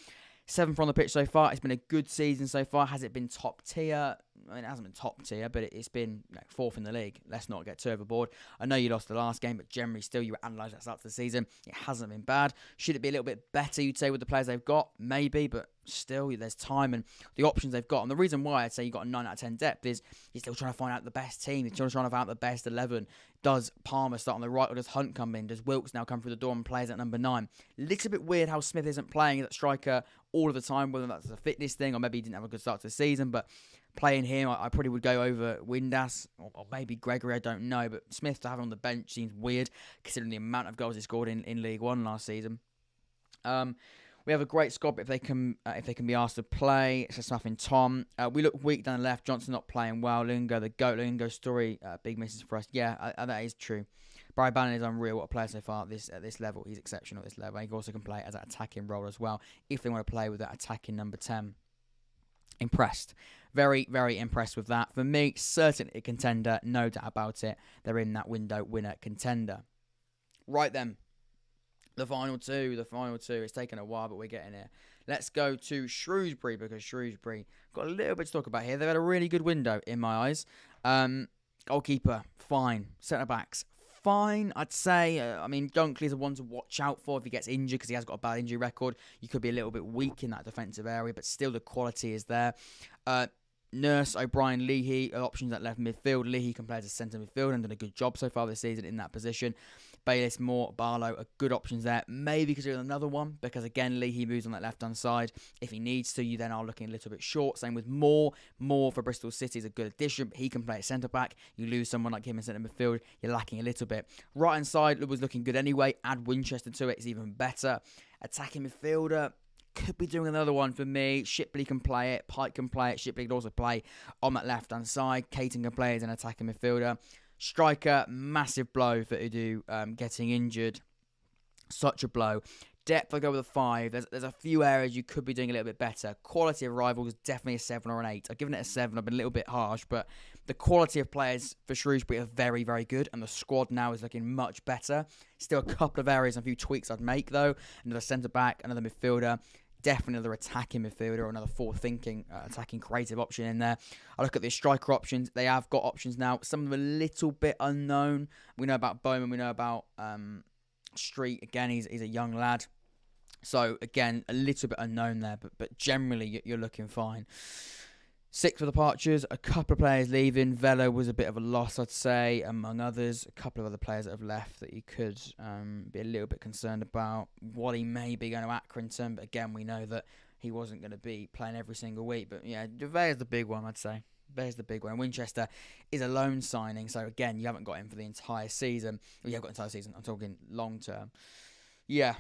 A: 7 from the pitch so far. It's been a good season so far. Has it been top tier? I mean, it hasn't been top tier, but it's been 4th in the league. Let's not get too overboard. I know you lost the last game, but generally still you analyse that start to the season. It hasn't been bad. Should it be a little bit better, you'd say, with the players they've got? Maybe, but still there's time and the options they've got. And the reason why I'd say you got a 9 out of 10 depth is you're still trying to find out the best team. You're still trying to find out the best 11. Does Palmer start on the right, or does Hunt come in? Does Wilkes now come through the door and plays at number 9? Little bit weird how Smith isn't playing as a striker all of the time, whether that's a fitness thing or maybe he didn't have a good start to the season, but playing him, I probably would go over Windass or maybe Gregory, I don't know, but Smith to have him on the bench seems weird considering the amount of goals he scored in League One last season. We have a great squad, but if they can be asked to play, it's just nothing. Tom, we look weak down the left. Johnson not playing well. Lungo, the GOAT, Lungo story, big misses for us. Yeah, that is true. Barry Bannon is unreal. What a player so far at this level. He's exceptional at this level. He also can play as an attacking role as well if they want to play with that attacking number 10. Impressed. Very, very impressed with that. For me, certainly a contender. No doubt about it. They're in that window winner contender. Right then. The final two. It's taken a while, but we're getting here. Let's go to Shrewsbury, because Shrewsbury got a little bit to talk about here. They've had a really good window, in my eyes. Goalkeeper, fine. Centre-backs, fine, I'd say. I mean, Dunkley's the one to watch out for if he gets injured, because he has got a bad injury record. You could be a little bit weak in that defensive area, but still the quality is there. Nurse, O'Brien, Leahy are options at left midfield. Leahy can play as a centre midfield and done a good job so far this season in that position. Bayliss, Moore, Barlow are good options there. Maybe because there's another one, because again, Leahy moves on that left-hand side. If he needs to, you then are looking a little bit short. Same with Moore. Moore for Bristol City is a good addition, but he can play at centre-back. You lose someone like him in centre midfield, you're lacking a little bit. Right-hand side was looking good anyway. Add Winchester to it, it's even better. Attacking midfielder, could be doing another one for me. Shipley can play it. Pike can play it. Shipley can also play on that left-hand side. Caton can play as an attacking midfielder. Striker, massive blow for Udu getting injured. Such a blow. Depth, I go with a 5. There's a few areas you could be doing a little bit better. Quality of rivals, definitely a 7 or an 8. I've given it a 7. I've been a little bit harsh, but the quality of players for Shrewsbury are very, very good, and the squad now is looking much better. Still a couple of areas and a few tweaks I'd make, though. Another centre-back, another midfielder. Definitely another attacking midfielder or another forward-thinking, attacking creative option in there. I look at the striker options. They have got options now. Some of them a little bit unknown. We know about Bowman. We know about Street. Again, he's a young lad. So, again, a little bit unknown there. But generally, you're looking fine. 6 for departures, a couple of players leaving. Vale was a bit of a loss, I'd say, among others. A couple of other players that have left that you could be a little bit concerned about. Wally may be going to Accrington, but again, we know that he wasn't going to be playing every single week. But yeah, Vale's the big one, I'd say. There's the big one. Winchester is a loan signing, so again, you haven't got him for the entire season. Well, you have got the entire season. I'm talking long term. Yeah.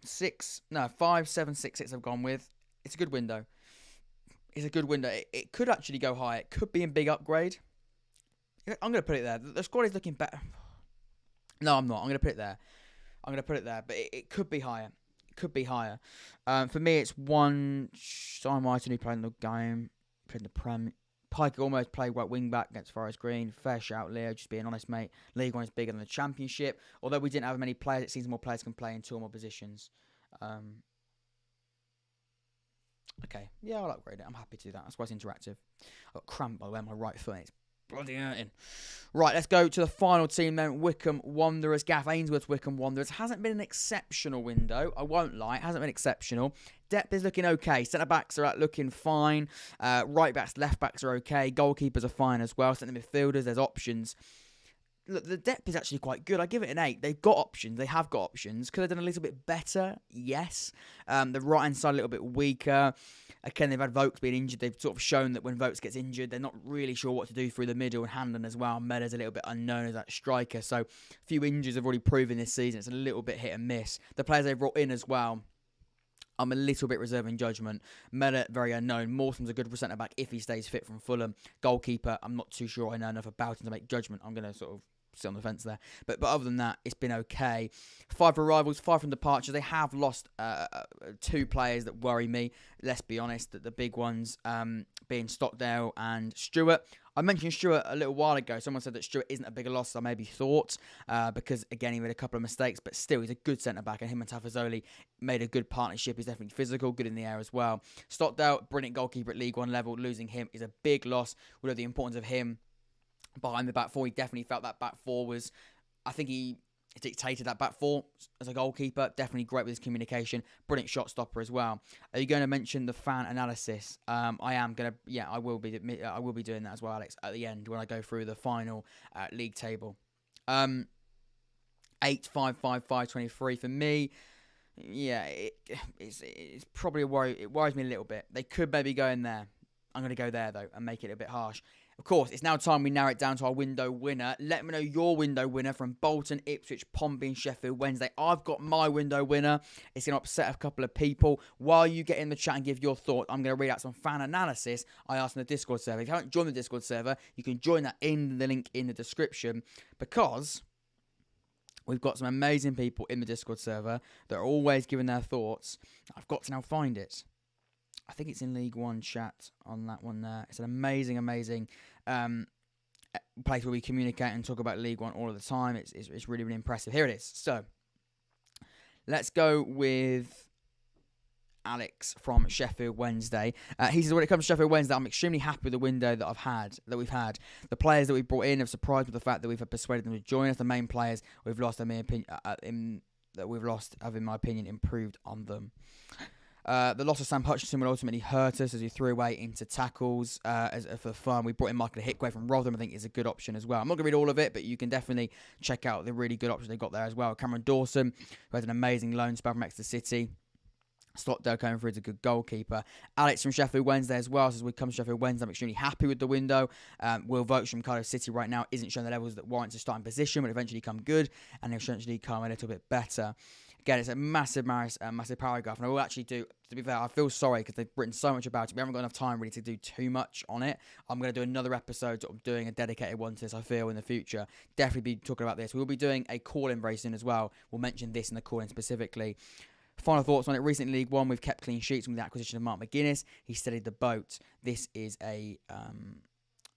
A: 5, 7, 6, 6 I've gone with. It's a good window. It's a good window. It could actually go higher. It could be in big upgrade. I'm going to put it there. The squad is looking better. No, I'm not. I'm going to put it there. But it could be higher. It could be higher. For me, it's one. Simon White, who played in the game. Played in the Prem. Pike almost played right wing back against Forest Green. Fair shout, Leo. Just being honest, mate. League One is bigger than the Championship. Although we didn't have many players, it seems more players can play in 2 or more positions. Okay, yeah, I'll upgrade it. I'm happy to do that. That's why it's interactive. I've got cramp, by the way, on my right foot. It's bloody hurting. Right, let's go to the final team then. Wycombe Wanderers. Gaff Ainsworth's Wycombe Wanderers. Hasn't been an exceptional window. I won't lie. It hasn't been exceptional. Depth is looking okay. Centre-backs are looking fine. Right-backs, left-backs are okay. Goalkeepers are fine as well. Centre midfielders, there's options. Look, the depth is actually quite good. I give it an 8. They've got options. They have got options. Could have done a little bit better? Yes. The right-hand side a little bit weaker. Again, they've had Vokes being injured. They've sort of shown that when Vokes gets injured, they're not really sure what to do through the middle. And Handon as well. Meda's a little bit unknown as that striker. So, a few injuries have already proven this season. It's a little bit hit and miss. The players they've brought in as well, I'm a little bit reserved in judgment. Meda, very unknown. Morecambe's a good centre-back if he stays fit from Fulham. Goalkeeper, I'm not too sure I know enough about him to make judgment. I'm going to sort of sit on the fence there. But other than that, it's been okay. 5 for arrivals, 5 from departures. They have lost 2 players that worry me. Let's be honest, the big ones being Stockdale and Stewart. I mentioned Stewart a little while ago. Someone said that Stewart isn't a bigger loss than I maybe thought because, again, he made a couple of mistakes, but still, he's a good centre-back, and him and Tafazoli made a good partnership. He's definitely physical, good in the air as well. Stockdale, brilliant goalkeeper at League One level. Losing him is a big loss. We know the importance of him behind the back four. He definitely felt that back four was, I think he dictated that back four as a goalkeeper. Definitely great with his communication. Brilliant shot stopper as well. Are you going to mention the fan analysis? I am going to, yeah, I will be doing that as well, Alex, at the end when I go through the final league table. 8, 5, 5, 5, 23 for me. Yeah, it's probably a worry. It worries me a little bit. They could maybe go in there. I'm going to go there, though, and make it a bit harsh. Of course, it's now time we narrow it down to our window winner. Let me know your window winner from Bolton, Ipswich, Pompey and Sheffield Wednesday. I've got my window winner. It's going to upset a couple of people. While you get in the chat and give your thought, I'm going to read out some fan analysis I asked in the Discord server. If you haven't joined the Discord server, you can join that in the link in the description, because we've got some amazing people in the Discord server that are always giving their thoughts. I've got to now find it. I think it's in League One chat on that one there. It's an amazing, amazing place where we communicate and talk about League One all of the time. It's really, really impressive. Here it is. So, let's go with Alex from Sheffield Wednesday. He says, when it comes to Sheffield Wednesday, I'm extremely happy with the window that we've had. The players that we've brought in have surprised with the fact that we've persuaded them to join us. The main players we've lost, in my opinion, have, in my opinion, improved on them. The loss of Sam Hutchinson will ultimately hurt us as he threw away into tackles for fun. We brought in Michael Hickway from Rotherham. I think is a good option as well. I'm not going to read all of it, but you can definitely check out the really good options they got there as well. Cameron Dawson, who has an amazing loan spell from Exeter City. Stockdale coming through as a good goalkeeper. Alex from Sheffield Wednesday as well. So as we come to Sheffield Wednesday, I'm extremely happy with the window. Will Vokes from Cardiff City right now isn't showing the levels that warrants a starting position, but eventually come good, and he'll eventually come a little bit better. Again, it's a massive paragraph, and I will actually do, to be fair, I feel sorry because they've written so much about it. We haven't got enough time really to do too much on it. I'm going to do another episode sort of doing a dedicated one to this, I feel, in the future. Definitely be talking about this. We'll be doing a call-in very soon as well. We'll mention this in the call-in specifically. Final thoughts on it. Recently, League One, we've kept clean sheets with the acquisition of Mark McGuinness. He steadied the boat. This is a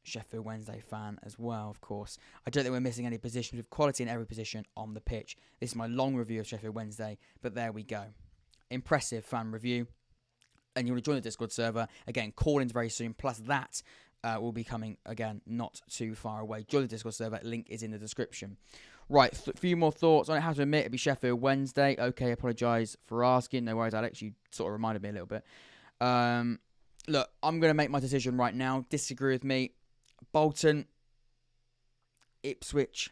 A: Sheffield Wednesday fan as well, of course. I don't think we're missing any positions with quality in every position on the pitch. This is my long review of Sheffield Wednesday, but there we go. impressive fan review, and you want to join the Discord server, again, call-ins very soon, plus that will be coming, again, not too far away. Join the Discord server, link is in the description. Right, a few more thoughts. I have to admit, it'll be Sheffield Wednesday. Okay, apologise for asking. No worries, Alex, you sort of reminded me a little bit. Look, I'm going to make my decision right now. Disagree with me. Bolton, Ipswich,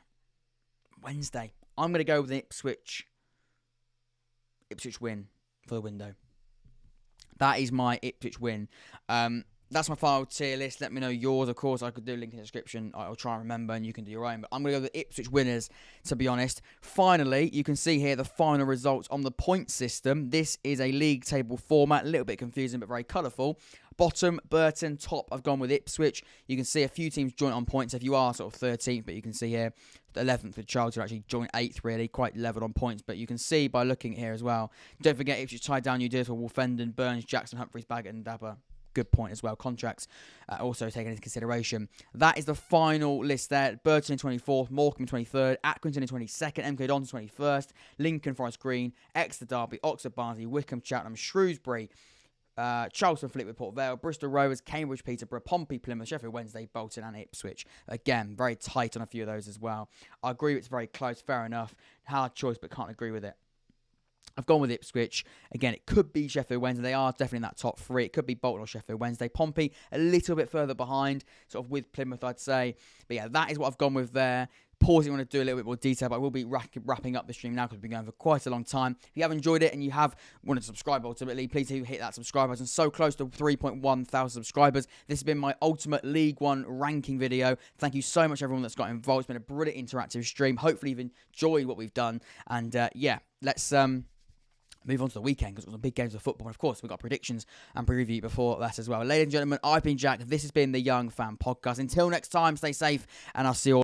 A: Wednesday. I'm going to go with an Ipswich win for the window. That is my Ipswich win. That's my final tier list. Let me know yours. Of course, I could do a link in the description. I'll try and remember, and you can do your own. But I'm going to go with the Ipswich winners, to be honest. Finally, you can see here the final results on the point system. This is a league table format. A little bit confusing, but very colourful. Bottom, Burton. Top, I've gone with Ipswich. You can see a few teams joint on points. If you are sort of 13th, but you can see here, the 11th with Charlton actually joint 8th, really. Quite level on points. But you can see by looking here as well. Don't forget, Ipswich tied down you did for Wolfenden, Burns, Jackson, Humphreys, Baggett and Dabber. Good point as well. Contracts also taken into consideration. That is the final list there. Burton in 24th, Morecambe in 23rd, Accrington in 22nd, MK Dons in 21st, Lincoln, Forest Green, Exeter, Derby, Oxford, Barnsley, Wycombe, Cheltenham, Shrewsbury, Charlton, Fleetwood, Port Vale, Bristol Rovers, Cambridge, Peterborough, Pompey, Plymouth, Sheffield Wednesday, Bolton and Ipswich. Again, very tight on a few of those as well. I agree it's very close, fair enough. Hard choice, but can't agree with it. I've gone with Ipswich. Again, it could be Sheffield Wednesday. They are definitely in that top three. It could be Bolton or Sheffield Wednesday. Pompey, a little bit further behind, sort of with Plymouth, I'd say. But yeah, that is what I've gone with there. Pause if you want to do a little bit more detail, but I will be wrapping up the stream now because we've been going for quite a long time. If you have enjoyed it and you have wanted to subscribe ultimately, please do hit that subscribe button. So close to 3.1 thousand subscribers. This has been my ultimate League One ranking video. Thank you so much everyone that's got involved. It's been a brilliant interactive stream. Hopefully you've enjoyed what we've done. And yeah, let's move on to the weekend because it was a big games of football. And of course, we've got predictions and preview before that as well. Ladies and gentlemen, I've been Jack. This has been the Young Fan Podcast. Until next time, stay safe and I'll see you all.